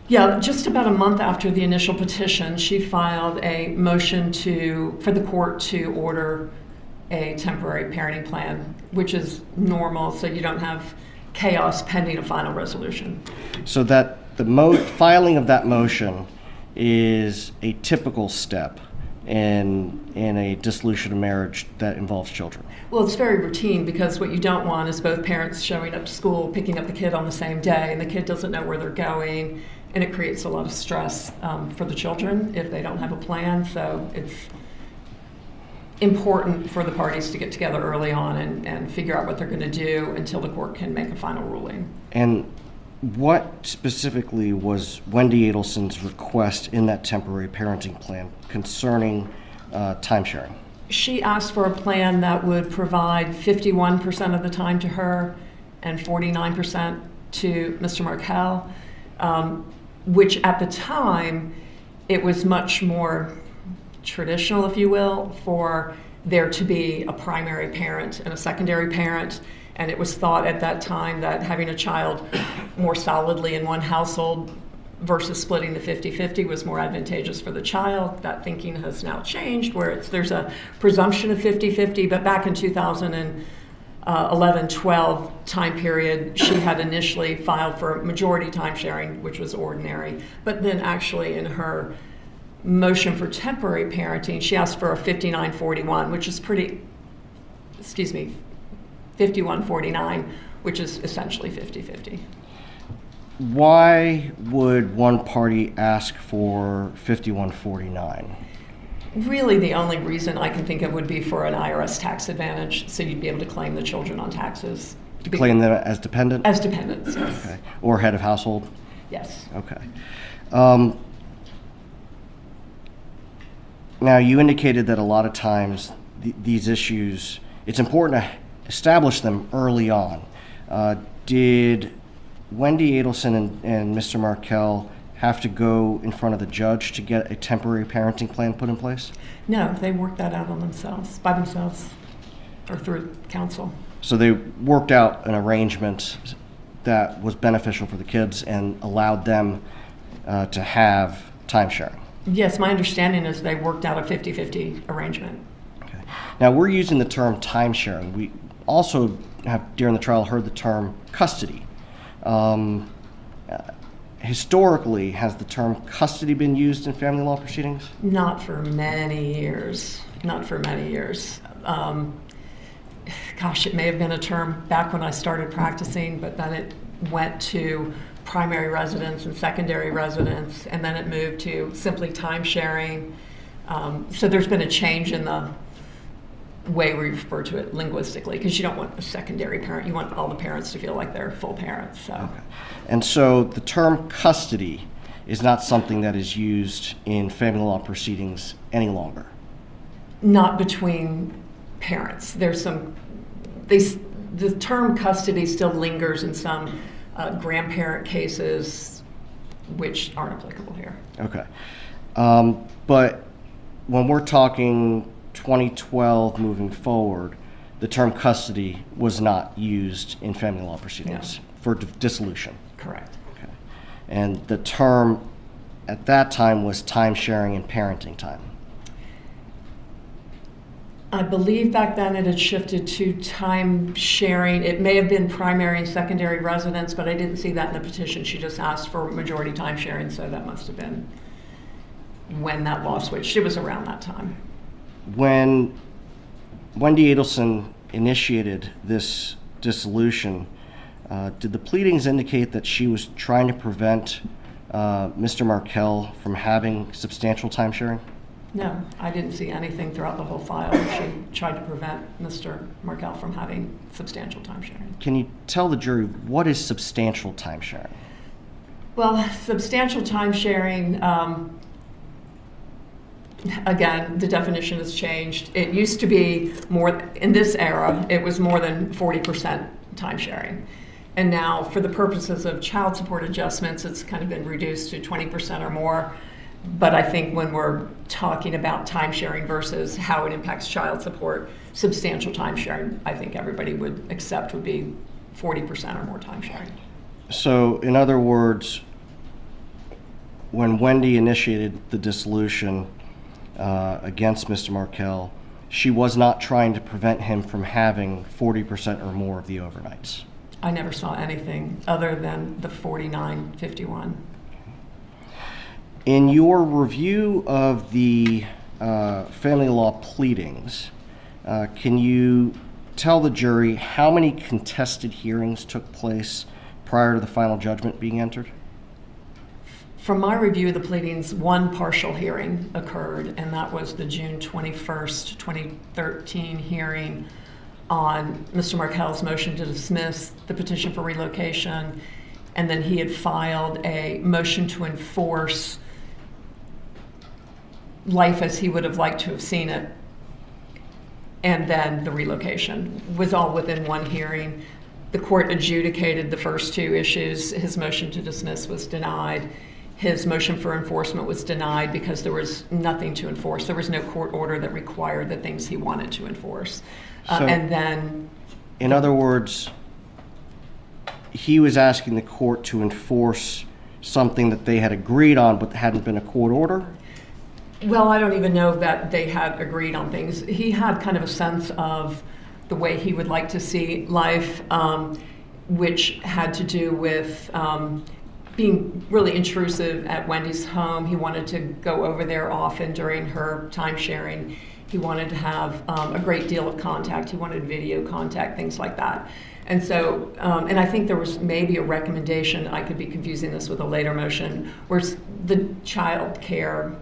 Yeah, just about a month after the initial petition, she filed a motion for the court to order a temporary parenting plan, which is normal, so you don't have chaos pending a final resolution. So that the filing of that motion is a typical step in a dissolution of marriage that involves children. Well, it's very routine because what you don't want is both parents showing up to school, picking up the kid on the same day, and the kid doesn't know where they're going. And it creates a lot of stress for the children if they don't have a plan. So it's important for the parties to get together early on and figure out what they're going to do until the court can make a final ruling. And what specifically was Wendy Adelson's request in that temporary parenting plan concerning time sharing? She asked for a plan that would provide 51% of the time to her and 49% to Mr. Markel. Which at the time, it was much more traditional, if you will, for there to be a primary parent and a secondary parent. And it was thought at that time that having a child more solidly in one household versus splitting the 50-50 was more advantageous for the child. That thinking has now changed, where there's a presumption of 50-50, but back in 2011-12 time period, she had initially filed for majority time sharing, which was ordinary. But then actually in her motion for temporary parenting, she asked for a 59-41, which is 51-49, which is essentially 50-50. Why would one party ask for 51-49? Really, the only reason I can think of would be for an IRS tax advantage, so you'd be able to claim the children on taxes. To claim them as dependent? As dependents, yes. Okay. Or head of household? Yes. Okay. Now, you indicated that a lot of times these issues, it's important to establish them early on. Did Wendy Adelson and Mr. Markel have to go in front of the judge to get a temporary parenting plan put in place? No, they worked that out by themselves, or through counsel. So they worked out an arrangement that was beneficial for the kids and allowed them to have time sharing? Yes, my understanding is they worked out a 50-50 arrangement. Okay. Now, we're using the term time sharing. We also have, during the trial, heard the term custody. Historically, has the term custody been used in family law proceedings? Not for many years. Not for many years. gosh, it may have been a term back when I started practicing, but then it went to primary residence and secondary residence, and then it moved to simply time sharing. So there's been a change in the way we refer to it linguistically, because you don't want a secondary parent. You want all the parents to feel like they're full parents. So. Okay. And so the term custody is not something that is used in family law proceedings any longer? Not between parents. There's some, the term custody still lingers in some grandparent cases, which aren't applicable here. Okay. But when we're talking 2012 moving forward, the term custody was not used in family law proceedings for dissolution. Correct. Okay. And the term at that time was time sharing and parenting time. I believe back then it had shifted to time sharing. It may have been primary and secondary residence, but I didn't see that in the petition. She just asked for majority time sharing, so that must have been when that law switched. It was around that time. When Wendy Adelson initiated this dissolution, did the pleadings indicate that she was trying to prevent Mr. Markel from having substantial time sharing? No, I didn't see anything throughout the whole file. She tried to prevent Mr. Markel from having substantial time sharing. Can you tell the jury what is substantial time sharing? Well, substantial time sharing, again, the definition has changed. It used to be more, in this era, it was more than 40% time sharing. And now, for the purposes of child support adjustments, it's kind of been reduced to 20% or more. But I think when we're talking about time sharing versus how it impacts child support, substantial time sharing, I think everybody would accept would be 40% or more time sharing. So, in other words, when Wendy initiated the dissolution against Mr. Markel, she was not trying to prevent him from having 40% or more of the overnights. I never saw anything other than the 49-51. In your review of the family law pleadings, can you tell the jury how many contested hearings took place prior to the final judgment being entered? From my review of the pleadings, one partial hearing occurred, and that was the June 21st, 2013 hearing on Mr. Markel's motion to dismiss the petition for relocation, and then he had filed a motion to enforce life as he would have liked to have seen it, and then the relocation was all within one hearing. The court adjudicated the first two issues. His motion to dismiss was denied. His motion for enforcement was denied because there was nothing to enforce. There was no court order that required the things he wanted to enforce. And then, in other words, he was asking the court to enforce something that they had agreed on but hadn't been a court order? Well, I don't even know that they had agreed on things. He had kind of a sense of the way he would like to see life, which had to do with being really intrusive at Wendy's home. He wanted to go over there often during her time sharing. He wanted to have a great deal of contact. He wanted video contact, things like that. And so, and I think there was maybe a recommendation, I could be confusing this with a later motion, where the child care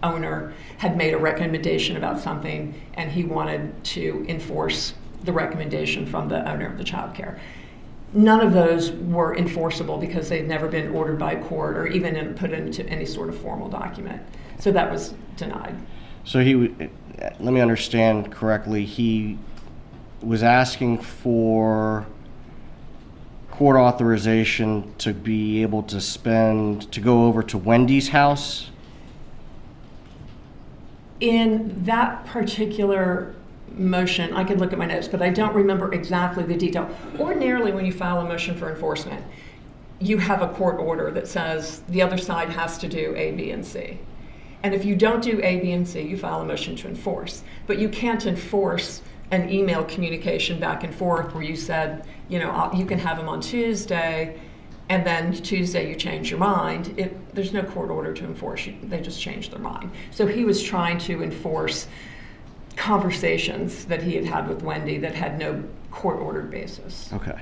owner had made a recommendation about something, and he wanted to enforce the recommendation from the owner of the child care. None of those were enforceable because they'd never been ordered by a court or even put into any sort of formal document. So that was denied. So let me understand correctly, he was asking for court authorization to be able to go over to Wendy's house? In that particular motion, I could look at my notes, but I don't remember exactly the detail. Ordinarily, when you file a motion for enforcement, you have a court order that says the other side has to do A, B, and C. And if you don't do A, B, and C, you file a motion to enforce. But you can't enforce an email communication back and forth where you said, you know, you can have them on Tuesday, and then Tuesday you change your mind. There's no court order to enforce. They just change their mind. So he was trying to enforce conversations that he had had with Wendy that had no court-ordered basis. Okay.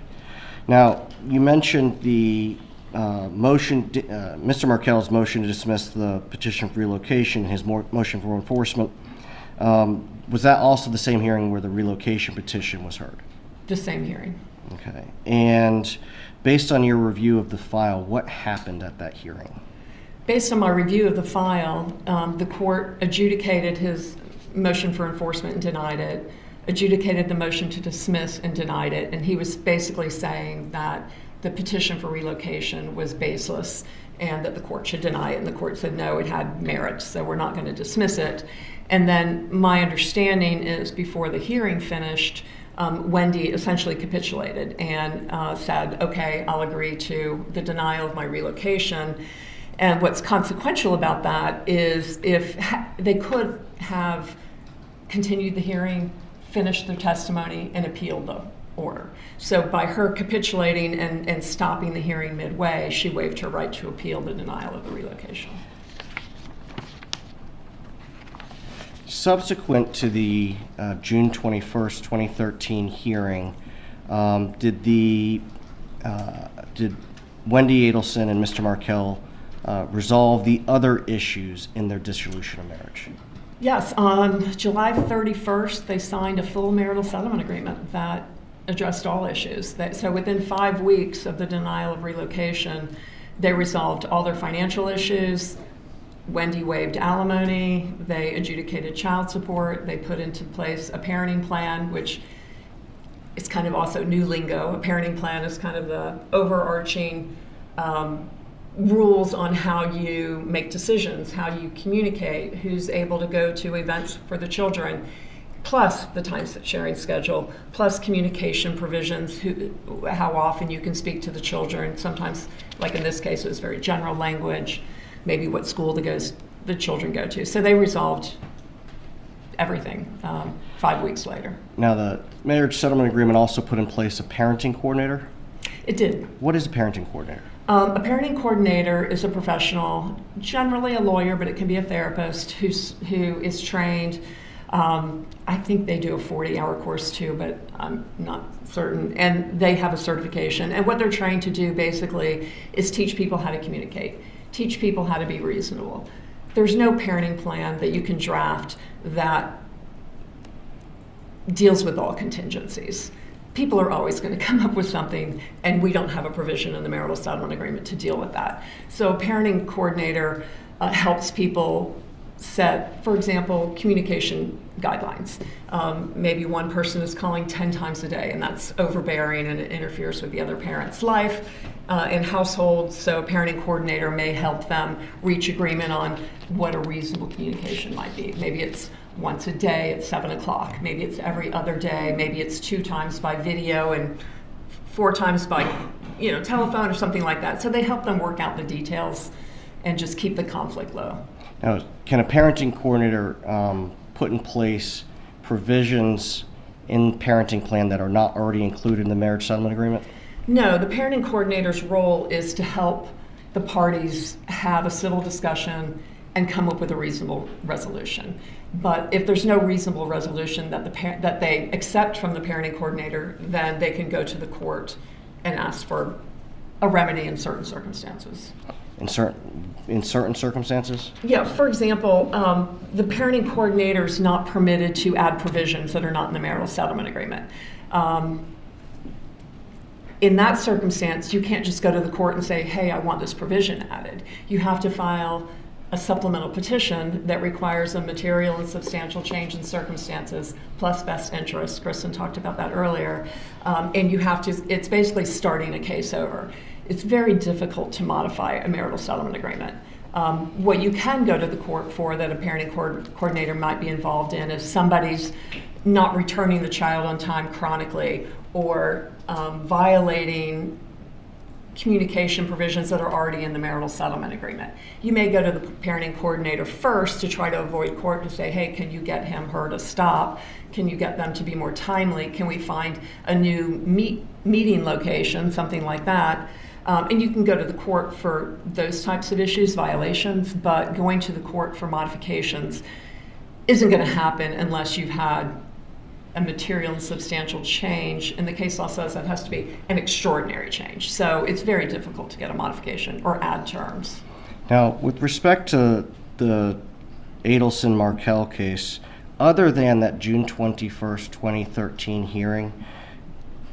Now, you mentioned the Mr. Markel's motion to dismiss the petition for relocation, his motion for enforcement. Was that also the same hearing where the relocation petition was heard? The same hearing. Okay. And based on your review of the file, what happened at that hearing? Based on my review of the file, the court adjudicated his motion for enforcement and denied it, adjudicated the motion to dismiss and denied it, and he was basically saying that the petition for relocation was baseless and that the court should deny it, and the court said no, it had merit, so we're not going to dismiss it. And then my understanding is before the hearing finished, Wendy essentially capitulated and said, okay, I'll agree to the denial of my relocation. And what's consequential about that is if they could have continued the hearing, finished their testimony, and appealed the order. So by her capitulating and stopping the hearing midway, she waived her right to appeal the denial of the relocation. Subsequent to the June 21st, 2013 hearing, did Wendy Adelson and Mr. Markel resolve the other issues in their dissolution of marriage? Yes, on July 31st, they signed a full marital settlement agreement that addressed all issues. So within 5 weeks of the denial of relocation, they resolved all their financial issues. Wendy waived alimony, they adjudicated child support, they put into place a parenting plan, which is kind of also new lingo. A parenting plan is kind of the overarching rules on how you make decisions, how you communicate, who's able to go to events for the children, plus the time sharing schedule, plus communication provisions, how often you can speak to the children. Sometimes, like in this case, it was very general language, maybe what school the children go to. So they resolved everything 5 weeks later. Now, the marriage settlement agreement also put in place a parenting coordinator? It did. What is a parenting coordinator? A parenting coordinator is a professional, generally a lawyer, but it can be a therapist who is trained. I think they do a 40-hour course too, but I'm not certain. And they have a certification. And what they're trying to do basically is teach people how to communicate, teach people how to be reasonable. There's no parenting plan that you can draft that deals with all contingencies. People are always going to come up with something, and we don't have a provision in the marital settlement agreement to deal with that. So a parenting coordinator helps people set, for example, communication guidelines. Maybe one person is calling 10 times a day, and that's overbearing and it interferes with the other parent's life in households. So a parenting coordinator may help them reach agreement on what a reasonable communication might be. Maybe it's once a day at 7 o'clock. Maybe it's every other day. Maybe it's 2 times by video and 4 times by telephone or something like that. So they help them work out the details and just keep the conflict low. Now, can a parenting coordinator put in place provisions in parenting plan that are not already included in the marriage settlement agreement? No, the parenting coordinator's role is to help the parties have a civil discussion and come up with a reasonable resolution. But if there's no reasonable resolution that they accept from the parenting coordinator, then they can go to the court and ask for a remedy in certain circumstances. In certain circumstances? Yeah, for example, the parenting coordinator is not permitted to add provisions that are not in the marital settlement agreement. In that circumstance, you can't just go to the court and say, hey, I want this provision added. You have to file a supplemental petition that requires a material and substantial change in circumstances plus best interest. Kristen talked about that earlier. And you have to, it's basically starting a case over. It's very difficult to modify a marital settlement agreement. What you can go to the court for that a parenting coordinator might be involved in is somebody's not returning the child on time chronically or violating communication provisions that are already in the marital settlement agreement. You may go to the parenting coordinator first to try to avoid court to say, hey, can you get her to stop? Can you get them to be more timely? Can we find a new meeting location, something like that? And you can go to the court for those types of issues, violations, but going to the court for modifications isn't going to happen unless you've had a material and substantial change, and the case law says that has to be an extraordinary change. So it's very difficult to get a modification or add terms. Now, with respect to the Adelson Markel case, other than that June 21st, 2013 hearing,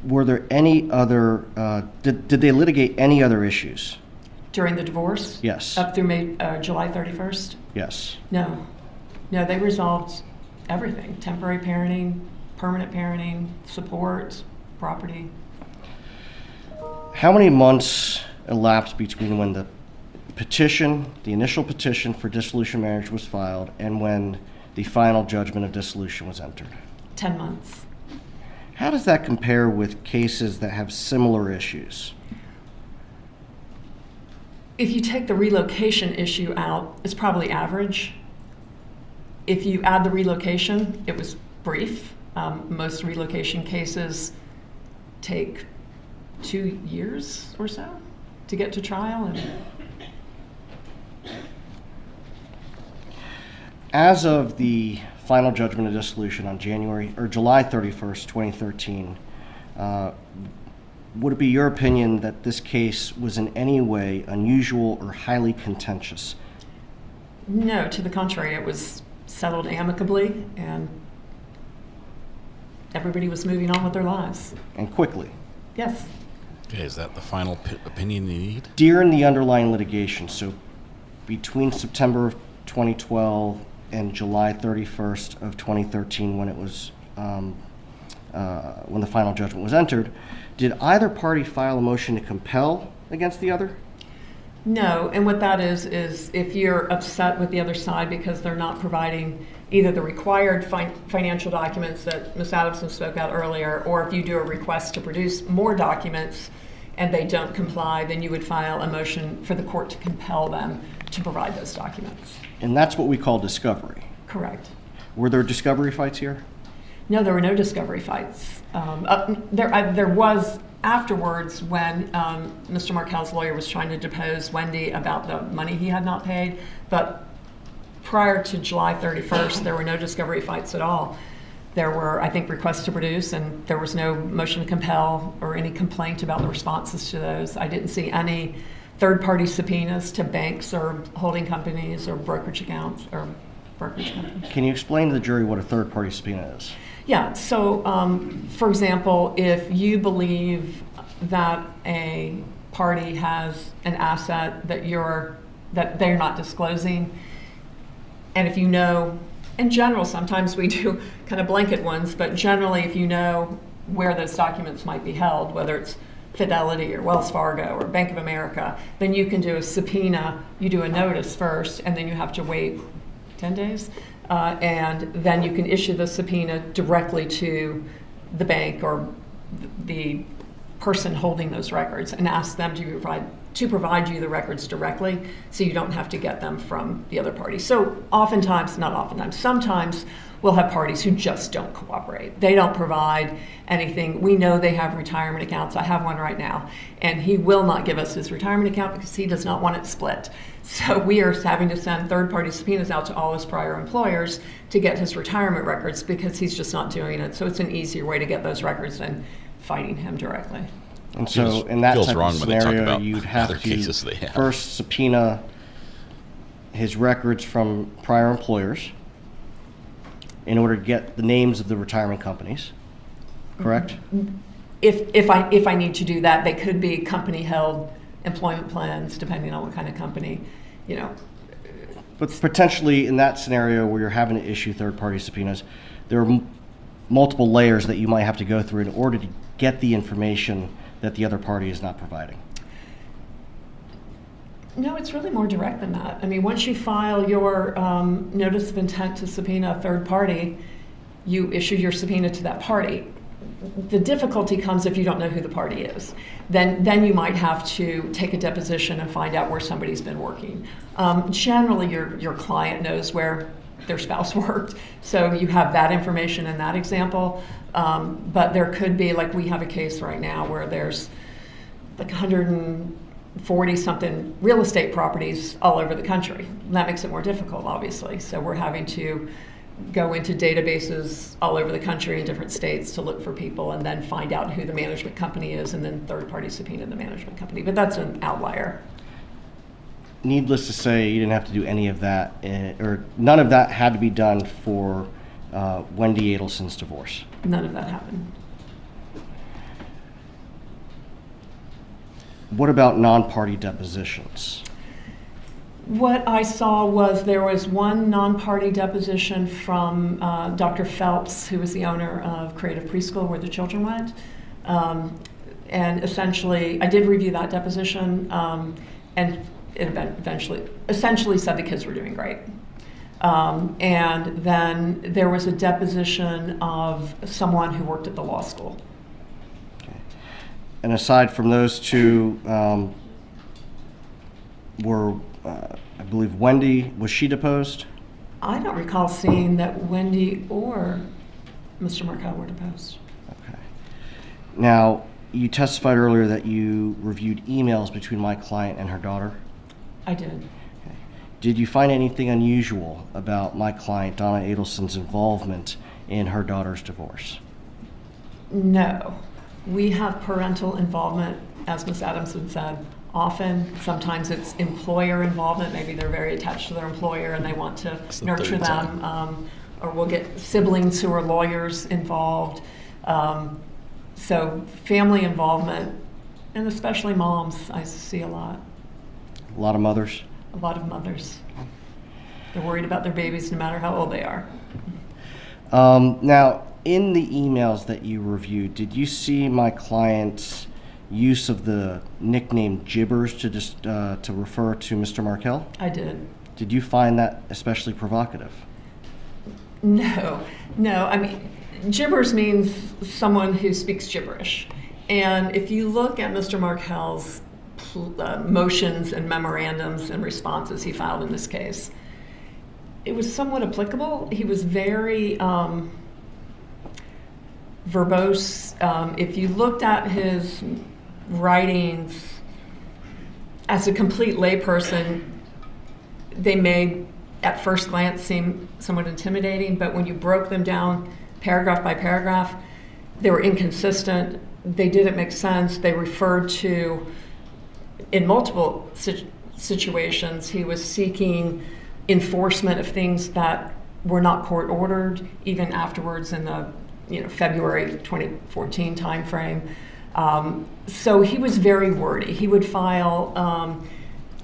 were there any other, did they litigate any other issues? During the divorce? Yes. Up through July 31st? Yes. No, they resolved everything. Temporary parenting, permanent parenting, support, property. How many months elapsed between when the initial petition for dissolution of marriage was filed and when the final judgment of dissolution was entered? 10 months. How does that compare with cases that have similar issues? If you take the relocation issue out, it's probably average. If you add the relocation, it was brief. Most relocation cases take 2 years or so to get to trial. As of the final judgment of dissolution on July 31st, 2013, would it be your opinion that this case was in any way unusual or highly contentious? No, to the contrary, it was settled amicably and everybody was moving on with their lives. And quickly? Yes. Okay, is that the final opinion you need? During the underlying litigation, so between September of 2012 and July 31st of 2013, when it was when the final judgment was entered, did either party file a motion to compel against the other? No, and what that is if you're upset with the other side because they're not providing either the required financial documents that Ms. Adelson spoke about earlier, or if you do a request to produce more documents and they don't comply, then you would file a motion for the court to compel them to provide those documents. And that's what we call discovery? Correct. Were there discovery fights here? No, there were no discovery fights. There was afterwards when Mr. Markel's lawyer was trying to depose Wendy about the money he had not paid, but prior to July 31st, there were no discovery fights at all. There were, I think, requests to produce, and there was no motion to compel or any complaint about the responses to those. I didn't see any third-party subpoenas to banks or holding companies or brokerage accounts or brokerage companies. Can you explain to the jury what a third-party subpoena is? Yeah, so for example, if you believe that a party has an asset that they're not disclosing, and if you know, in general, sometimes we do kind of blanket ones, but generally if you know where those documents might be held, whether it's Fidelity or Wells Fargo or Bank of America, then you can do a subpoena. You do a notice first, and then you have to wait 10 days. And then you can issue the subpoena directly to the bank or the person holding those records and ask them to provide you the records directly, so you don't have to get them from the other party. So sometimes we'll have parties who just don't cooperate. They don't provide anything. We know they have retirement accounts. I have one right now, and he will not give us his retirement account because he does not want it split. So we are having to send third-party subpoenas out to all his prior employers to get his retirement records because he's just not doing it. So it's an easier way to get those records than fighting him directly. And so in that type of scenario, you'd have to first subpoena his records from prior employers in order to get the names of the retirement companies, correct? If I need to do that, they could be company-held employment plans, depending on what kind of company, But potentially in that scenario where you're having to issue third-party subpoenas, there are multiple layers that you might have to go through in order to get the information that the other party is not providing. No, it's really more direct than that. I mean, once you file your notice of intent to subpoena a third party, you issue your subpoena to that party. The difficulty comes if you don't know who the party is. Then you might have to take a deposition and find out where somebody's been working. Generally, your client knows where their spouse worked, so you have that information in that example. But there could be, like we have a case right now where there's like 140-something real estate properties all over the country. That makes it more difficult, obviously. So we're having to go into databases all over the country in different states to look for people and then find out who the management company is and then third-party subpoena the management company. But that's an outlier. Needless to say, you didn't have to do any of that, or none of that had to be done for Wendy Adelson's divorce. None of that happened. What about non-party depositions? What I saw was there was one non-party deposition from Dr. Phelps, who was the owner of Creative Preschool where the children went. And essentially, I did review that deposition, and it essentially said the kids were doing great. And then there was a deposition of someone who worked at the law school. Okay. And aside from those two, I believe Wendy, was she deposed? I don't recall seeing that Wendy or Mr. Markel were deposed. Okay. Now, you testified earlier that you reviewed emails between my client and her daughter. I did. Okay. Did you find anything unusual about my client, Donna Adelson's involvement in her daughter's divorce? No. We have parental involvement, as Ms. Adamson said, often. Sometimes it's employer involvement. Maybe they're very attached to their employer and they want to nurture them. Or we'll get siblings who are lawyers involved. So family involvement, and especially moms, I see a lot. A lot of mothers? A lot of mothers. They're worried about their babies no matter how old they are. Now, in the emails that you reviewed, did you see my client's use of the nickname Gibbers to refer to Mr. Markel? I did. Did you find that especially provocative? No. I mean, gibbers means someone who speaks gibberish. And if you look at Mr. Markel's motions and memorandums and responses he filed in this case, it was somewhat applicable. He was very verbose. If you looked at his writings as a complete layperson, they may at first glance seem somewhat intimidating, but when you broke them down paragraph by paragraph, they were inconsistent. They didn't make sense. They referred to, in multiple situations, he was seeking enforcement of things that were not court ordered, even afterwards in the February 2014 timeframe. So he was very wordy. He would file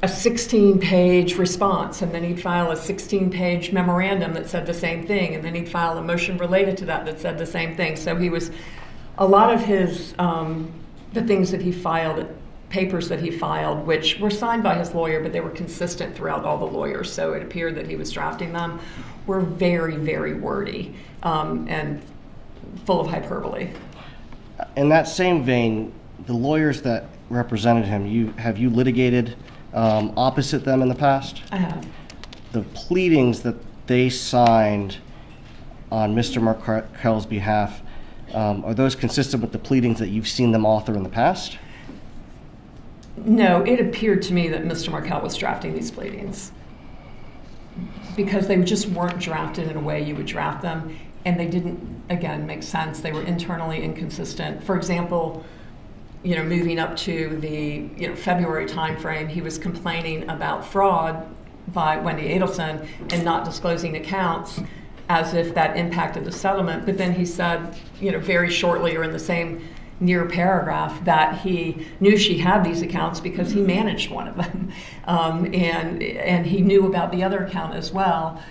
a 16-page response, and then he'd file a 16-page memorandum that said the same thing, and then he'd file a motion related to that said the same thing. So he was, a lot of his, the things that he filed, papers that he filed, which were signed by his lawyer, but they were consistent throughout all the lawyers, so it appeared that he was drafting them, were very, very wordy and full of hyperbole. In that same vein, the lawyers that represented him, have you litigated opposite them in the past? I have. The pleadings that they signed on Mr. Markel's behalf, are those consistent with the pleadings that you've seen them author in the past? No, it appeared to me that Mr. Markel was drafting these pleadings because they just weren't drafted in a way you would draft them, and they didn't, again, make sense. They were internally inconsistent. For example, moving up to the February timeframe, he was complaining about fraud by Wendy Adelson and not disclosing accounts as if that impacted the settlement. But then he said, very shortly or in the same near paragraph that he knew she had these accounts because he managed one of them, and he knew about the other account as well.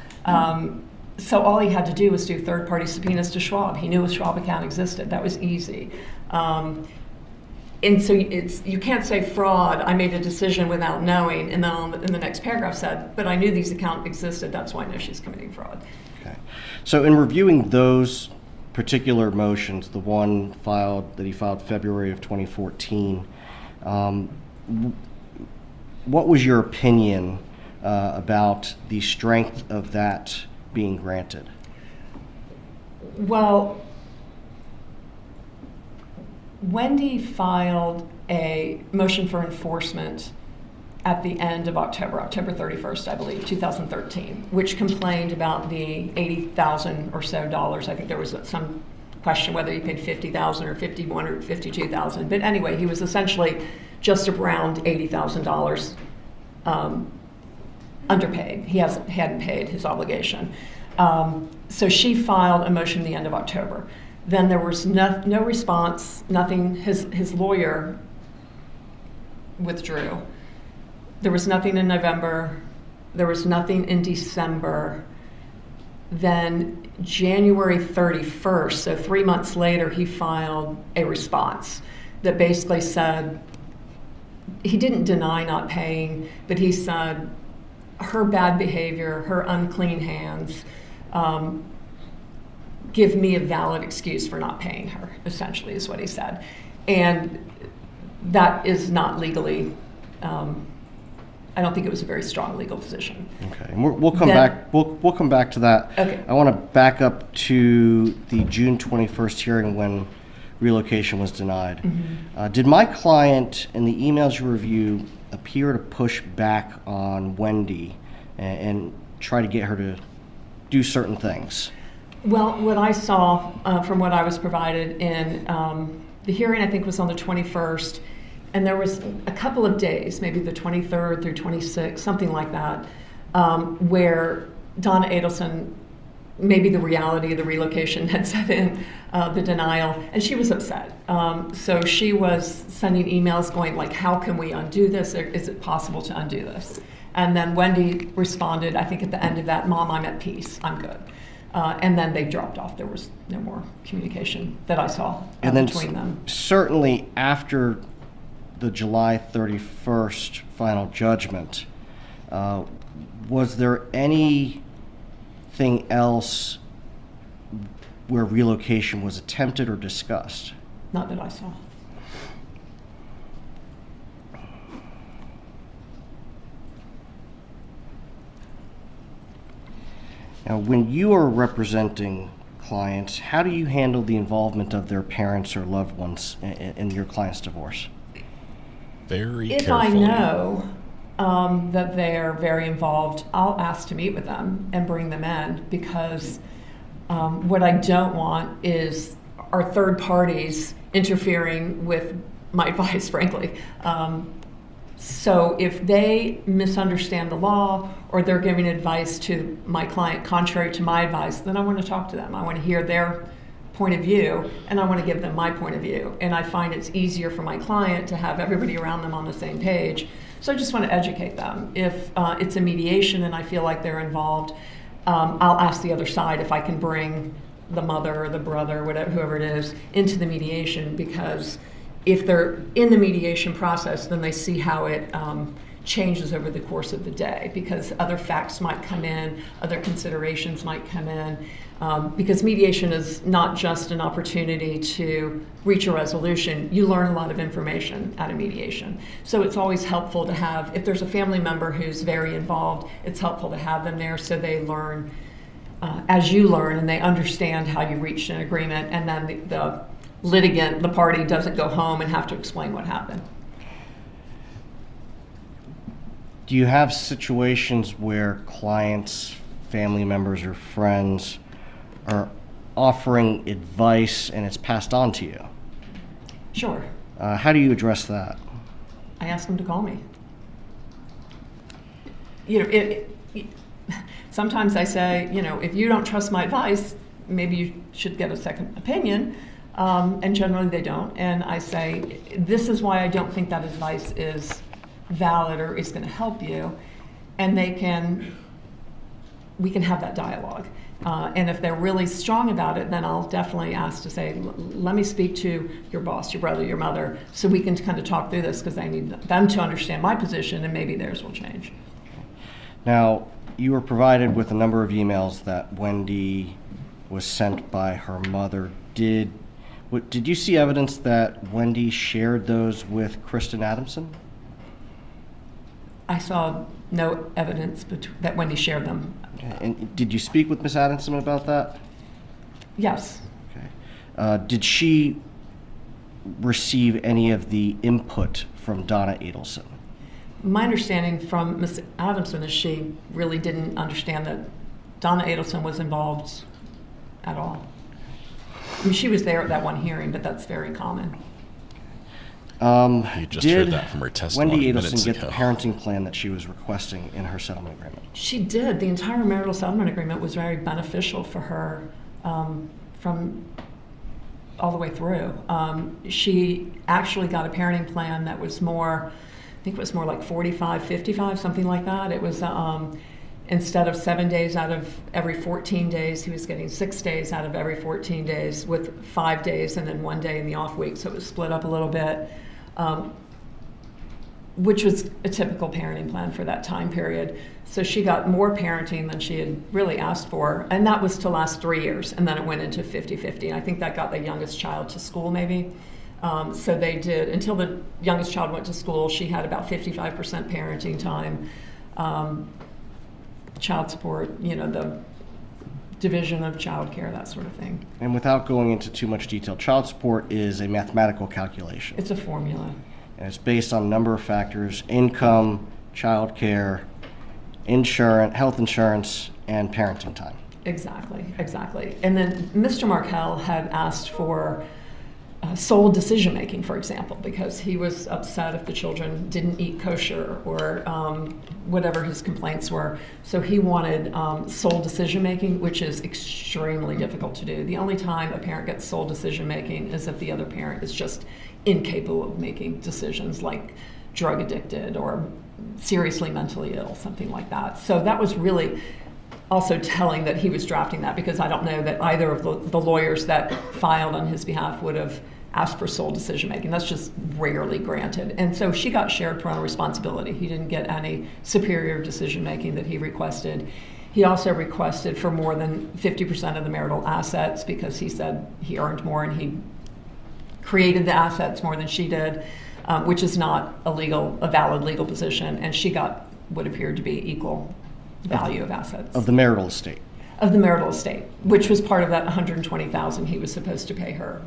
So all he had to do was do third-party subpoenas to Schwab. He knew a Schwab account existed. That was easy. And so you can't say fraud, I made a decision without knowing, and then in the next paragraph said, but I knew these accounts existed, that's why I know she's committing fraud. Okay. So in reviewing those particular motions, the one that he filed February of 2014, what was your opinion about the strength of that being granted? Well, Wendy filed a motion for enforcement at the end of October 31st, I believe, 2013, which complained about the $80,000 or so dollars. I think there was some question whether he paid $50,000 or $51,000 or $52,000. But anyway, he was essentially just around $80,000 underpaid. He hadn't paid his obligation. So she filed a motion at the end of October. Then there was no response, nothing. His lawyer withdrew. There was nothing in November. There was nothing in December. Then January 31st, so 3 months later, he filed a response that basically said, he didn't deny not paying, but he said her bad behavior, her unclean hands, give me a valid excuse for not paying her, essentially is what he said. And that is not legally, I don't think it was a very strong legal position. Okay, and we'll come back. We'll come back to that. Okay. I want to back up to the June 21st hearing when relocation was denied. Mm-hmm. Did my client, in the emails you review, appear to push back on Wendy and try to get her to do certain things? Well, what I saw from what I was provided in the hearing, I think was on the 21st. And there was a couple of days, maybe the 23rd through 26th, something like that, where Donna Adelson, maybe the reality of the relocation had set in, the denial, and she was upset. So she was sending emails going like, how can we undo this? Is it possible to undo this? And then Wendy responded, I think at the end of that, Mom, I'm at peace, I'm good. And then they dropped off. There was no more communication that I saw between them. Certainly after the July 31st final judgment, was there anything else where relocation was attempted or discussed? Not that I saw. Now, when you are representing clients, how do you handle the involvement of their parents or loved ones in your client's divorce? Very if carefully. I know that they're very involved, I'll ask to meet with them and bring them in, because what I don't want is our third parties interfering with my advice, frankly. So if they misunderstand the law or they're giving advice to my client contrary to my advice, then I want to talk to them. I want to hear their point of view, and I want to give them my point of view. And I find it's easier for my client to have everybody around them on the same page. So I just want to educate them. If it's a mediation and I feel like they're involved, I'll ask the other side if I can bring the mother or the brother, whatever, whoever it is, into the mediation, because if they're in the mediation process, then they see how it changes over the course of the day, because other facts might come in, other considerations might come in, because mediation is not just an opportunity to reach a resolution. You learn a lot of information out of mediation. So it's always helpful to have, if there's a family member who's very involved, it's helpful to have them there so they learn as you learn, and they understand how you reached an agreement, and then the litigant, the party, doesn't go home and have to explain what happened. Do you have situations where clients, family members, or friends are offering advice and it's passed on to you? Sure. How do you address that? I ask them to call me. Sometimes I say, if you don't trust my advice, maybe you should get a second opinion. And generally they don't. And I say, this is why I don't think that advice is valid or is going to help you. And we can have that dialogue. And if they're really strong about it, then I'll definitely ask to say, let me speak to your boss, your brother, your mother, so we can kind of talk through this, because I need them to understand my position, and maybe theirs will change. Now, you were provided with a number of emails that Wendy was sent by her mother. Did you see evidence that Wendy shared those with Kristen Adelson? I saw no evidence that Wendy shared them. Okay. And did you speak with Ms. Adelson about that? Yes. Okay. Did she receive any of the input from Donna Adelson? my understanding from Ms. Adelson is she really didn't understand that Donna Adelson was involved at all. I mean, she was there at that one hearing, but that's very common. You just heard that from her testimony Wendy minutes Adelson get ago. the parenting plan that she was requesting in her settlement agreement? She did. The entire marital settlement agreement was very beneficial for her from all the way through. She actually got a parenting plan that was more, I think it was more like 45, 55, something like that. It was instead of 7 days out of every 14 days, he was getting 6 days out of every 14 days with 5 days and then 1 day in the off week. So it was split up a little bit, which was a typical parenting plan for that time period. So she got more parenting than she had really asked for, and that was to last 3 years, and then it went into 50-50. And I think that got the youngest child to school maybe. So they did, until the youngest child went to school, she had about 55% parenting time. Child support, the division of child care, that sort of thing. And without going into too much detail, child support is a mathematical calculation. It's a formula. And it's based on a number of factors: income, child care, insurance, health insurance, and parenting time. Exactly. And then Mr. Markel had asked for sole decision making, for example, because he was upset if the children didn't eat kosher or whatever his complaints were. So he wanted sole decision making, which is extremely difficult to do. The only time a parent gets sole decision making is if the other parent is just incapable of making decisions, like drug addicted or seriously mentally ill, something like that. So that was really also telling that he was drafting that, because I don't know that either of the lawyers that filed on his behalf would have asked for sole decision making. That's just rarely granted. And so she got shared parental responsibility. He didn't get any superior decision making that he requested. He also requested for more than 50% of the marital assets, because he said he earned more and he created the assets more than she did, which is not a valid legal position. And she got what appeared to be equal value of assets. Of the marital estate. Of the marital estate, which was part of that $120,000 he was supposed to pay her.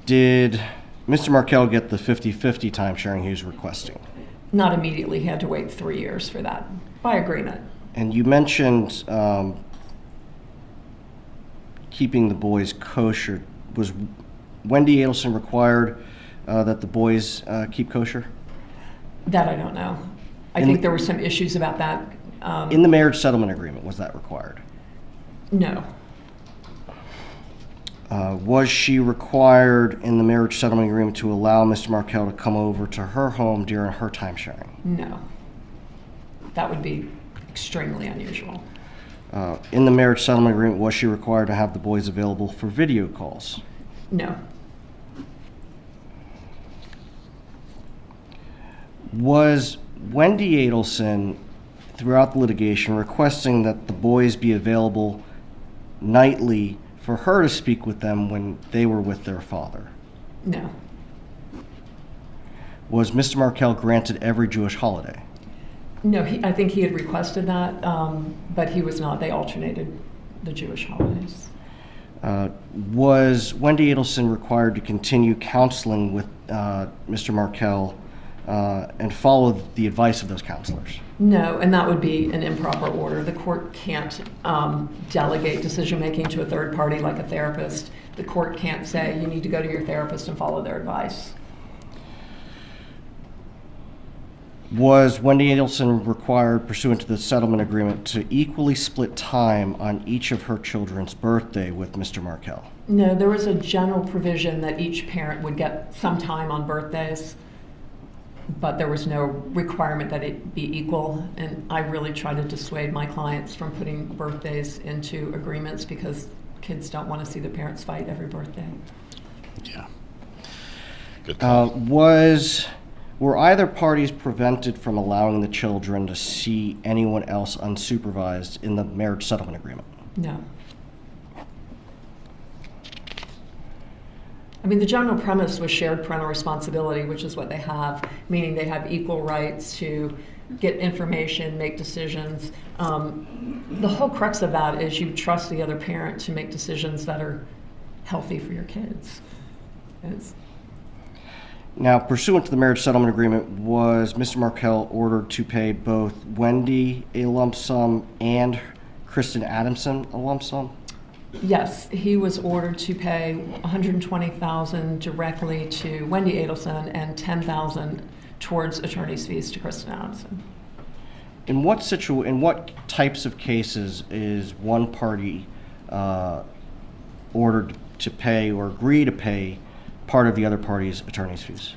Did Mr. Markel get the 50-50 time sharing he was requesting? Not immediately. He had to wait 3 years for that, by agreement. And you mentioned keeping the boys kosher. Was Wendy Adelson required that the boys keep kosher? That I don't know. I think there were some issues about that. In the marriage settlement agreement, was that required? No. Was she required in the marriage settlement agreement to allow Mr. Markel to come over to her home during her time sharing? No. That would be extremely unusual. In the marriage settlement agreement, was she required to have the boys available for video calls? No. Was Wendy Adelson, throughout the litigation, requesting that the boys be available nightly for her to speak with them when they were with their father? No. Was Mr. Markel granted every Jewish holiday? No, I think he had requested that, but he was not. They alternated the Jewish holidays. Was Wendy Adelson required to continue counseling with Mr. Markel and follow the advice of those counselors? No, and that would be an improper order. The court can't delegate decision-making to a third party like a therapist. The court can't say you need to go to your therapist and follow their advice. Was Wendy Adelson required, pursuant to the settlement agreement, to equally split time on each of her children's birthday with Mr. Markel? No, there was a general provision that each parent would get some time on birthdays, but there was no requirement that it be equal. And I really try to dissuade my clients from putting birthdays into agreements, because kids don't want to see their parents fight every birthday. Yeah. Good call. Were either parties prevented from allowing the children to see anyone else unsupervised in the marriage settlement agreement? No. I mean, the general premise was shared parental responsibility, which is what they have, meaning they have equal rights to get information, make decisions. The whole crux of that is you trust the other parent to make decisions that are healthy for your kids. Now, pursuant to the marriage settlement agreement, was Mr. Markel ordered to pay both Wendy a lump sum and Kristen Adamson a lump sum? Yes, he was ordered to pay $120,000 directly to Wendy Adelson and $10,000 towards attorney's fees to Kristen Adamson. In what types of cases is one party ordered to pay or agree to pay part of the other party's attorney's fees?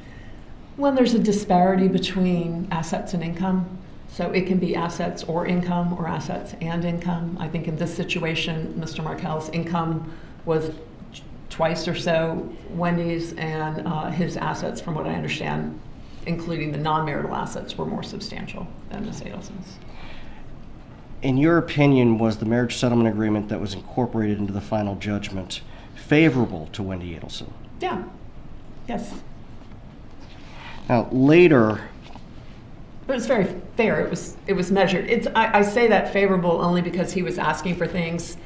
When there's a disparity between assets and income, so it can be assets or income or assets and income. I think in this situation, Mr. Markel's income was twice or so Wendy's, and his assets, from what I understand, including the non-marital assets, were more substantial than Ms. Adelson's. In your opinion, was the marriage settlement agreement that was incorporated into the final judgment favorable to Wendy Adelson? Yeah. Yes. Now, later... But it's very fair. It was measured. I say that favorable only because he was asking for things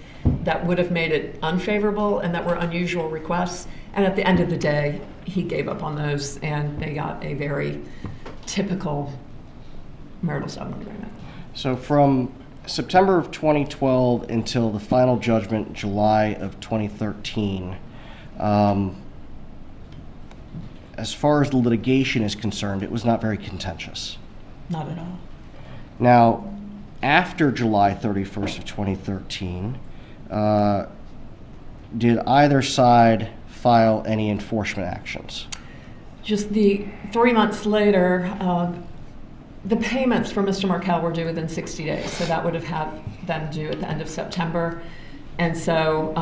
that would have made it unfavorable and that were unusual requests. And at the end of the day, he gave up on those, and they got a very typical marital settlement agreement. So from September of 2012 until the final judgment, July of 2013, as far as the litigation is concerned, it was not very contentious. Not at all. Now, after July 31st of 2013, did either side file any enforcement actions? Just the 3 months later, the payments for Mr. Markel were due within 60 days, so that would have had them due at the end of September. And so,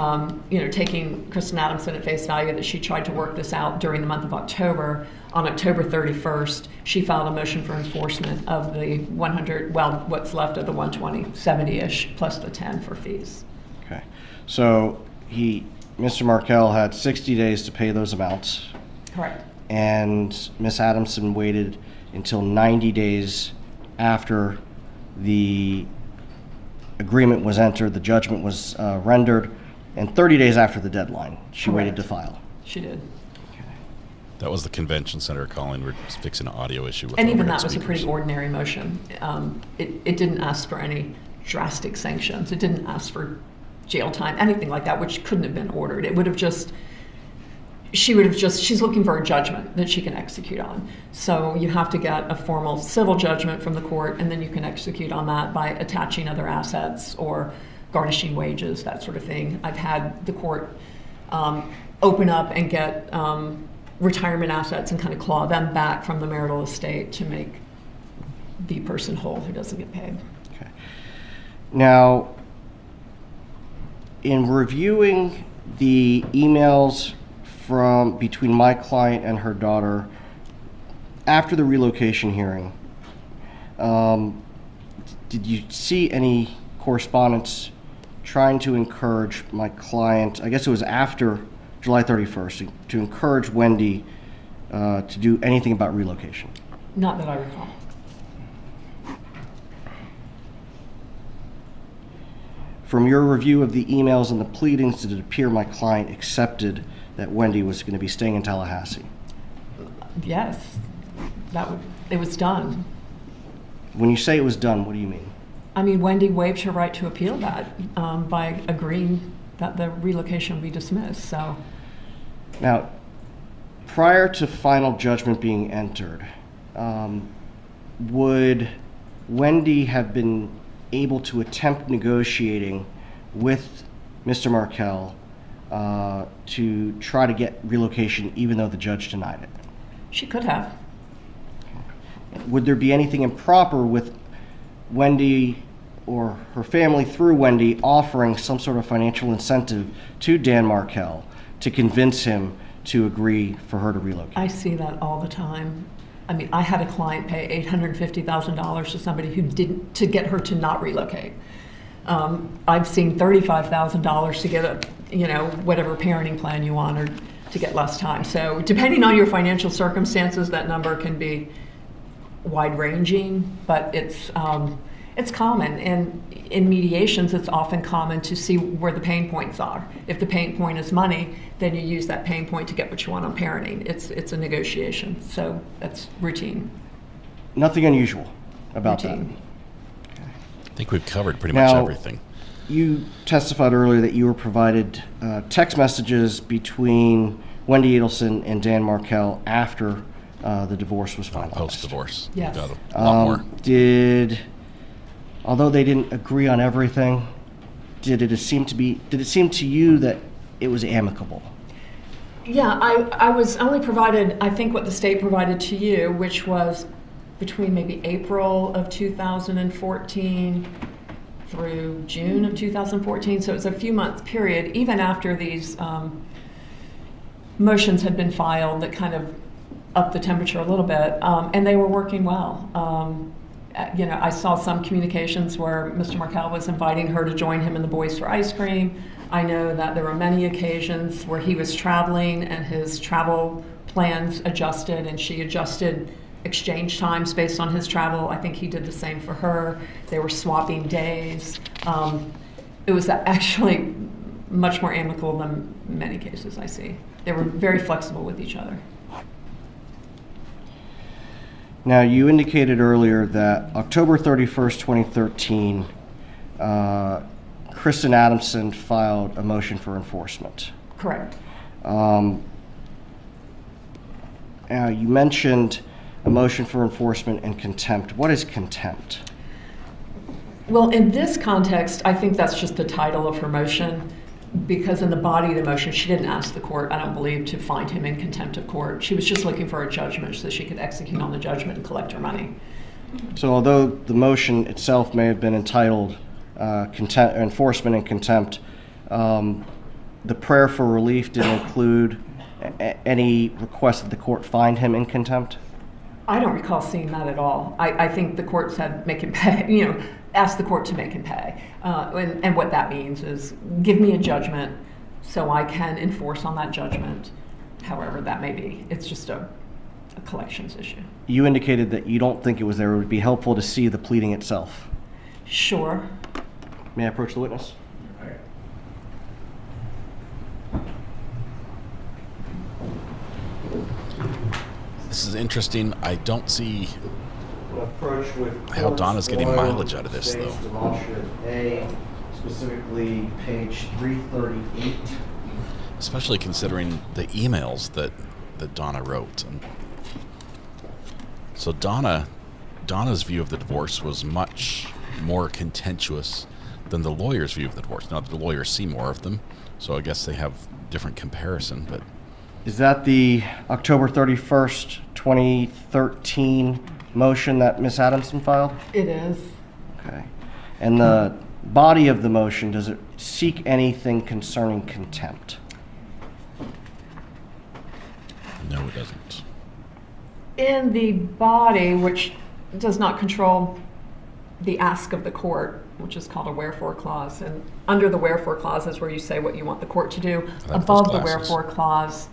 taking Kristen Adamson at face value that she tried to work this out during the month of October, on October 31st, she filed a motion for enforcement of the 100, what's left of the 120, 70-ish, plus the 10 for fees. Okay. So Mr. Markel had 60 days to pay those amounts. Correct. And Ms. Adamson waited until 90 days after the agreement was entered, the judgment was rendered, and 30 days after the deadline, she Correct. waited to file. She did. That was the convention center calling. We're just fixing an audio issue with And even overhead that was a speakers. pretty ordinary motion. It didn't ask for any drastic sanctions. It didn't ask for jail time, anything like that, which couldn't have been ordered. It would have just, she's looking for a judgment that she can execute on. So you have to get a formal civil judgment from the court, and then you can execute on that by attaching other assets or garnishing wages, that sort of thing. I've had the court open up and get retirement assets and kind of claw them back from the marital estate to make the person whole who doesn't get paid. Okay. Now, in reviewing the emails between my client and her daughter after the relocation hearing, did you see any correspondence trying to encourage my client, I guess it was after July 31st, to encourage Wendy to do anything about relocation? Not that I recall. From your review of the emails and the pleadings, did it appear my client accepted that Wendy was going to be staying in Tallahassee? Yes, it was done. When you say it was done, what do you mean? I mean, Wendy waived her right to appeal that by agreeing that the relocation be dismissed. So, now, prior to final judgment being entered, would Wendy have been able to attempt negotiating with Mr. Markel to try to get relocation even though the judge denied it? She could have. Would there be anything improper with Wendy or her family through Wendy offering some sort of financial incentive to Dan Markel to convince him to agree for her to relocate? I see that all the time. I mean, I had a client pay $850,000 to somebody who didn't, to get her to not relocate. I've seen $35,000 to get whatever parenting plan you want, or to get less time. So depending on your financial circumstances, that number can be wide-ranging, but It's common, and in mediations, it's often common to see where the pain points are. If the pain point is money, then you use that pain point to get what you want on parenting. It's a negotiation, so that's routine. Nothing unusual about routine. that. I think we've covered pretty much everything. You testified earlier that you were provided text messages between Wendy Adelson and Dan Markel after the divorce was finalized. Post-divorce. Yes. Got a lot more. Although they didn't agree on everything, did it seem to you that it was amicable? Yeah, I was only provided, I think, what the state provided to you, which was between maybe April of 2014 through June of 2014. So it was a few months period, even after these motions had been filed that kind of upped the temperature a little bit, and they were working well. I saw some communications where Mr. Markel was inviting her to join him and the boys for ice cream. I know that there were many occasions where he was traveling and his travel plans adjusted, and she adjusted exchange times based on his travel. I think he did the same for her. They were swapping days. It was actually much more amicable than many cases I see. They were very flexible with each other. Now, you indicated earlier that October 31st, 2013, Kristen Adelson filed a motion for enforcement. Correct. Now, you mentioned a motion for enforcement and contempt. What is contempt? Well, in this context, I think that's just the title of her motion, because in the body of the motion, she didn't ask the court, I don't believe, to find him in contempt of court. She was just looking for a judgment so she could execute on the judgment and collect her money. So although the motion itself may have been entitled enforcement and contempt, the prayer for relief didn't include any request that the court find him in contempt? I don't recall seeing that at all. I think the court said make him pay, ask the court to make him pay. And what that means is give me a judgment so I can enforce on that judgment, however that may be. It's just a collections issue. You indicated that you don't think it would be helpful to see the pleading itself. Sure. May I approach the witness? This is interesting. I don't see how Donna's getting mileage out of this, though. Demonstrative A, specifically page 338. Especially considering the emails that Donna wrote. And so Donna's view of the divorce was much more contentious than the lawyer's view of the divorce. Now, the lawyers see more of them, so I guess they have different comparison, but... Is that the October 31st, 2013 motion that Ms. Adelson filed? It is. Okay. And the body of the motion, does it seek anything concerning contempt? No, it doesn't. In the body, which does not control the ask of the court, which is called a wherefore clause, and under the wherefore clause is where you say what you want the court to do. Above the wherefore clause,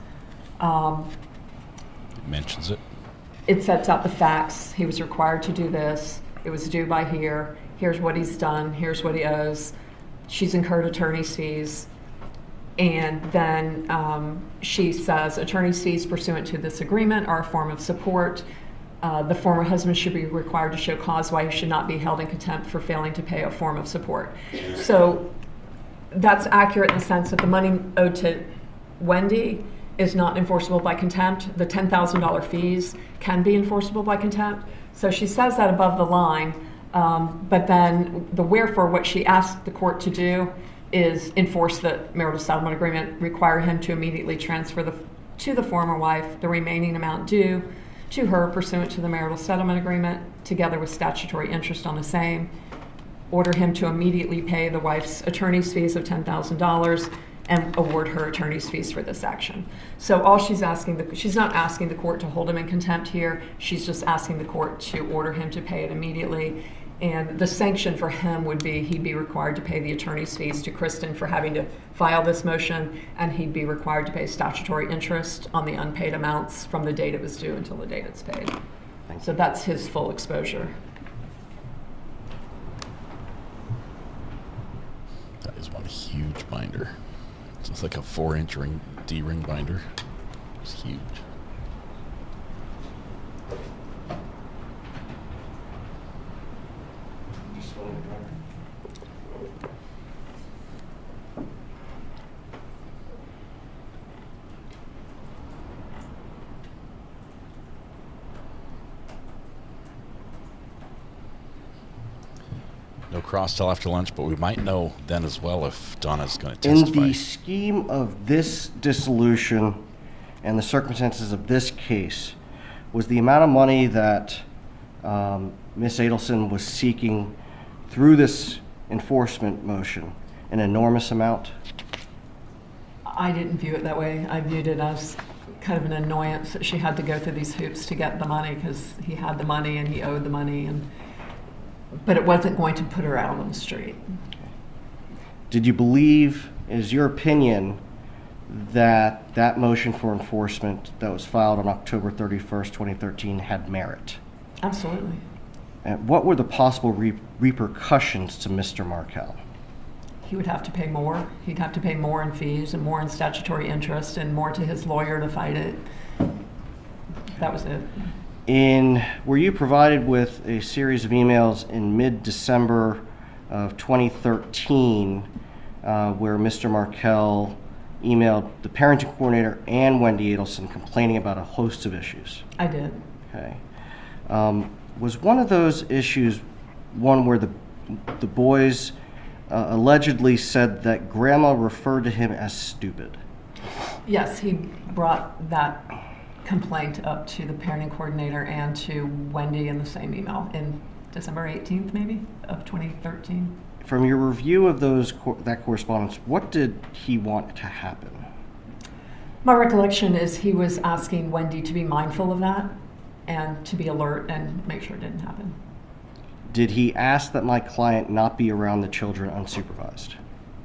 it mentions it. It sets out the facts. He was required to do this. It was due by here. Here's what he's done. Here's what he owes. She's incurred attorney's fees. And then she says attorney's fees pursuant to this agreement are a form of support. The former husband should be required to show cause why he should not be held in contempt for failing to pay a form of support. So that's accurate in the sense that the money owed to Wendy is not enforceable by contempt. The $10,000 fees can be enforceable by contempt. So she says that above the line, but then the wherefore, what she asked the court to do is enforce the marital settlement agreement, require him to immediately transfer to the former wife the remaining amount due to her pursuant to the marital settlement agreement, together with statutory interest on the same, order him to immediately pay the wife's attorney's fees of $10,000, and award her attorney's fees for this action. So all she's asking, she's not asking the court to hold him in contempt here, she's just asking the court to order him to pay it immediately. And the sanction for him would be he'd be required to pay the attorney's fees to Kristen for having to file this motion, and he'd be required to pay statutory interest on the unpaid amounts from the date it was due until the date it's paid. So that's his full exposure. binder. It's like a 4-inch D-ring binder. It's huge. No cross till after lunch, but we might know then as well if Donna's going to testify. In the scheme of this dissolution and the circumstances of this case, was the amount of money that Miss Adelson was seeking through this enforcement motion an enormous amount? I didn't view it that way. I viewed it as kind of an annoyance that she had to go through these hoops to get the money because he had the money and he owed the money, but it wasn't going to put her out on the street. Did you believe, is your opinion, that that motion for enforcement that was filed on October 31st, 2013 had merit? Absolutely. And what were the possible repercussions to Mr. Markel? He would have to pay more. He'd have to pay more in fees and more in statutory interest and more to his lawyer to fight it. That was it. Were you provided with a series of emails in mid-December of 2013 where Mr. Markel emailed the parenting coordinator and Wendy Adelson complaining about a host of issues? I did. Okay. Was one of those issues one where the boys allegedly said that Grandma referred to him as stupid? Yes, he brought that complaint up to the parenting coordinator and to Wendy in the same email in December 18th, maybe, of 2013. From your review of that correspondence, what did he want to happen? My recollection is he was asking Wendy to be mindful of that and to be alert and make sure it didn't happen. Did he ask that my client not be around the children unsupervised?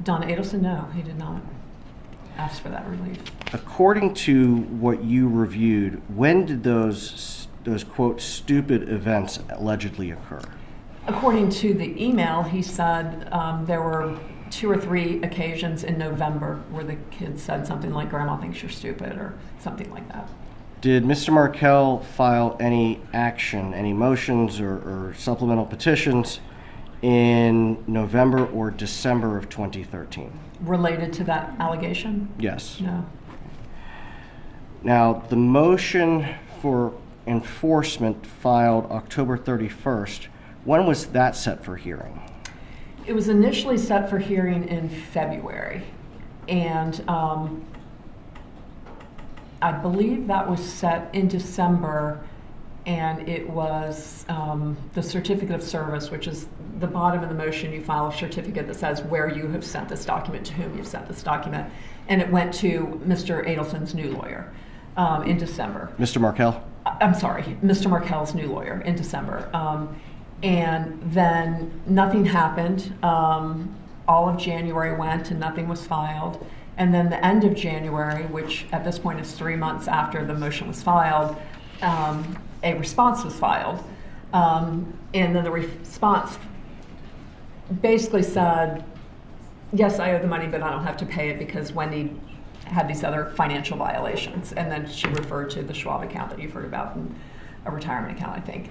Donna Adelson, no, he did not ask for that relief. According to what you reviewed, when did those quote stupid events allegedly occur? According to the email, he said there were 2 or 3 occasions in November where the kids said something like, "Grandma thinks you're stupid," or something like that. Did Mr. Markel file any action, any motions or supplemental petitions in November or December of 2013? Related to that allegation? Yes. No. Now, the motion for enforcement filed October 31st, when was that set for hearing? It was initially set for hearing in February, and I believe that was set in December, and it was the certificate of service, which is the bottom of the motion. You file a certificate that says where you have sent this document, to whom you've sent this document, and it went to Mr. Adelson's new lawyer in December. Mr. Markel? I'm sorry, Mr. Markel's new lawyer in December. And then nothing happened. All of January went and nothing was filed. And then the end of January, which at this point is 3 months after the motion was filed, a response was filed. And then the response basically said, yes, I owe the money, but I don't have to pay it because Wendy had these other financial violations. And then she referred to the Schwab account that you've heard about, and a retirement account, I think.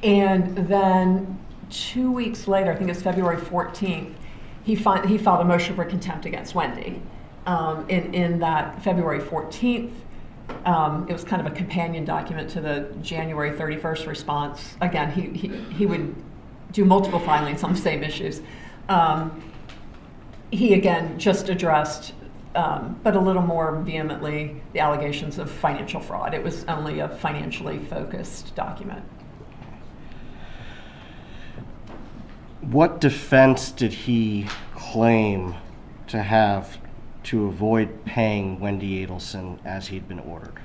And then 2 weeks later, I think it's February 14th, he filed a motion for contempt against Wendy. In that February 14th, it was kind of a companion document to the January 31st response. Again, he would do multiple filings on the same issues. He again just addressed, but a little more vehemently, the allegations of financial fraud. It was only a financially focused document. What defense did he claim to have to avoid paying Wendy Adelson as he'd been ordered?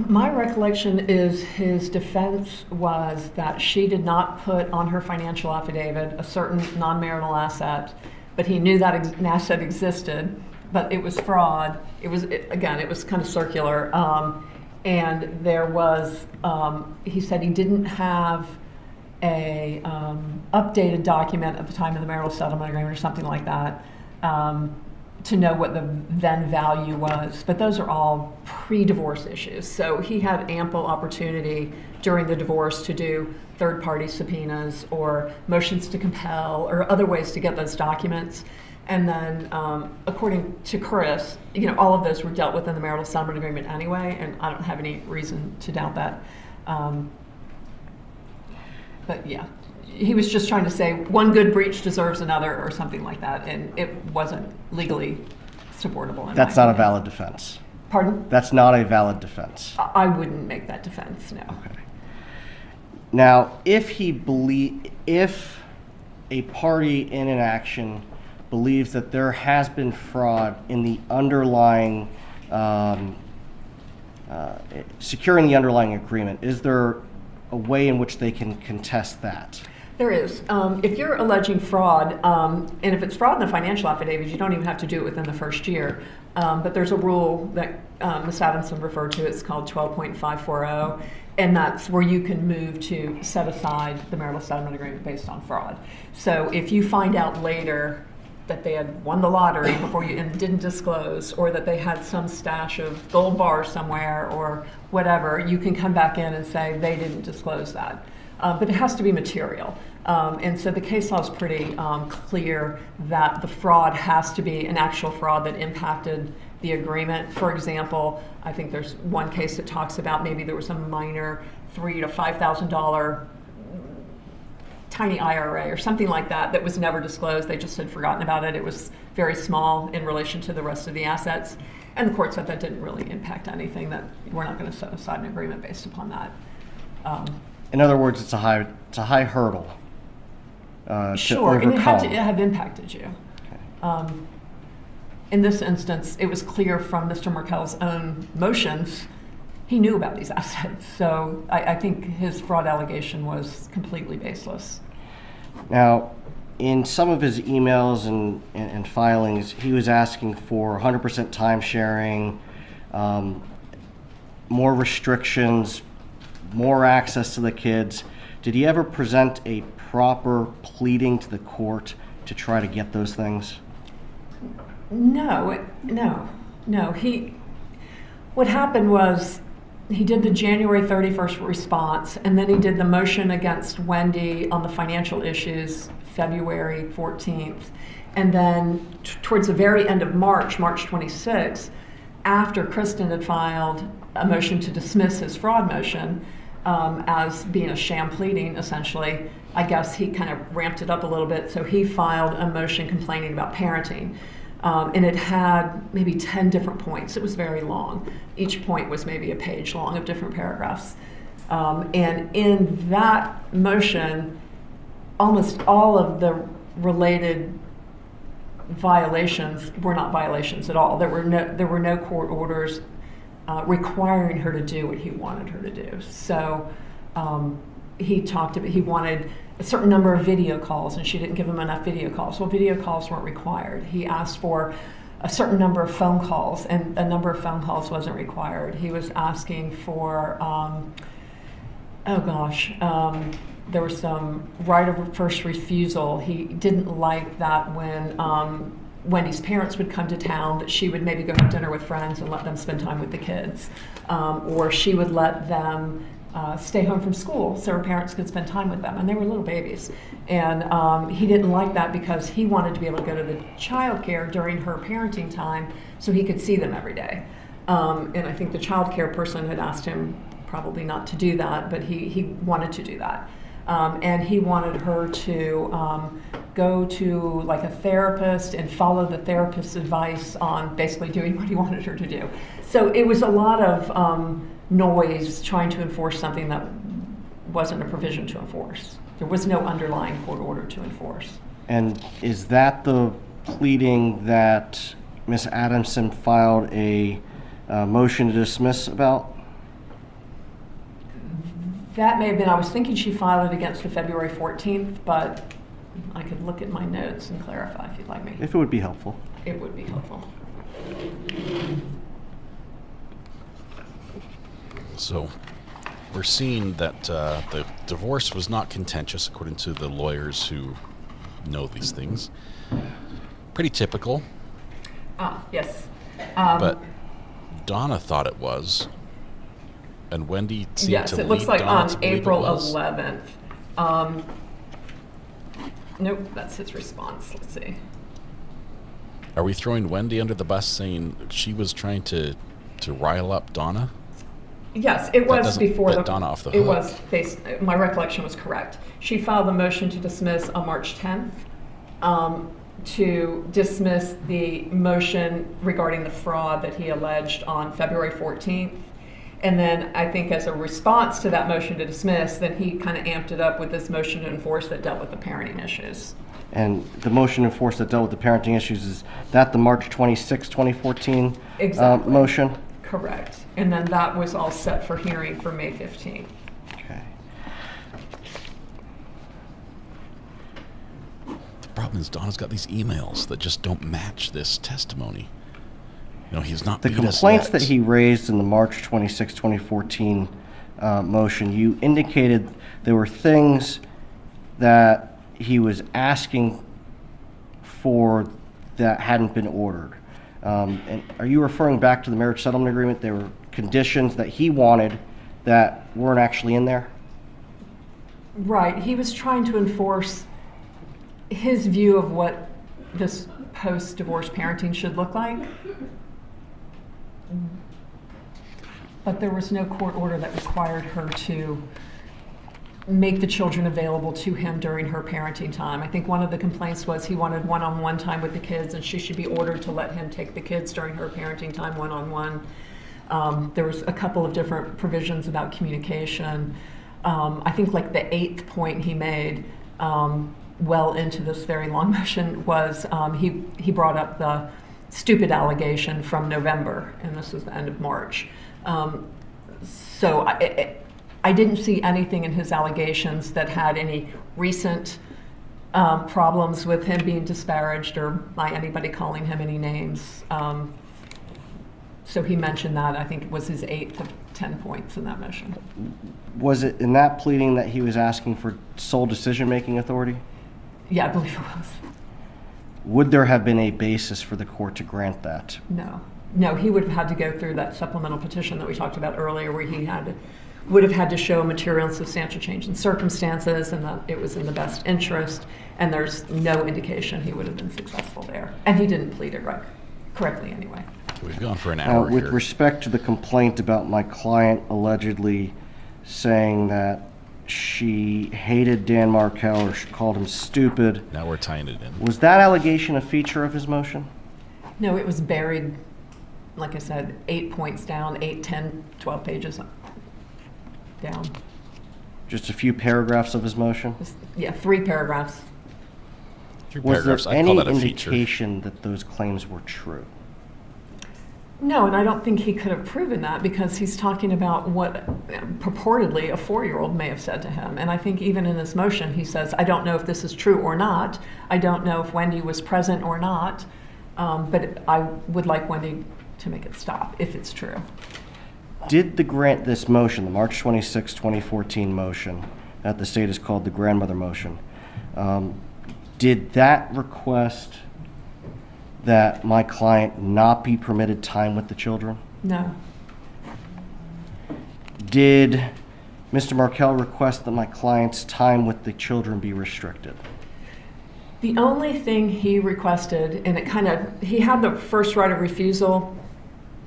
My recollection is his defense was that she did not put on her financial affidavit a certain non-marital asset, but he knew that an asset existed, but it was fraud. It was kind of circular. And there was, he said he didn't have a updated document at the time of the marital settlement agreement or something like that, to know what the then value was. But those are all pre-divorce issues. So he had ample opportunity during the divorce to do third-party subpoenas or motions to compel or other ways to get those documents. And then, according to Chris, all of those were dealt with in the marital settlement agreement anyway, and I don't have any reason to doubt that. But yeah, he was just trying to say one good breach deserves another or something like that, and it wasn't legally supportable. That's not a valid defense. Pardon? That's not a valid defense. I wouldn't make that defense, no. Okay. Now, if a party in an action believes that there has been fraud in the underlying, securing the underlying agreement, is there a way in which they can contest that? There is. If you're alleging fraud, and if it's fraud in the financial affidavit, you don't even have to do it within the first year. But there's a rule that Ms. Adelson referred to. It's called 12.540, and that's where you can move to set aside the marital settlement agreement based on fraud. So if you find out later that they had won the lottery before you and didn't disclose, or that they had some stash of gold bars somewhere or whatever, you can come back in and say they didn't disclose that. But it has to be material. And so the case law is pretty clear that the fraud has to be an actual fraud that impacted the agreement. For example, I think there's one case that talks about maybe there was a minor $3,000 to $5,000 tiny IRA or something like that was never disclosed. They just had forgotten about it. It was very small in relation to the rest of the assets. And the court said that didn't really impact anything, that we're not going to set aside an agreement based upon that. In other words, it's a high hurdle to overcome. And it had to have impacted you. Okay. In this instance, it was clear from Mr. Markel's own motions, he knew about these assets. So I think his fraud allegation was completely baseless. Now, in some of his emails and filings, he was asking for 100% time sharing, more restrictions, more access to the kids. Did he ever present a proper pleading to the court to try to get those things? No. What happened was he did the January 31st response, and then he did the motion against Wendy on the financial issues February 14th. And then towards the very end of March 26th, after Kristen had filed a motion to dismiss his fraud motion as being a sham pleading, essentially, I guess he kind of ramped it up a little bit. So he filed a motion complaining about parenting. And it had maybe 10 different points. It was very long. Each point was maybe a page long of different paragraphs. And in that motion, almost all of the related violations were not violations at all. There were no court orders requiring her to do what he wanted her to do. So he wanted a certain number of video calls, and she didn't give him enough video calls. Well, video calls weren't required. He asked for a certain number of phone calls, and a number of phone calls wasn't required. He was asking for, there was some right of first refusal. He didn't like that when Wendy's parents would come to town, that she would maybe go have dinner with friends and let them spend time with the kids. Or she would let them stay home from school so her parents could spend time with them, and they were little babies. And he didn't like that because he wanted to be able to go to the childcare during her parenting time so he could see them every day. And I think the childcare person had asked him probably not to do that, but he wanted to do that. And he wanted her to go to like a therapist and follow the therapist's advice on basically doing what he wanted her to do. So it was a lot of noise trying to enforce something that wasn't a provision to enforce. There was no underlying court order to enforce. And is that the pleading that Ms. Adelson filed a motion to dismiss about? That may have been, I was thinking she filed it against the February 14th, but I could look at my notes and clarify if you'd like me. If it would be helpful. It would be helpful. So we're seeing that the divorce was not contentious, according to the lawyers who know these things. Pretty typical. Yes. But Donna thought it was, and Wendy seemed yes, to it looks lead like Donna on to believe April it was. 11th. Nope, that's his response. Let's see. Are we throwing Wendy under the bus, saying she was trying to rile up Donna? Yes, it was doesn't before let the. Donna off the It hook. was based. My recollection was correct. She filed a motion to dismiss on March 10th. To dismiss the motion regarding the fraud that he alleged on February 14th. And then I think as a response to that motion to dismiss, then he kind of amped it up with this motion to enforce that dealt with the parenting issues. And the motion to enforce that dealt with the parenting issues, is that the March 26, 2014 Exactly. motion? Correct. And then that was all set for hearing for May 15th. Okay. The problem is Donna's got these emails that just don't match this testimony. You know, he's not The beat us complaints yet. that he raised in the March 26, 2014 motion, you indicated there were things that he was asking for that hadn't been ordered. And are you referring back to the marriage settlement agreement? There were conditions that he wanted that weren't actually in there? Right. He was trying to enforce his view of what this post-divorce parenting should look like. But there was no court order that required her to make the children available to him during her parenting time. I think one of the complaints was he wanted one-on-one time with the kids, and she should be ordered to let him take the kids during her parenting time one-on-one. There was a couple of different provisions about communication. I think like the 8th point he made well into this very long motion was he brought up the stupid allegation from November, and this was the end of March. So I didn't see anything in his allegations that had any recent problems with him being disparaged or by anybody calling him any names. So he mentioned that. I think it was his 8th of 10 points in that motion. Was it in that pleading that he was asking for sole decision-making authority? Yeah, I believe it was. Would there have been a basis for the court to grant that? No. No, he would have had to go through that supplemental petition that we talked about earlier, where he would have had to show material and substantial change in circumstances and that it was in the best interest, and there's no indication he would have been successful there. And he didn't plead it correctly anyway. We've gone for an hour with here. respect to the complaint about my client allegedly saying that she hated Dan Markel or she called him stupid. Now we're tying it in. Was that allegation a feature of his motion? No, it was buried, like I said, 8 points down, 8, 10, 12 pages down. Just a few paragraphs of his motion? Yeah, 3 paragraphs. Was there any indication that those claims were true? No, and I don't think he could have proven that because he's talking about what purportedly a 4-year-old may have said to him. And I think even in his motion, he says, I don't know if this is true or not. I don't know if Wendy was present or not. But I would like Wendy to make it stop if it's true. Did this motion, the March 26, 2014 motion, that the state has called the grandmother motion, did that request that my client not be permitted time with the children? No. Did Mr. Markel request that my client's time with the children be restricted? The only thing he requested, and he had the first right of refusal,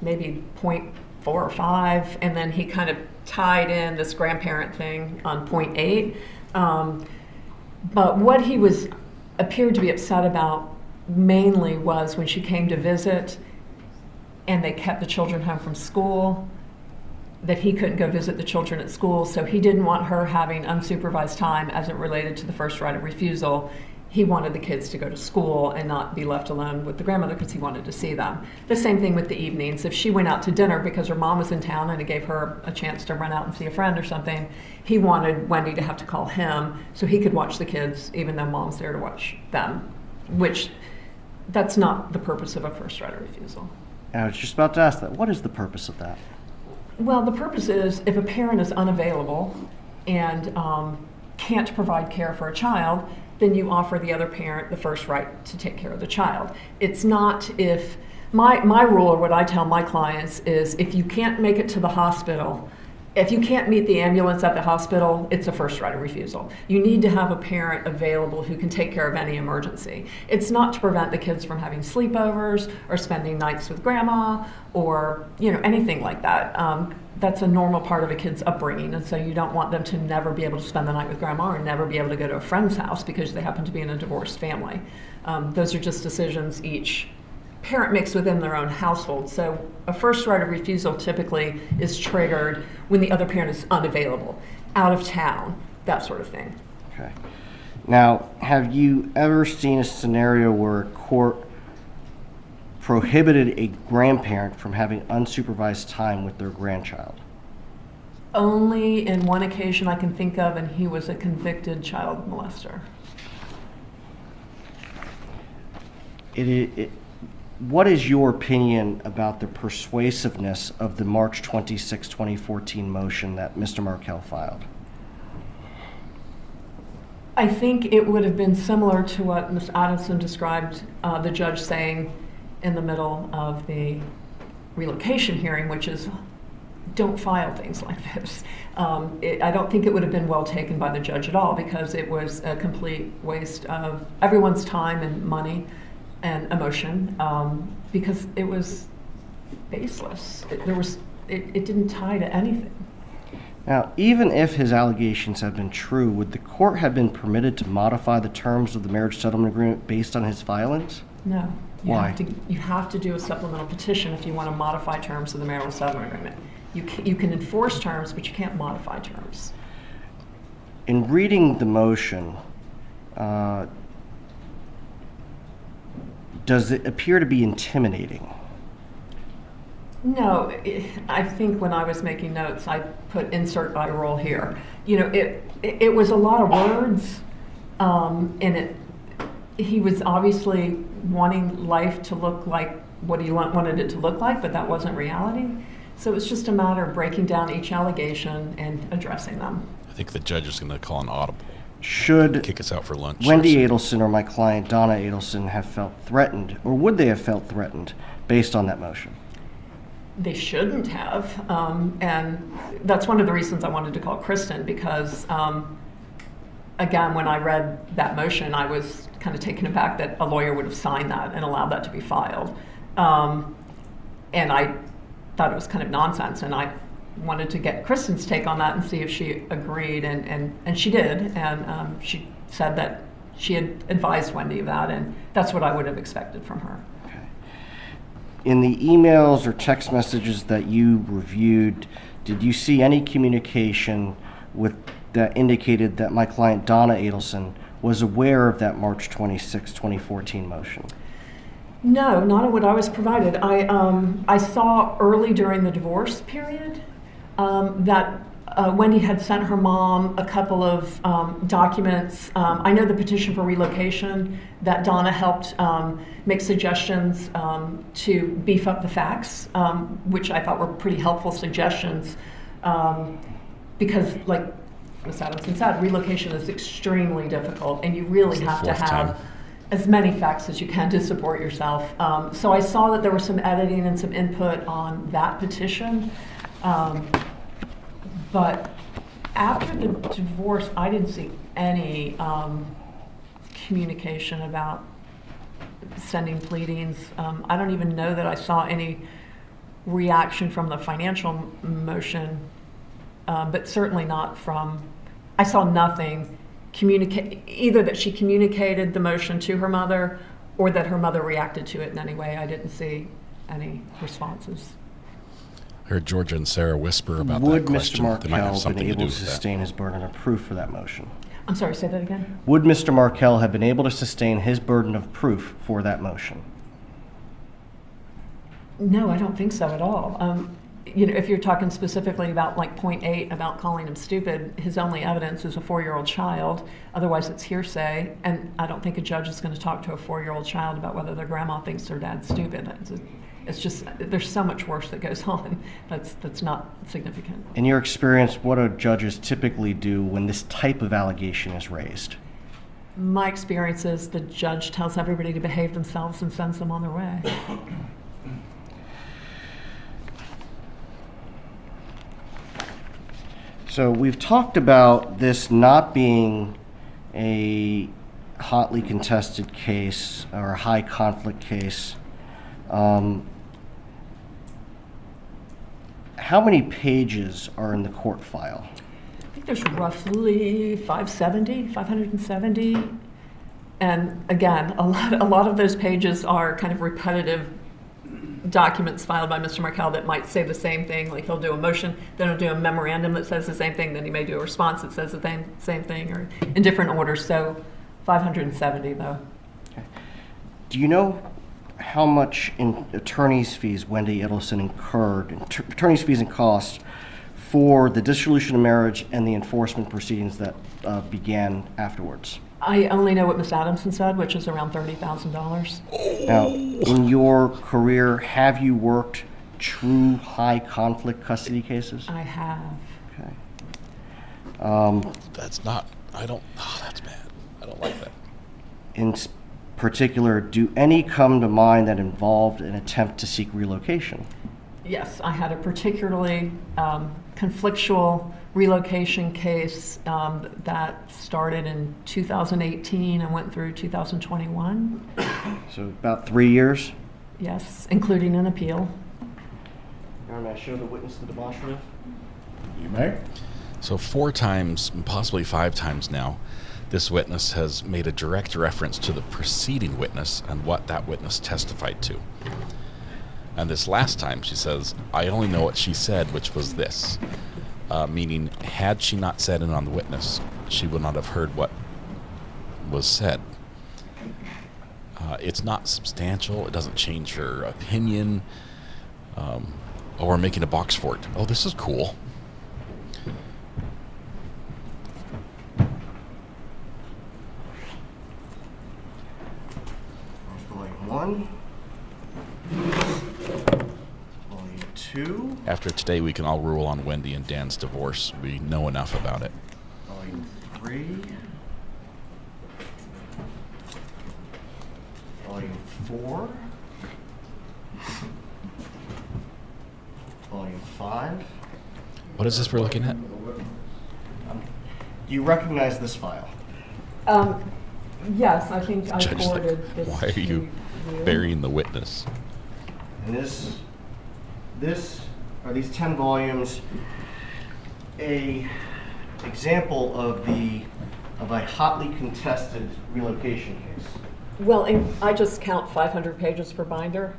maybe 0.4 or 5, and then he kind of tied in this grandparent thing on 0.8. But what he appeared to be upset about mainly was when she came to visit and they kept the children home from school, that he couldn't go visit the children at school, so he didn't want her having unsupervised time as it related to the first right of refusal. He wanted the kids to go to school and not be left alone with the grandmother because he wanted to see them. The same thing with the evenings. If she went out to dinner because her mom was in town and it gave her a chance to run out and see a friend or something, he wanted Wendy to have to call him so he could watch the kids even though mom's there to watch them, which that's not the purpose of a first right of refusal. I was just about to ask that. What is the purpose of that? Well, the purpose is if a parent is unavailable and can't provide care for a child, then you offer the other parent the first right to take care of the child. It's not if, my rule, or what I tell my clients is, if you can't make it to the hospital, if you can't meet the ambulance at the hospital, it's a first right of refusal. You need to have a parent available who can take care of any emergency. It's not to prevent the kids from having sleepovers or spending nights with grandma or anything like that. That's a normal part of a kid's upbringing, and so you don't want them to never be able to spend the night with grandma or never be able to go to a friend's house because they happen to be in a divorced family. Those are just decisions each parent makes within their own household. So a first right of refusal typically is triggered when the other parent is unavailable, out of town, that sort of thing. Okay. Now, have you ever seen a scenario where a court prohibited a grandparent from having unsupervised time with their grandchild? Only in one occasion I can think of, and he was a convicted child molester. What is your opinion about the persuasiveness of the March 26, 2014 motion that Mr. Markel filed? I think it would have been similar to what Ms. Adelson described the judge saying in the middle of the relocation hearing, which is, don't file things like this. I don't think it would have been well taken by the judge at all, because it was a complete waste of everyone's time and money and emotion, because it was baseless. It didn't tie to anything. Now, even if his allegations had been true, would the court have been permitted to modify the terms of the marriage settlement agreement based on his filings? No. Why? You have to do a supplemental petition if you want to modify terms of the marital settlement agreement. You can enforce terms, but you can't modify terms. In reading the motion, does it appear to be intimidating? No, I think when I was making notes, I put insert by rule here. It was a lot of words, and he was obviously wanting life to look like what he wanted it to look like, but that wasn't reality. So it's just a matter of breaking down each allegation and addressing them. I think the judge is going to call an audible. Should kick us out for lunch. Wendy Adelson or my client Donna Adelson have felt threatened, or would they have felt threatened based on that motion? They shouldn't have, and that's one of the reasons I wanted to call Kristen, because again, when I read that motion, I was kind of taken aback that a lawyer would have signed that and allowed that to be filed, and I thought it was kind of nonsense, and I wanted to get Kristen's take on that and see if she agreed, and she did, and she said that she had advised Wendy of that, and that's what I would have expected from her. Okay. In the emails or text messages that you reviewed, did you see any communication that indicated that my client Donna Adelson was aware of that March 26, 2014 motion? No, not at what I was provided. I saw early during the divorce period that Wendy had sent her mom a couple of documents. I know the petition for relocation, that Donna helped make suggestions to beef up the facts, which I thought were pretty helpful suggestions, because, like Ms. Adelson said, relocation is extremely difficult, and you really have to have as many facts as you can to support yourself. So I saw that there was some editing and some input on that petition. But after the divorce, I didn't see any communication about sending pleadings. I don't even know that I saw any reaction from the financial motion, but certainly not from, I saw nothing either that she communicated the motion to her mother or that her mother reacted to it in any way. I didn't see any responses. I heard Georgia and Sarah whisper about Would that question. Mr. Markel have been able to with sustain his burden of proof for that motion? I'm sorry, say that again? Would Mr. Markel have been able to sustain his burden of proof for that motion? No, I don't think so at all. If you're talking specifically about like point 8 about calling him stupid, his only evidence is a 4-year-old child. Otherwise, it's hearsay, and I don't think a judge is going to talk to a 4-year-old child about whether their grandma thinks their dad's stupid. It's just, there's so much worse that goes on that's not significant. In your experience, what do judges typically do when this type of allegation is raised? My experience is the judge tells everybody to behave themselves and sends them on their way. So we've talked about this not being a hotly contested case or a high conflict case. How many pages are in the court file? I think there's roughly 570. And again, a lot of those pages are kind of repetitive documents filed by Mr. Markel that might say the same thing. Like he'll do a motion, then he'll do a memorandum that says the same thing, then he may do a response that says the same thing, or in different orders. So 570 though. Okay. Do you know how much in attorney's fees Wendy Adelson incurred, attorney's fees and costs, for the dissolution of marriage and the enforcement proceedings that began afterwards? I only know what Ms. Adelson said, which is around $30,000. Now, in your career, have you worked true high conflict custody cases? I have. Okay. That's not, that's bad. I don't like that. In particular, do any come to mind that involved an attempt to seek relocation? Yes, I had a particularly conflictual relocation case that started in 2018 and went through 2021. So about 3 years? Yes, including an appeal. Your Honor, may I show the witness the demonstrative? You may. So 4 times, possibly 5 times now, this witness has made a direct reference to the preceding witness and what that witness testified to. And this last time she says, I only know what she said, which was this. Meaning, had she not said it on the witness, she would not have heard what was said. It's not substantial. It doesn't change her opinion. Oh, we're making a box for it. Oh, this is cool. Volume 1. Volume 2. After today, we can all rule on Wendy and Dan's divorce. We know enough about it. Volume 3. Volume 4. Volume 5. What is this we're looking at? Do you recognize this file? Yes, I think I Judge, forwarded this. why are you burying the witness? And this are these 10 volumes, a example of a hotly contested relocation case. Well, I just count 500 pages per binder,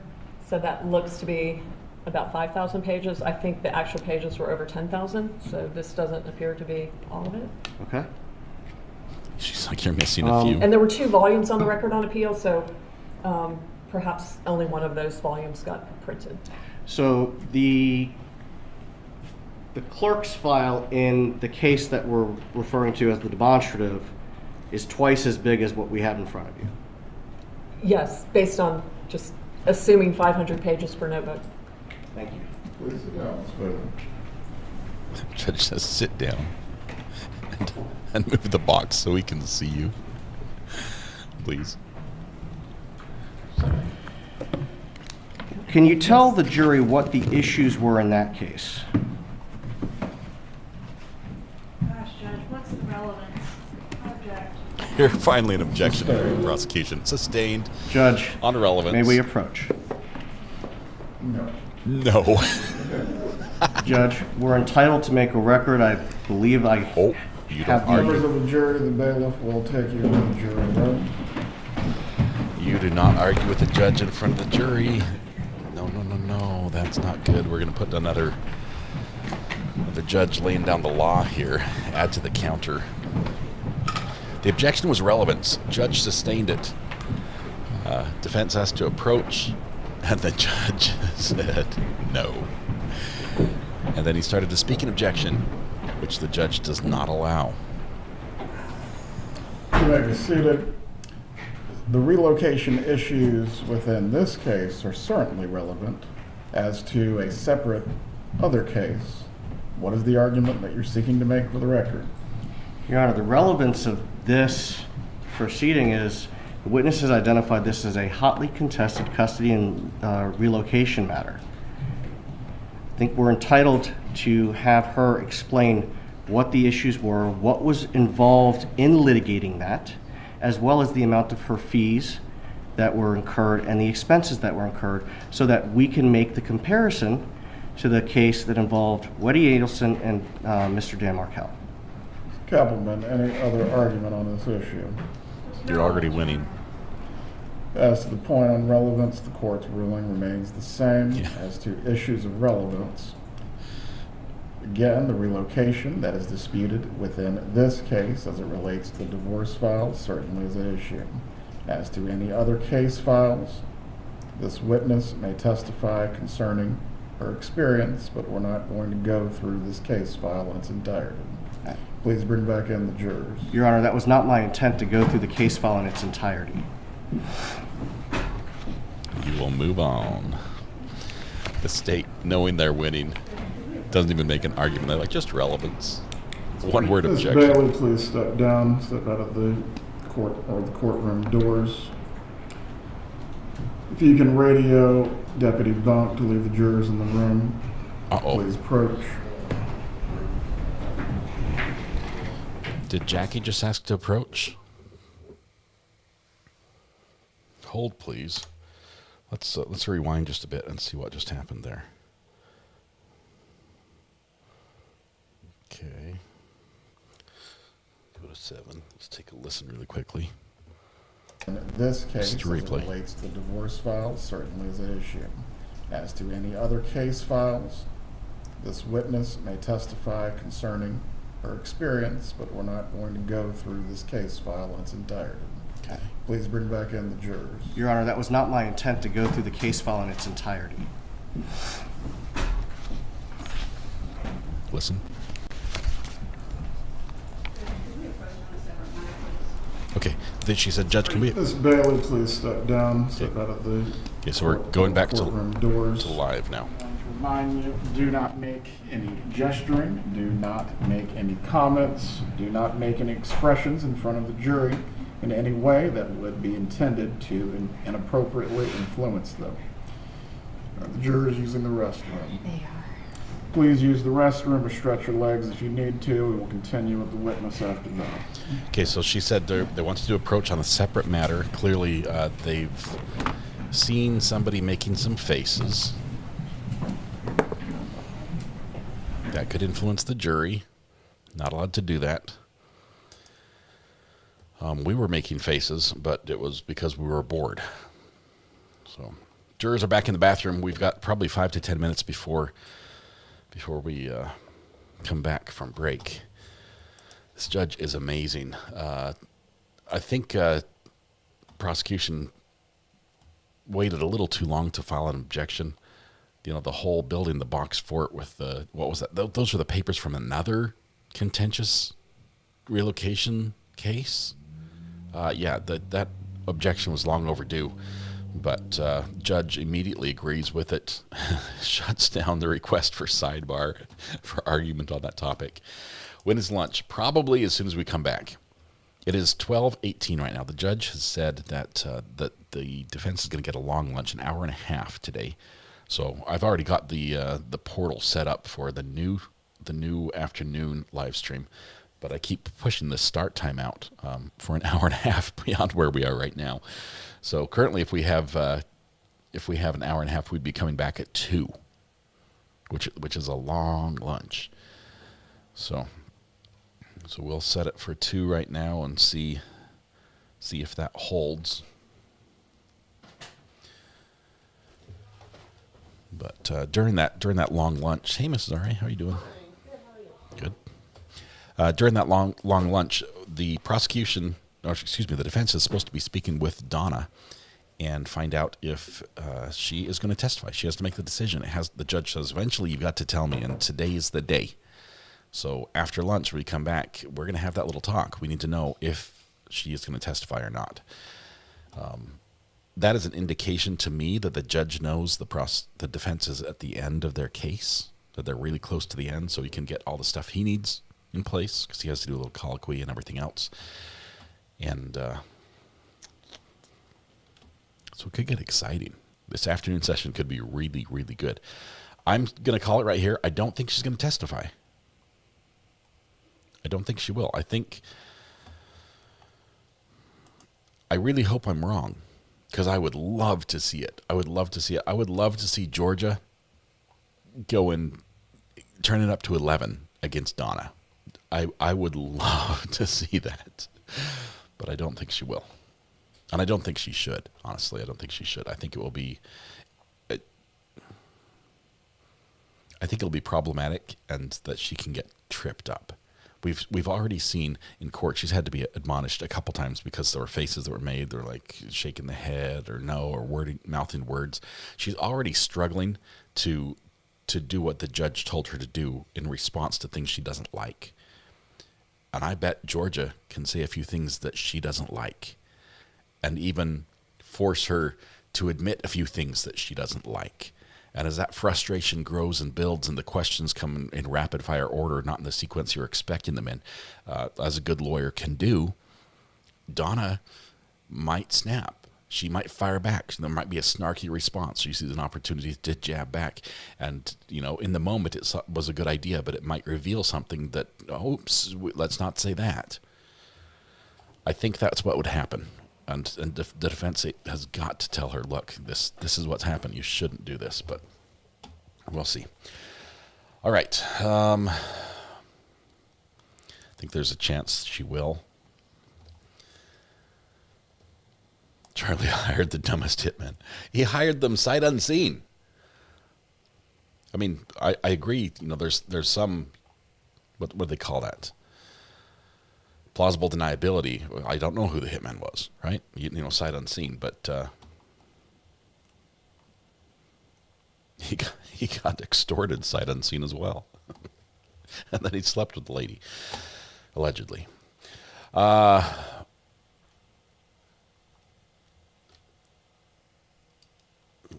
so that looks to be about 5,000 pages. I think the actual pages were over 10,000, so this doesn't appear to be all of it. Okay. She's like, you're missing a few. And there were 2 volumes on the record on appeal, so perhaps only one of those volumes got printed. So the clerk's file in the case that we're referring to as the demonstrative is twice as big as what we have in front of you. Yes, based on just assuming 500 pages per notebook. Thank you. Please sit down. Judge says, sit down and move the box so we can see you. Please. Can you tell the jury what the issues were in that case? Gosh, Judge, what's the relevance? Object. Here, finally an objection from the prosecution. Sustained. Judge, on relevance. may we approach? No. No. Judge, we're entitled to make a record. I believe I you have don't members of the jury, the bailiff will take you to the jury room. You do not argue with the judge in front of the jury. No, that's not good. We're going to put another judge laying down the law here. Add to the counter. The objection was relevance. Judge sustained it. Defense asked to approach, and the judge said no. And then he started to speak an objection, which the judge does not allow. You may be seated. The relocation issues within this case are certainly relevant. As to a separate other case, what is the argument that you're seeking to make for the record? Your Honor, the relevance of this proceeding is the witness has identified this as a hotly contested custody and relocation matter. I think we're entitled to have her explain what the issues were, what was involved in litigating that, as well as the amount of her fees that were incurred and the expenses that were incurred, so that we can make the comparison to the case that involved Weddy Adelson and Mr. Dan Markel. Kappelman, any other argument on this issue? You're already winning. As to the point on relevance, the court's ruling remains the same. As to issues of relevance, again, the relocation that is disputed within this case as it relates to the divorce files certainly is an issue. As to any other case files, this witness may testify concerning her experience, but we're not going to go through this case file in its entirety. Please bring back in the jurors. Your Honor, that was not my intent to go through the case file in its entirety. You will move on. The state, knowing they're winning, doesn't even make an argument. They're like, just relevance. One word Ms. objection. Bailey, please step down, step out of the court or the courtroom doors. If you can radio Deputy Bunk to leave the jurors in the room, please approach. Did Jackie just ask to approach? Hold, please. Let's rewind just a bit and see what just happened there. Okay. Go to 7. Let's take a listen really quickly. In this case, as it replay. relates to the divorce files, certainly is an issue. As to any other case files, this witness may testify concerning her experience, but we're not going to go through this case file in its entirety. Okay. Please bring back in the jurors. Your Honor, that was not my intent to go through the case file in its entirety. Listen. Okay. Then she said, Judge, can we... Ms. Bailey, please step down, step out of the Okay, so we're going back to doors. live now. Remind you, do not make any gesturing, do not make any comments, do not make any expressions in front of the jury in any way that would be intended to inappropriately influence them. The jurors using the restroom. They are. Please use the restroom or stretch your legs if you need to. We will continue with the witness after that. Okay, so she said they want to do approach on a separate matter. Clearly, they've seen somebody making some faces. That could influence the jury. Not allowed to do that. We were making faces, but it was because we were bored. So, jurors are back in the bathroom. We've got probably 5 to 10 minutes before we come back from break. This judge is amazing. I think prosecution waited a little too long to file an objection. You know, the whole building the box fort with the, what was that? Those are the papers from another contentious relocation case. Yeah, that objection was long overdue, but judge immediately agrees with it, shuts down the request for sidebar for argument on that topic. When is lunch? Probably as soon as we come back. It is 12:18 right now. The judge has said that the defense is going to get a long lunch, an hour and a half today. So I've already got the portal set up for the new afternoon live stream, but I keep pushing the start time out for an hour and a half beyond where we are right now. So currently, if we have an hour and a half, we'd be coming back at 2, which is a long lunch. So we'll set it for 2 right now and see if that holds. But during that long lunch, hey, Mrs. R.A., how are you doing? Good. During that long lunch, the defense is supposed to be speaking with Donna and find out if she is going to testify. She has to make the decision. The judge says, eventually you've got to tell me, and today is the day. So after lunch, when we come back, we're going to have that little talk. We need to know if she is going to testify or not. That is an indication to me that the judge knows the defense is at the end of their case, that they're really close to the end, so he can get all the stuff he needs in place, because he has to do a little colloquy and everything else. And so it could get exciting. This afternoon session could be really, really good. I'm going to call it right here. I don't think she's going to testify. I don't think she will. I really hope I'm wrong, because I would love to see it. I would love to see it. I would love to see Georgia go and turn it up to 11 against Donna. I would love to see that, but I don't think she will. And I don't think she should, honestly. I don't think she should. I think it will be... I think it'll be problematic, and that she can get tripped up. We've already seen in court she's had to be admonished a couple times because there were faces that were made. They're like shaking the head or no, or mouthing words. She's already struggling to do what the judge told her to do in response to things she doesn't like. And I bet Georgia can say a few things that she doesn't like, and even force her to admit a few things that she doesn't like. And as that frustration grows and builds and the questions come in rapid fire order, not in the sequence you're expecting them in, as a good lawyer can do, Donna might snap. She might fire back. There might be a snarky response. She sees an opportunity to jab back. And, in the moment it was a good idea, but it might reveal something that, oops, let's not say that. I think that's what would happen. And the defense has got to tell her, look, this is what's happened. You shouldn't do this, but we'll see. All right. I think there's a chance she will. Charlie hired the dumbest hitman. He hired them sight unseen. I mean, I agree. There's some, what do they call that? Plausible deniability. I don't know who the hitman was, right? Sight unseen, but he got extorted sight unseen as well. And then he slept with the lady, allegedly. Let's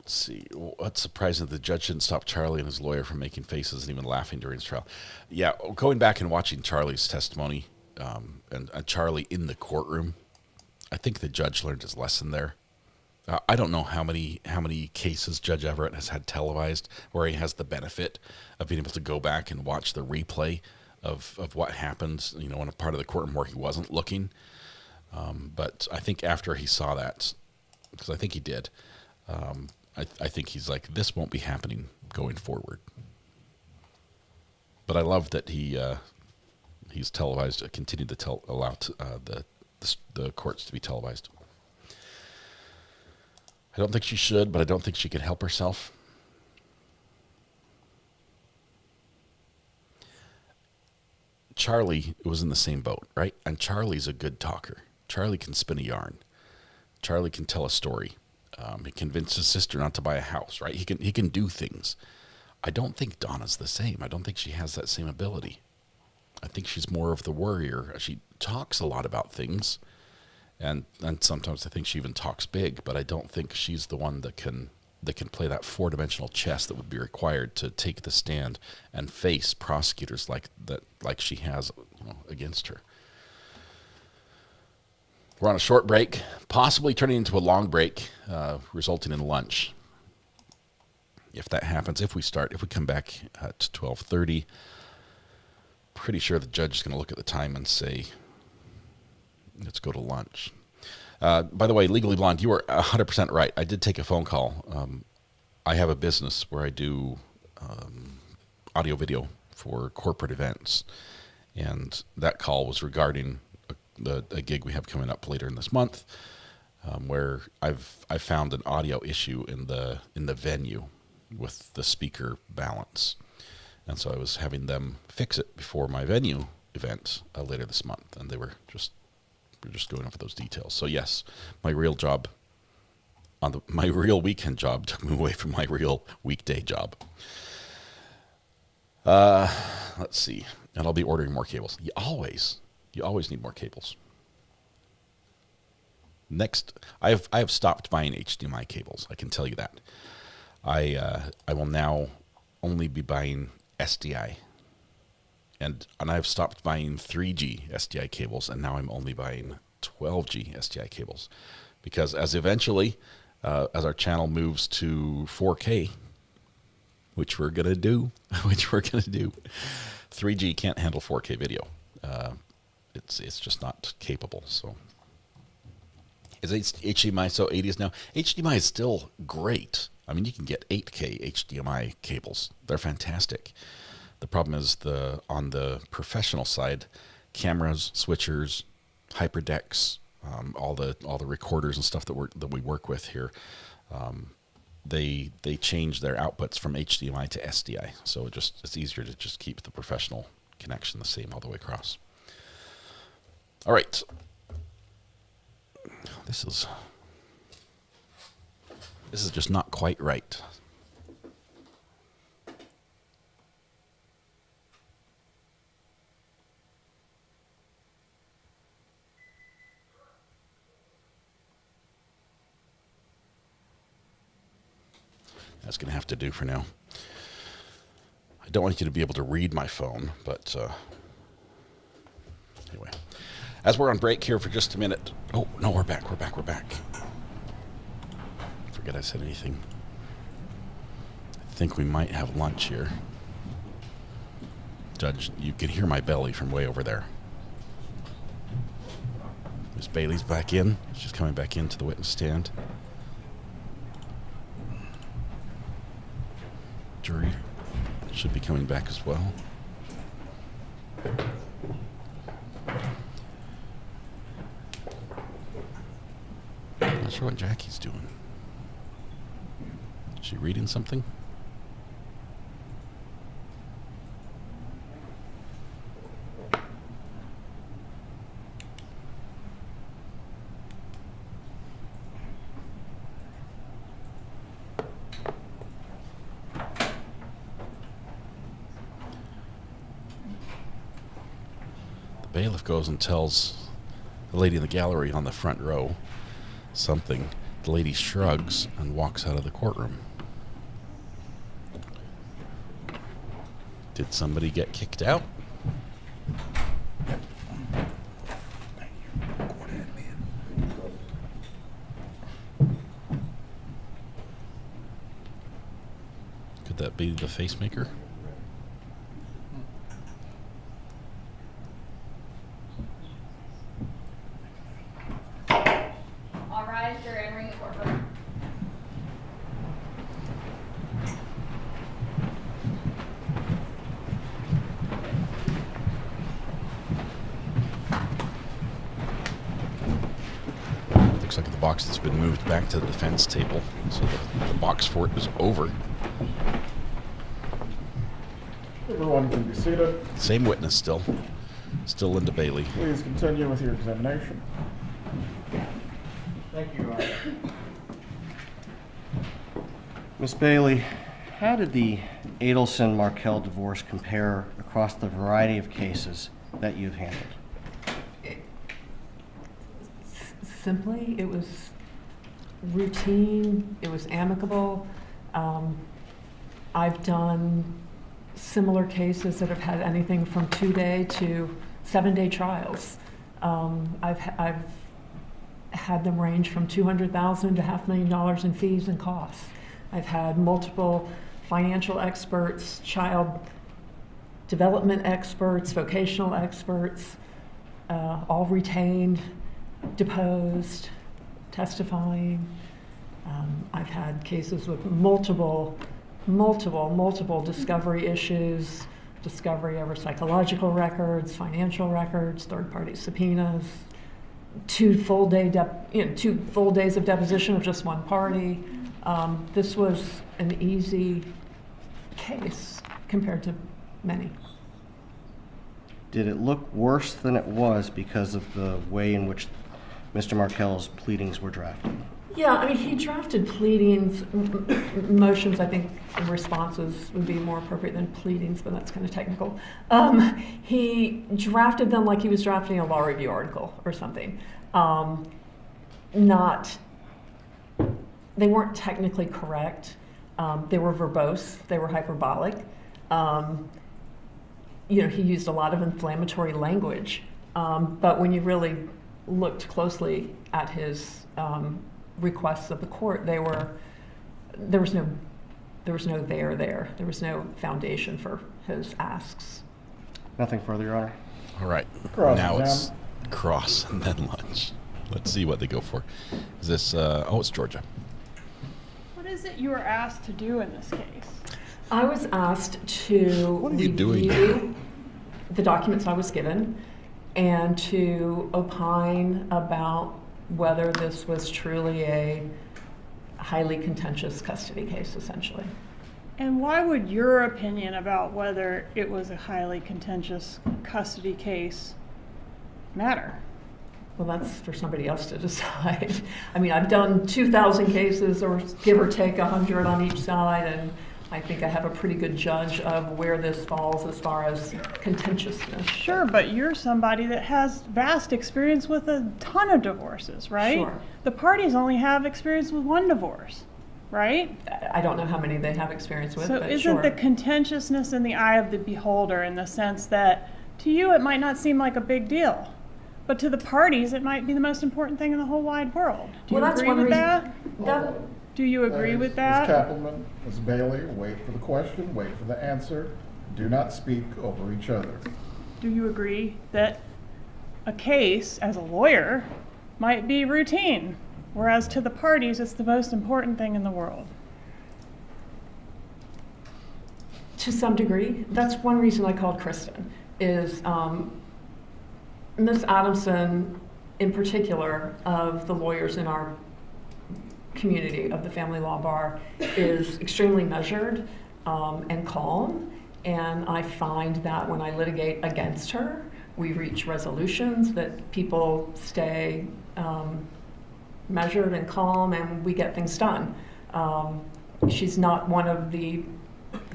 see. What's surprising that the judge didn't stop Charlie and his lawyer from making faces and even laughing during his trial. Yeah, going back and watching Charlie's testimony, and Charlie in the courtroom, I think the judge learned his lesson there. I don't know how many cases Judge Everett has had televised where he has the benefit of being able to go back and watch the replay of what happened, in a part of the courtroom where he wasn't looking. But I think after he saw that, because I think he did, I think he's like, this won't be happening going forward. But I love that he's televised, continued to allow the courts to be televised. I don't think she should, but I don't think she can help herself. Charlie was in the same boat, right? And Charlie's a good talker. Charlie can spin a yarn. Charlie can tell a story. He convinced his sister not to buy a house, right? He can do things. I don't think Donna's the same. I don't think she has that same ability. I think she's more of the worrier. She talks a lot about things, and sometimes I think she even talks big, but I don't think she's the one that can play that four-dimensional chess that would be required to take the stand and face prosecutors like she has against her. We're on a short break, possibly turning into a long break, resulting in lunch. If that happens, if we come back at 12:30, pretty sure the judge is going to look at the time and say, let's go to lunch. By the way, Legally Blonde, you were 100% right. I did take a phone call. I have a business where I do audio video for corporate events, and that call was regarding a gig we have coming up later in this month, where I've found an audio issue in the venue with the speaker balance, and so I was having them fix it before my venue event later this month, and we're just going over those details. So yes, my real weekend job took me away from my real weekday job. Let's see, and I'll be ordering more cables. You always need more cables. Next, I've stopped buying HDMI cables. I can tell you that. I will now only be buying SDI, and I've stopped buying 3G SDI cables, and now I'm only buying 12G SDI cables, because as our channel moves to 4K, which we're gonna do, 3G can't handle 4K video. It's just not capable. So is HDMI so 80s now? HDMI is still great. I mean, you can get 8K HDMI cables. They're fantastic. The problem is on the professional side, cameras, switchers, hyperdecks, all the recorders and stuff that we work with here, they change their outputs from HDMI to SDI. So it's easier to just keep the professional connection the same all the way across. All right. This is just not quite right. That's going to have to do for now. I don't want you to be able to read my phone, but anyway. As we're on break here for just a minute. Oh, no, we're back. Forget I said anything. I think we might have lunch here. Judge, you can hear my belly from way over there. Miss Bailey's back in. She's coming back into the witness stand. Jury should be coming back as well. Not sure what Jackie's doing. Is she reading something? The bailiff goes and tells the lady in the gallery on the front row something. The lady shrugs and walks out of the courtroom. Did somebody get kicked out? Could that be the facemaker? That's been moved back to the defense table, so the box fort is over. Everyone can be seated. Same witness still Linda Bailey. Please continue with your examination. Thank you, Your Honor. Ms. Bailey, how did the Adelson-Markel divorce compare across the variety of cases that you've handled? Simply, it was routine, it was amicable. I've done similar cases that have had anything from 2-day to 7-day trials. I've had them range from $200,000 to $500,000 in fees and costs. I've had multiple financial experts, child development experts, vocational experts, all retained, deposed, testifying. I've had cases with multiple discovery issues, discovery over psychological records, financial records, third-party subpoenas, 2 full days of deposition of just one party. This was an easy case compared to many. Did it look worse than it was because of the way in which Mr. Markel's pleadings were drafted? Yeah, I mean, he drafted pleadings, motions, I think, and responses would be more appropriate than pleadings, but that's kind of technical. He drafted them like he was drafting a law review article or something. they weren't technically correct. They were verbose, they were hyperbolic. He used a lot of inflammatory language. But when you really looked closely at his requests of the court, there was no there. There was no foundation for his asks. Nothing further, Your Honor. All right. Cross Now it's exam. cross and then lunch. Let's see what they go for. Is this, it's Georgia. What is it you were asked to do in this case? I was asked to What are you doing review the documents I was given and to opine about whether this was truly a highly contentious custody case, essentially. And why would your opinion about whether it was a highly contentious custody case matter? Well, that's for somebody else to decide. I mean, I've done 2,000 cases, or give or take 100 on each side, and I think I have a pretty good judge of where this falls as far as contentiousness. Sure, but you're somebody that has vast experience with a ton of divorces, right? Sure. The parties only have experience with one divorce, right? I don't know how many they have experience with, So but isn't sure. the contentiousness in the eye of the beholder, in the sense that to you it might not seem like a big deal, but to the parties it might be the most important thing in the whole wide world. Do you agree with that? Do you agree with that? Ms. Kappelman, Ms. Bailey, wait for the question, wait for the answer. Do not speak over each other. Do you agree that a case, as a lawyer, might be routine, whereas to the parties it's the most important thing in the world? To some degree. That's one reason I called Kristen, is Ms. Adelson, in particular, of the lawyers in our community of the family law bar, is extremely measured and calm, and I find that when I litigate against her, we reach resolutions, that people stay measured and calm, and we get things done. She's not one of the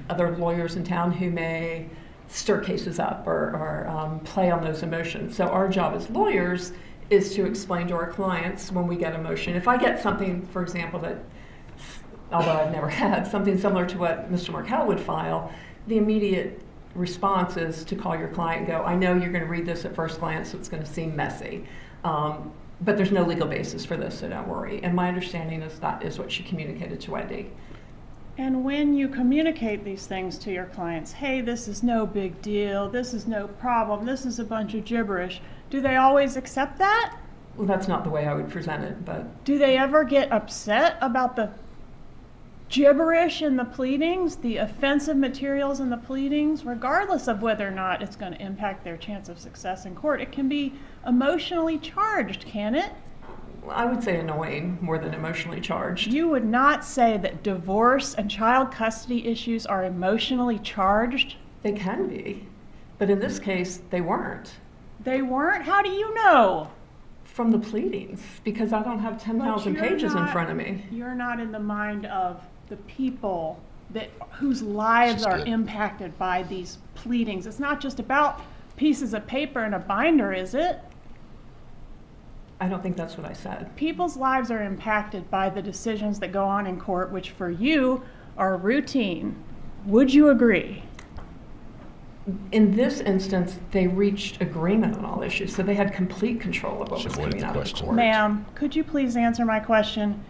other lawyers in town who may stir cases up or play on those emotions. So our job as lawyers is to explain to our clients when we get emotion. If I get something, for example, that, although I've never had, something similar to what Mr. Markel would file, the immediate response is to call your client and go, I know you're going to read this at first glance, so it's going to seem messy. But there's no legal basis for this, so don't worry. And my understanding is that is what she communicated to Ayden. And when you communicate these things to your clients, hey, this is no big deal, this is no problem, this is a bunch of gibberish, do they always accept that? Well, that's not the way I would present it, but... Do they ever get upset about the gibberish in the pleadings, the offensive materials in the pleadings, regardless of whether or not it's going to impact their chance of success in court? It can be emotionally charged, can it? I would say annoying more than emotionally charged. You would not say that divorce and child custody issues are emotionally charged? They can be, but in this case, they weren't. They weren't? How do you know? From the pleadings, because I don't have 10,000 pages in front of me. You're not in the mind of the people whose lives are impacted by these pleadings. It's not just about pieces of paper and a binder, is it? I don't think that's what I said. People's lives are impacted by the decisions that go on in court, which for you are routine. Would you agree? In this instance, they reached agreement on all issues, so they had complete control of what was coming out of the court. Ma'am, could you please answer my question?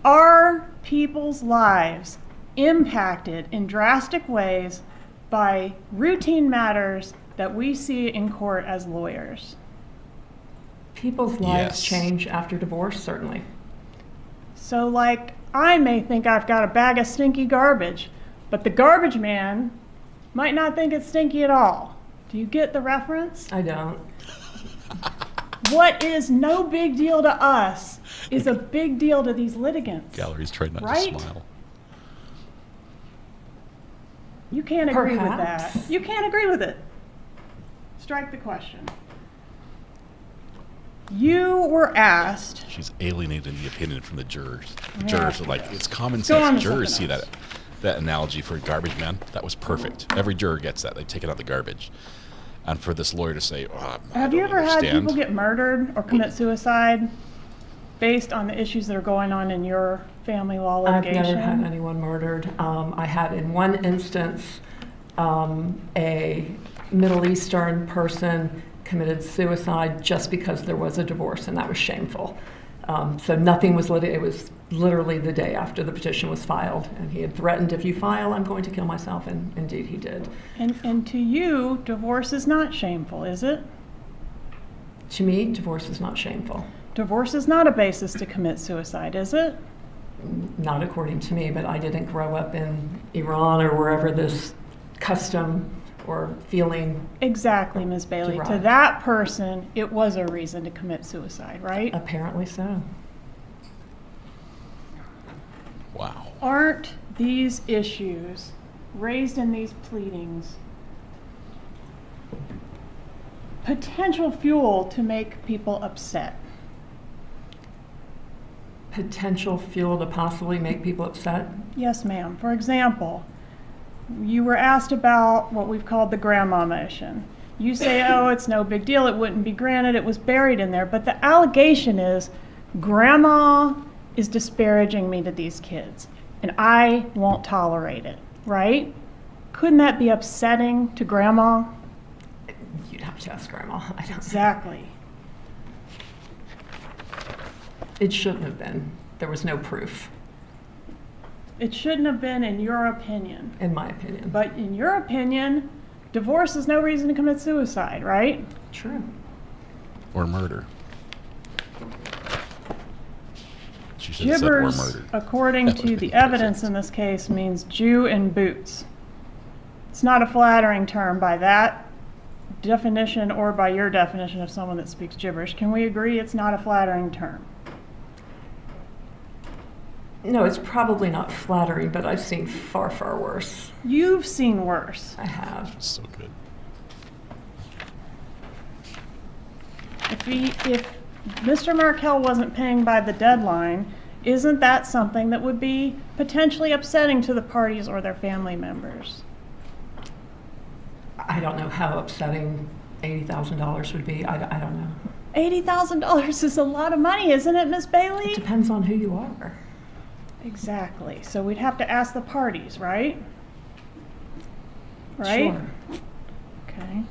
Are people's lives impacted in drastic ways by routine matters that we see in court as lawyers? People's lives change after divorce, certainly. So, like, I may think I've got a bag of stinky garbage, but the garbage man might not think it's stinky at all. Do you get the reference? I don't. What is no big deal to us is a big deal to these litigants. Gallery's trying not to smile. You can't agree with Perhaps. that. You can't agree with it. Strike the question. You were asked. She's alienating the opinion from the jurors. The Yeah. jurors are like, it's common Go on sense. to Jurors something see else. that analogy for garbage man. That was perfect. Every juror gets that. They take it out the garbage. And for this lawyer to say, oh, Have you ever had people get murdered or commit suicide? based on the issues that are going on in your family law litigation? I've never had anyone murdered. I had in one instance a Middle Eastern person committed suicide just because there was a divorce, and that was shameful. So nothing was it was literally the day after the petition was filed, and he had threatened, if you file, I'm going to kill myself, and indeed he did. And to you, divorce is not shameful, is it? To me, divorce is not shameful. Divorce is not a basis to commit suicide, is it? Not according to me, but I didn't grow up in Iran or wherever this custom or feeling. Exactly, Ms. Bailey. derived. To that person, it was a reason to commit suicide, right? Apparently so. Wow. Aren't these issues raised in these pleadings potential fuel to make people upset? Potential fuel to possibly make people upset? Yes, ma'am. For example, you were asked about what we've called the grandma motion. You say, oh, it's no big deal, it wouldn't be granted, it was buried in there. But the allegation is, grandma is disparaging me to these kids, and I won't tolerate it, right? Couldn't that be upsetting to grandma? You'd have to ask grandma. I don't Exactly. It shouldn't have been. There was no proof. It shouldn't have been, in your opinion. In my opinion. But in your opinion, divorce is no reason to commit suicide, right? True. Or murder. She should have said or Gibbers, murder. according That to would the make evidence in this case, means Jew in boots. It's not a flattering term by that definition or by your definition of someone that speaks gibberish. Can we agree it's not a flattering term? No, it's probably not flattering, but I've seen far, far worse. You've seen worse. I have. So good. If Mr. Markel wasn't paying by the deadline, isn't that something that would be potentially upsetting to the parties or their family members? I don't know how upsetting $80,000 would be. I don't know. $80,000 is a lot of money, isn't it, Miss Bailey? It depends on who you are. Exactly. So we'd have to ask the parties, right? Right? Sure. Okay.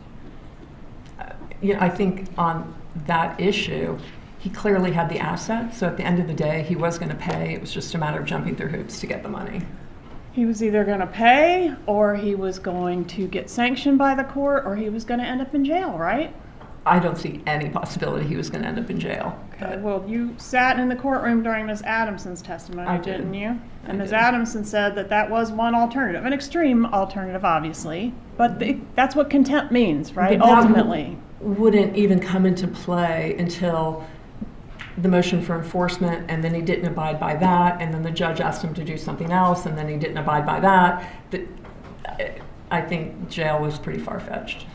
Yeah, I think on that issue, he clearly had the asset. So at the end of the day, he was going to pay. It was just a matter of jumping through hoops to get the money. He was either going to pay, or he was going to get sanctioned by the court, or he was going to end up in jail, right? I don't see any possibility he was going to end up in jail. Okay, well, you sat in the courtroom during Ms. Adamson's testimony, didn't you? And Ms. Adamson said that that was one alternative, an extreme alternative, obviously, but that's what contempt means, right? Ultimately. Wouldn't even come into play until the motion for enforcement, and then he didn't abide by that, and then the judge asked him to do something else, and then he didn't abide by that. I think jail was pretty far-fetched.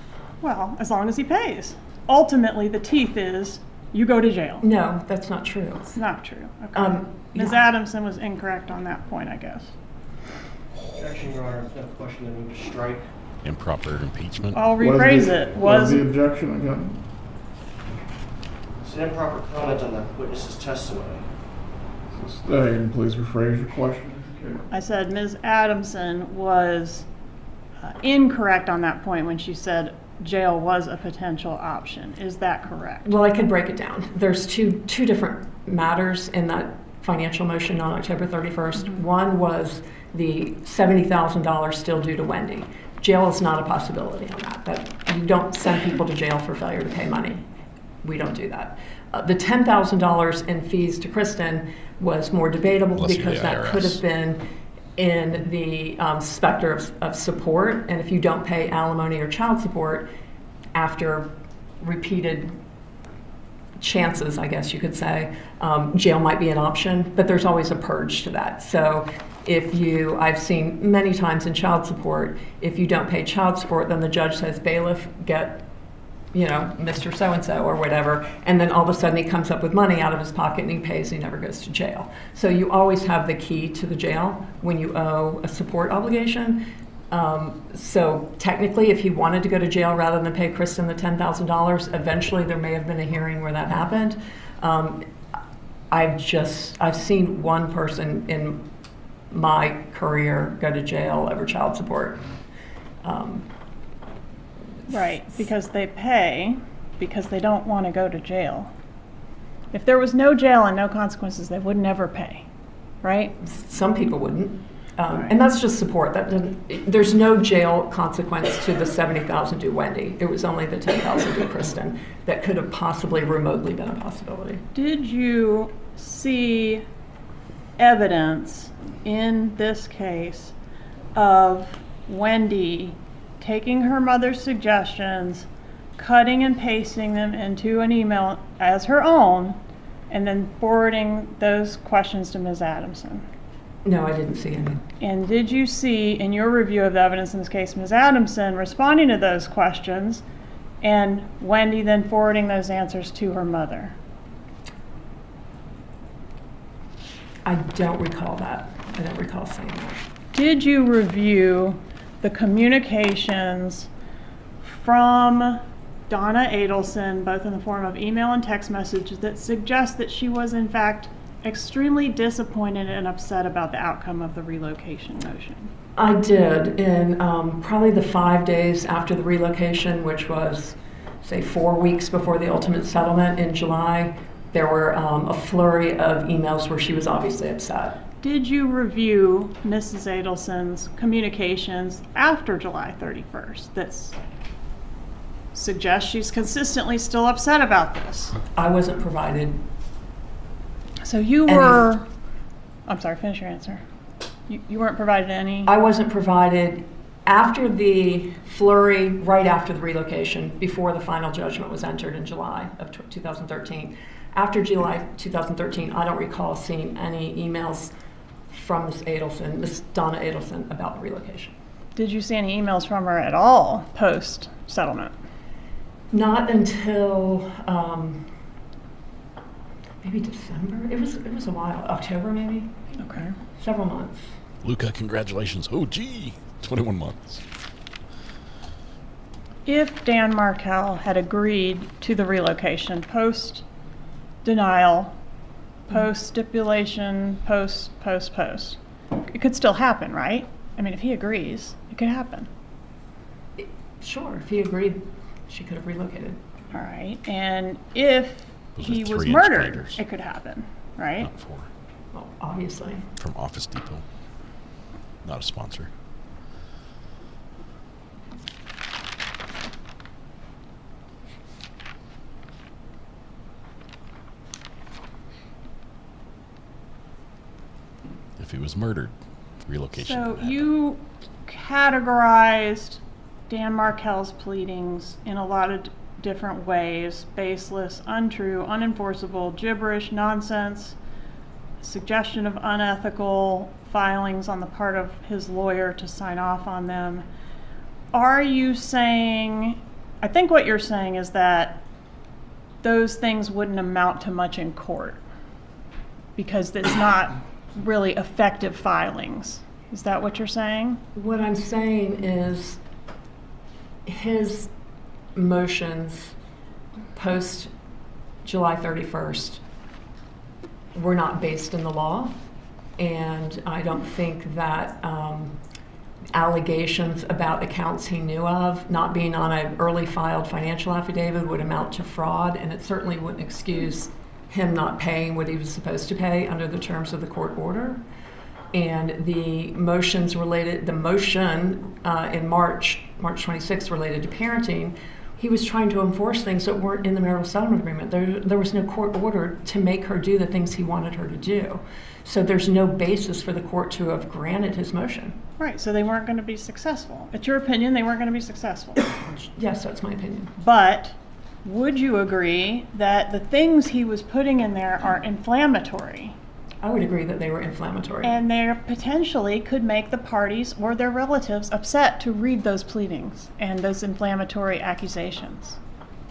Well, as long as he pays. Ultimately, the teeth is you go to jail. No, that's not true. It's not true. Okay. Ms. Adamson was incorrect on that point, I guess. Objection, Your Honor. I have a question I move to strike. Improper impeachment. I'll rephrase it. What is the objection again? It's an improper comment on the witness's testimony. Ayden, please rephrase your question. I said Ms. Adamson was incorrect on that point when she said jail was a potential option. Is that correct? Well, I could break it down. There's two different matters in that financial motion on October 31st. Mm-hmm. One was the $70,000 still due to Wendy. Jail is not a possibility on that. But you don't send people to jail for failure to pay money. We don't do that. The $10,000 in fees to Kristen was more debatable because that could have been in the specter of support, and if you don't pay alimony or child support after repeated chances, I guess you could say, jail might be an option, but there's always a purge to that. So I've seen many times in child support, if you don't pay child support, then the judge says, bailiff, get Mr. So-and-so or whatever, and then all of a sudden he comes up with money out of his pocket and he pays and he never goes to jail. So you always have the key to the jail when you owe a support obligation. So technically, if he wanted to go to jail rather than pay Kristen the $10,000, eventually there may have been a hearing where that happened. I've seen one person in my career go to jail over child support. Right, because they pay because they don't want to go to jail. If there was no jail and no consequences, they would never pay, right? Some people wouldn't. And that's just support. There's no jail consequence to the $70,000 due Wendy. It was only the $10,000 due Kristen that could have possibly remotely been a possibility. Did you see evidence in this case of Wendy taking her mother's suggestions, cutting and pasting them into an email as her own, and then forwarding those questions to Ms. Adelson? No, I didn't see any. And did you see, in your review of the evidence in this case, Ms. Adelson responding to those questions and Wendy then forwarding those answers to her mother? I don't recall that. I don't recall seeing that. Did you review the communications from Donna Adelson, both in the form of email and text messages, that suggest that she was in fact extremely disappointed and upset about the outcome of the relocation motion? I did. In probably the 5 days after the relocation, which was, say, 4 weeks before the ultimate settlement in July, there were a flurry of emails where she was obviously upset. Did you review Mrs. Adelson's communications after July 31st that suggest she's consistently still upset about this? I wasn't provided. So you were, I'm sorry, finish your answer. You weren't provided any? I wasn't provided after the flurry, right after the relocation, before the final judgment was entered in July of 2013. After July 2013, I don't recall seeing any emails from Miss Donna Adelson about the relocation. Did you see any emails from her at all post-settlement? Not until maybe December. It was a while. October, maybe. Okay. Several months. Luca, congratulations. Oh, gee, 21 months. If Dan Markel had agreed to the relocation post-denial, post-stipulation, post, it could still happen, right? I mean, if he agrees, it could happen. Sure, if he agreed, she could have relocated. All right, and if he was murdered, it could happen, right? Not 4. Well, obviously. From Office Depot. Not a sponsor. If he was murdered, relocation. So you categorized Dan Markel's pleadings in a lot of different ways: baseless, untrue, unenforceable, gibberish, nonsense, suggestion of unethical filings on the part of his lawyer to sign off on them. Are you saying, I think what you're saying is that those things wouldn't amount to much in court because it's not really effective filings. Is that what you're saying? What I'm saying is his motions post July 31st were not based in the law, and I don't think that allegations about accounts he knew of not being on an early filed financial affidavit would amount to fraud, and it certainly wouldn't excuse him not paying what he was supposed to pay under the terms of the court order. And the motions related, the motion in March 26th related to parenting, he was trying to enforce things that weren't in the marital settlement agreement. There was no court order to make her do the things he wanted her to do. So there's no basis for the court to have granted his motion. Right, so they weren't going to be successful. It's your opinion they weren't going to be successful. Yes, that's my opinion. But would you agree that the things he was putting in there are inflammatory? I would agree that they were inflammatory. And they potentially could make the parties or their relatives upset to read those pleadings and those inflammatory accusations.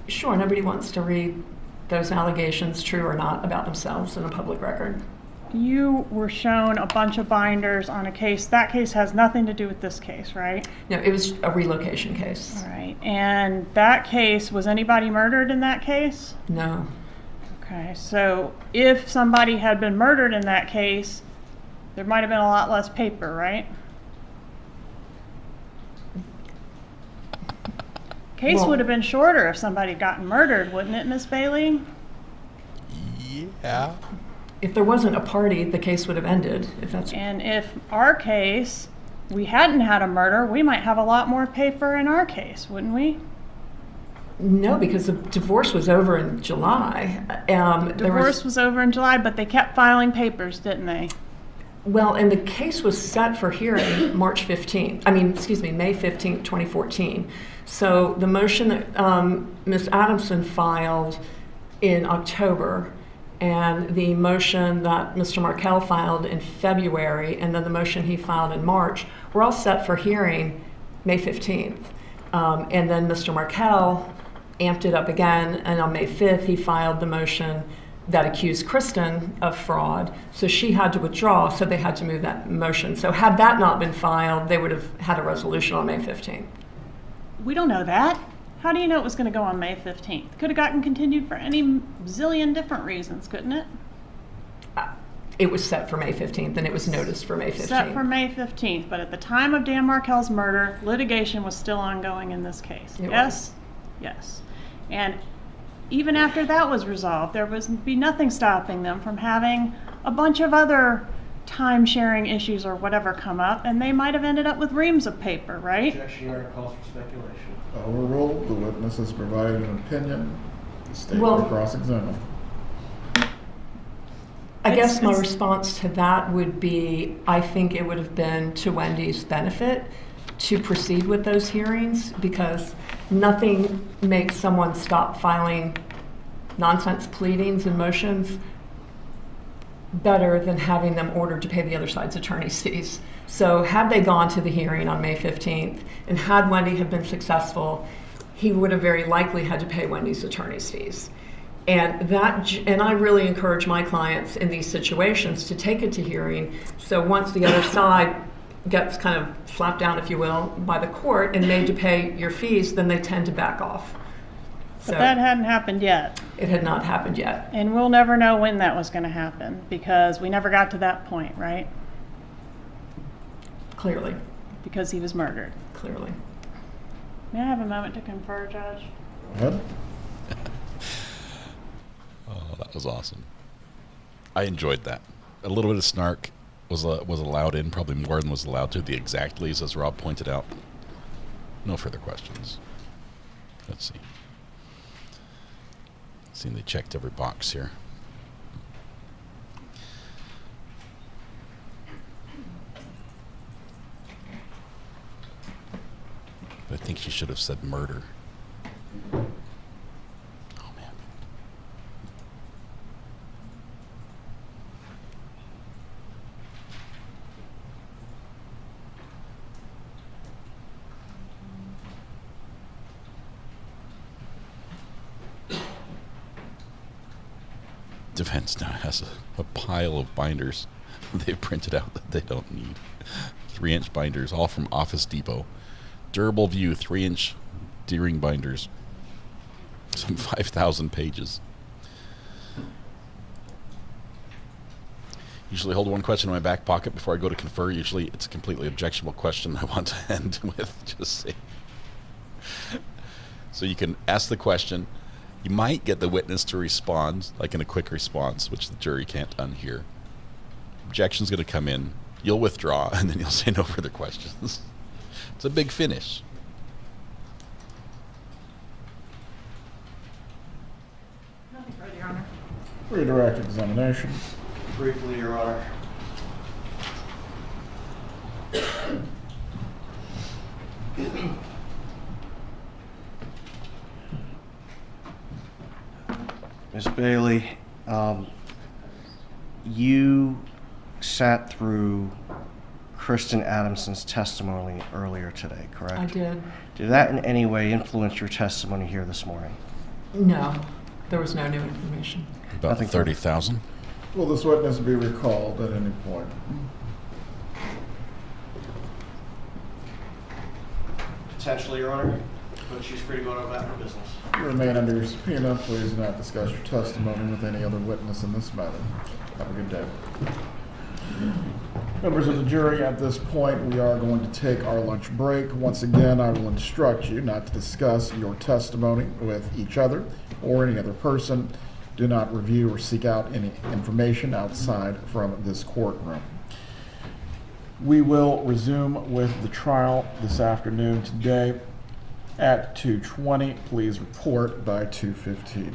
Sure, nobody wants to read those allegations, true or not, about themselves in a public record. You were shown a bunch of binders on a case. That case has nothing to do with this case, right? No, it was a relocation case. All right. And that case, was anybody murdered in that case? No. Okay, so if somebody had been murdered in that case, there might have been a lot less paper, right? Case would have been shorter if somebody gotten murdered, wouldn't it, Miss Bailey? Yeah. If there wasn't a party, the case would have ended. And if our case, we hadn't had a murder, we might have a lot more paper in our case, wouldn't we? No, because the divorce was over in July. Divorce was over in July, but they kept filing papers, didn't they? Well, and the case was set for hearing May 15th, 2014. So the motion that Ms. Adelson filed in October, and the motion that Mr. Markel filed in February, and then the motion he filed in March, were all set for hearing May 15th. And then Mr. Markel amped it up again, and on May 5th he filed the motion that accused Kristen of fraud. So she had to withdraw, so they had to move that motion. So had that not been filed, they would have had a resolution on May 15th. We don't know that. How do you know it was going to go on May 15th? Could have gotten continued for any zillion different reasons, couldn't it? It was set for May 15th, and it was noticed for May 15th. Set for May 15th, but at the time of Dan Markel's murder, litigation was still ongoing in this case. Yes? Yes. And even after that was resolved, there would be nothing stopping them from having a bunch of other time-sharing issues or whatever come up, and they might have ended up with reams of paper, right? Objection, Your Honor, calls for speculation. Overruled. The witness has provided an opinion. The state Well, will cross-examine. I guess my response to that would be, I think it would have been to Wendy's benefit to proceed with those hearings, because nothing makes someone stop filing nonsense pleadings and motions better than having them ordered to pay the other side's attorney's fees. So had they gone to the hearing on May 15th, and had Wendy have been successful, he would have very likely had to pay Wendy's attorney's fees. And I really encourage my clients in these situations to take it to hearing, so once the other side gets kind of slapped down, if you will, by the court and made to pay your fees, then they tend to back off. But that hadn't happened yet. It had not happened yet. And we'll never know when that was going to happen, because we never got to that point, right? Clearly. Because he was murdered. Clearly. May I have a moment to confer, Judge? Go ahead. Oh, that was awesome. I enjoyed that. A little bit of snark was allowed in, probably more than was allowed to. The exactly's, as Rob pointed out. No further questions. Let's see. Seeing they checked every box here. But I think she should have said murder. Oh, man. Defense now has a pile of binders they've printed out that they don't need. 3-inch binders, all from Office Depot. Durable View 3-inch D-ring binders. Some 5,000 pages. Usually hold one question in my back pocket before I go to confer. Usually it's a completely objectionable question I want to end with. Just say. So you can ask the question. You might get the witness to respond, like in a quick response, which the jury can't unhear. Objection's going to come in. You'll withdraw, and then you'll say no further questions. It's a big finish. Nothing further, Your Honor. Redirect examination. Briefly, Your Honor. Ms. Bailey, you sat through Kristen Adamson's testimony earlier today, correct? I did. Did that in any way influence your testimony here this morning? No, there was no new information. About 30,000? Will this witness be recalled at any point? Potentially, Your Honor. But she's free to go about her business. You remain under your subpoena. Please do not discuss your testimony with any other witness in this matter. Have a good day. Members of the jury, at this point, we are going to take our lunch break. Once again, I will instruct you not to discuss your testimony with each other or any other person. Do not review or seek out any information outside from this courtroom. We will resume with the trial this afternoon today at 2:20. Please report by 2:15.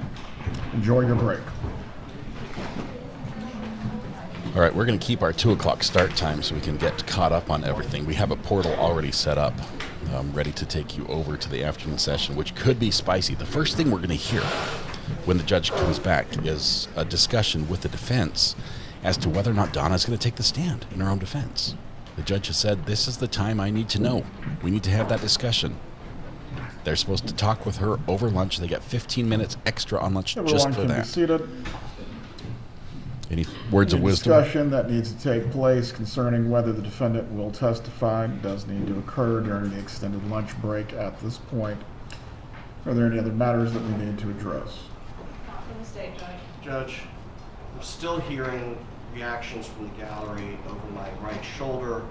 Enjoy your break. All right, we're going to keep our 2 o'clock start time so we can get caught up on everything. We have a portal already set up, ready to take you over to the afternoon session, which could be spicy. The first thing we're going to hear when the judge comes back is a discussion with the defense as to whether or not Donna is going to take the stand in her own defense. The judge has said, this is the time I need to know. We need to have that discussion. They're supposed to talk with her over lunch. They get 15 minutes extra on lunch just for that. Seated. Any words of wisdom? Discussion that needs to take place concerning whether the defendant will testify does need to occur during the extended lunch break at this point. Are there any other matters that we need to address? From the state, Judge. Judge, I'm still hearing reactions from the gallery over my right shoulder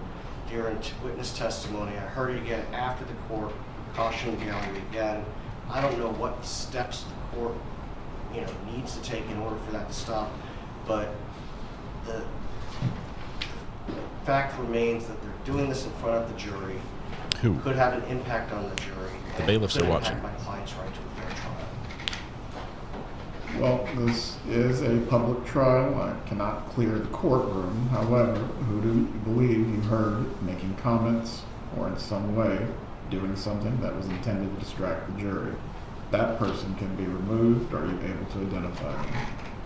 during witness testimony. I heard it again after the court, cautioned the gallery again. I don't know what steps the court, needs to take in order for that to stop. But the fact remains that they're doing this in front of the jury. Who? Could have an impact on the jury. The bailiffs are watching. Could impact my client's right to a fair trial. Well, this is a public trial. I cannot clear the courtroom. However, who do you believe you heard making comments or in some way doing something that was intended to distract the jury? That person can be removed. Are you able to identify them?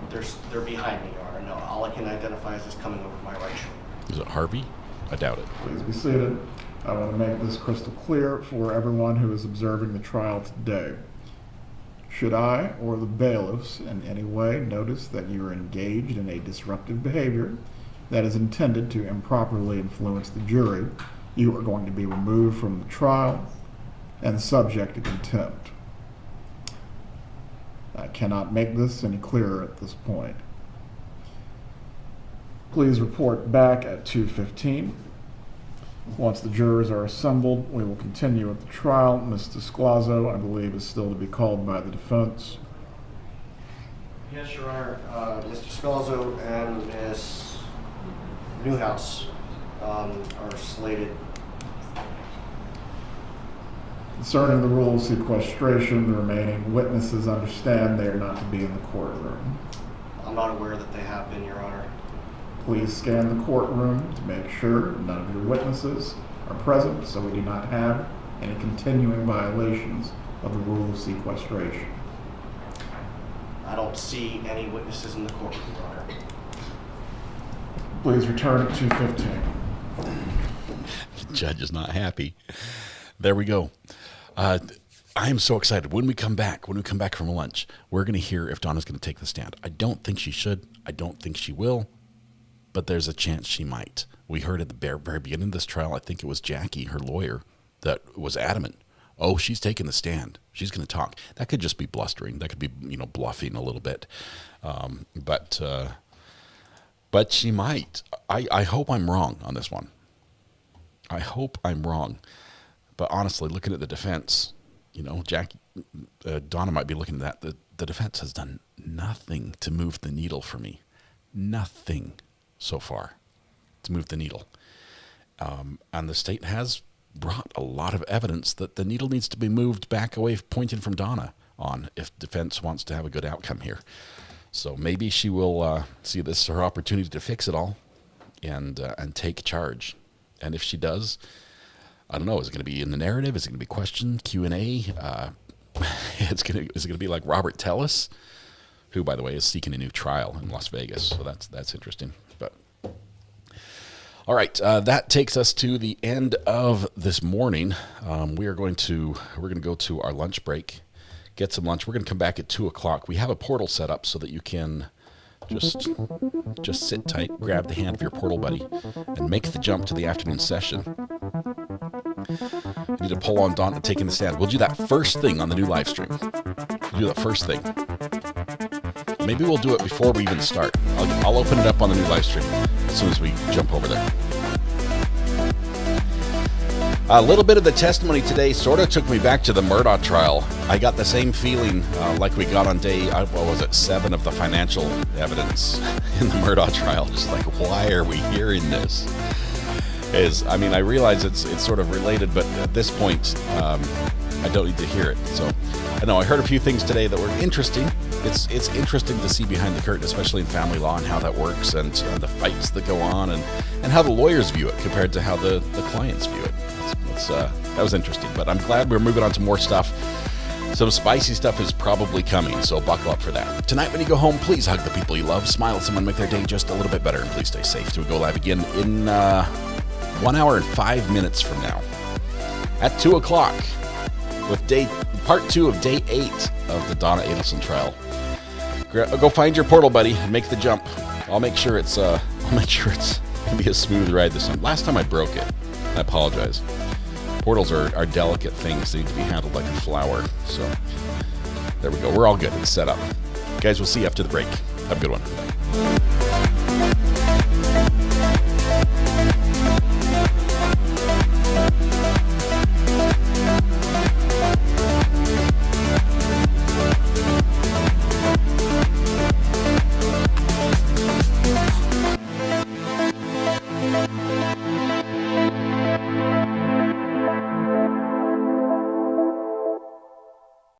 They're behind me, Your Honor. No, all I can identify is this coming over my right shoulder. Is it Harvey? I doubt it. Please be seated. I want to make this crystal clear for everyone who is observing the trial today. Should I or the bailiffs in any way notice that you are engaged in a disruptive behavior that is intended to improperly influence the jury, you are going to be removed from the trial and subject to contempt. I cannot make this any clearer at this point. Please report back at 2:15. Once the jurors are assembled, we will continue with the trial. Ms. Desclazo, I believe, is still to be called by the defense. Yes, Your Honor. Mr. Scalzo and Ms. Newhouse are slated. Concerning the rule of sequestration, the remaining witnesses understand they are not to be in the courtroom. I'm not aware that they have been, Your Honor. Please scan the courtroom to make sure none of your witnesses are present so we do not have any continuing violations of the rule of sequestration. I don't see any witnesses in the courtroom, Your Honor. Please return at 2:15. The judge is not happy. There we go. I am so excited. When we come back from lunch, we're going to hear if Donna's going to take the stand. I don't think she should. I don't think she will. But there's a chance she might. We heard at the very beginning of this trial, I think it was Jackie, her lawyer, that was adamant. Oh, she's taking the stand. She's going to talk. That could just be blustering. That could be, bluffing a little bit. But she might. I hope I'm wrong on this one. I hope I'm wrong. But honestly, looking at the defense, Jackie, Donna might be looking at that. The defense has done nothing to move the needle for me. Nothing so far to move the needle. And the state has brought a lot of evidence that the needle needs to be moved back away, pointing from Donna on if defense wants to have a good outcome here. So maybe she will see this as her opportunity to fix it all and take charge. And if she does, I don't know, is it going to be in the narrative? Is it going to be question, Q&A? Is it going to be like Robert Tellis, who, by the way, is seeking a new trial in Las Vegas. So that's interesting. But all right, that takes us to the end of this morning. We're going to go to our lunch break, get some lunch. We're going to come back at 2 o'clock. We have a portal set up so that you can just sit tight, grab the hand of your portal buddy, and make the jump to the afternoon session. You need to pull on Donna taking the stand. We'll do that first thing on the new live stream. We'll do that first thing. Maybe we'll do it before we even start. I'll open it up on the new live stream as soon as we jump over there. A little bit of the testimony today sort of took me back to the Murdaugh trial. I got the same feeling like we got on day, 7 of the financial evidence in the Murdaugh trial. Just like, why are we hearing this? I realize it's sort of related, but at this point, I don't need to hear it. So, I know I heard a few things today that were interesting. It's interesting to see behind the curtain, especially in family law, and how that works, and the fights that go on, and how the lawyers view it compared to how the clients view it. That was interesting, but I'm glad we're moving on to more stuff. Some spicy stuff is probably coming, so buckle up for that. Tonight when you go home, please hug the people you love, smile at someone, make their day just a little bit better, and please stay safe till we go live again in 1 hour and 5 minutes from now at 2 o'clock with part 2 of day 8 of the Donna Adelson trial. Go find your portal, buddy, and make the jump. I'll make sure it's gonna be a smooth ride this time. Last time I broke it. I apologize. Portals are delicate things. They need to be handled like a flower. So there we go. We're all good. It's set up. Guys, we'll see you after the break. Have a good one. Bye.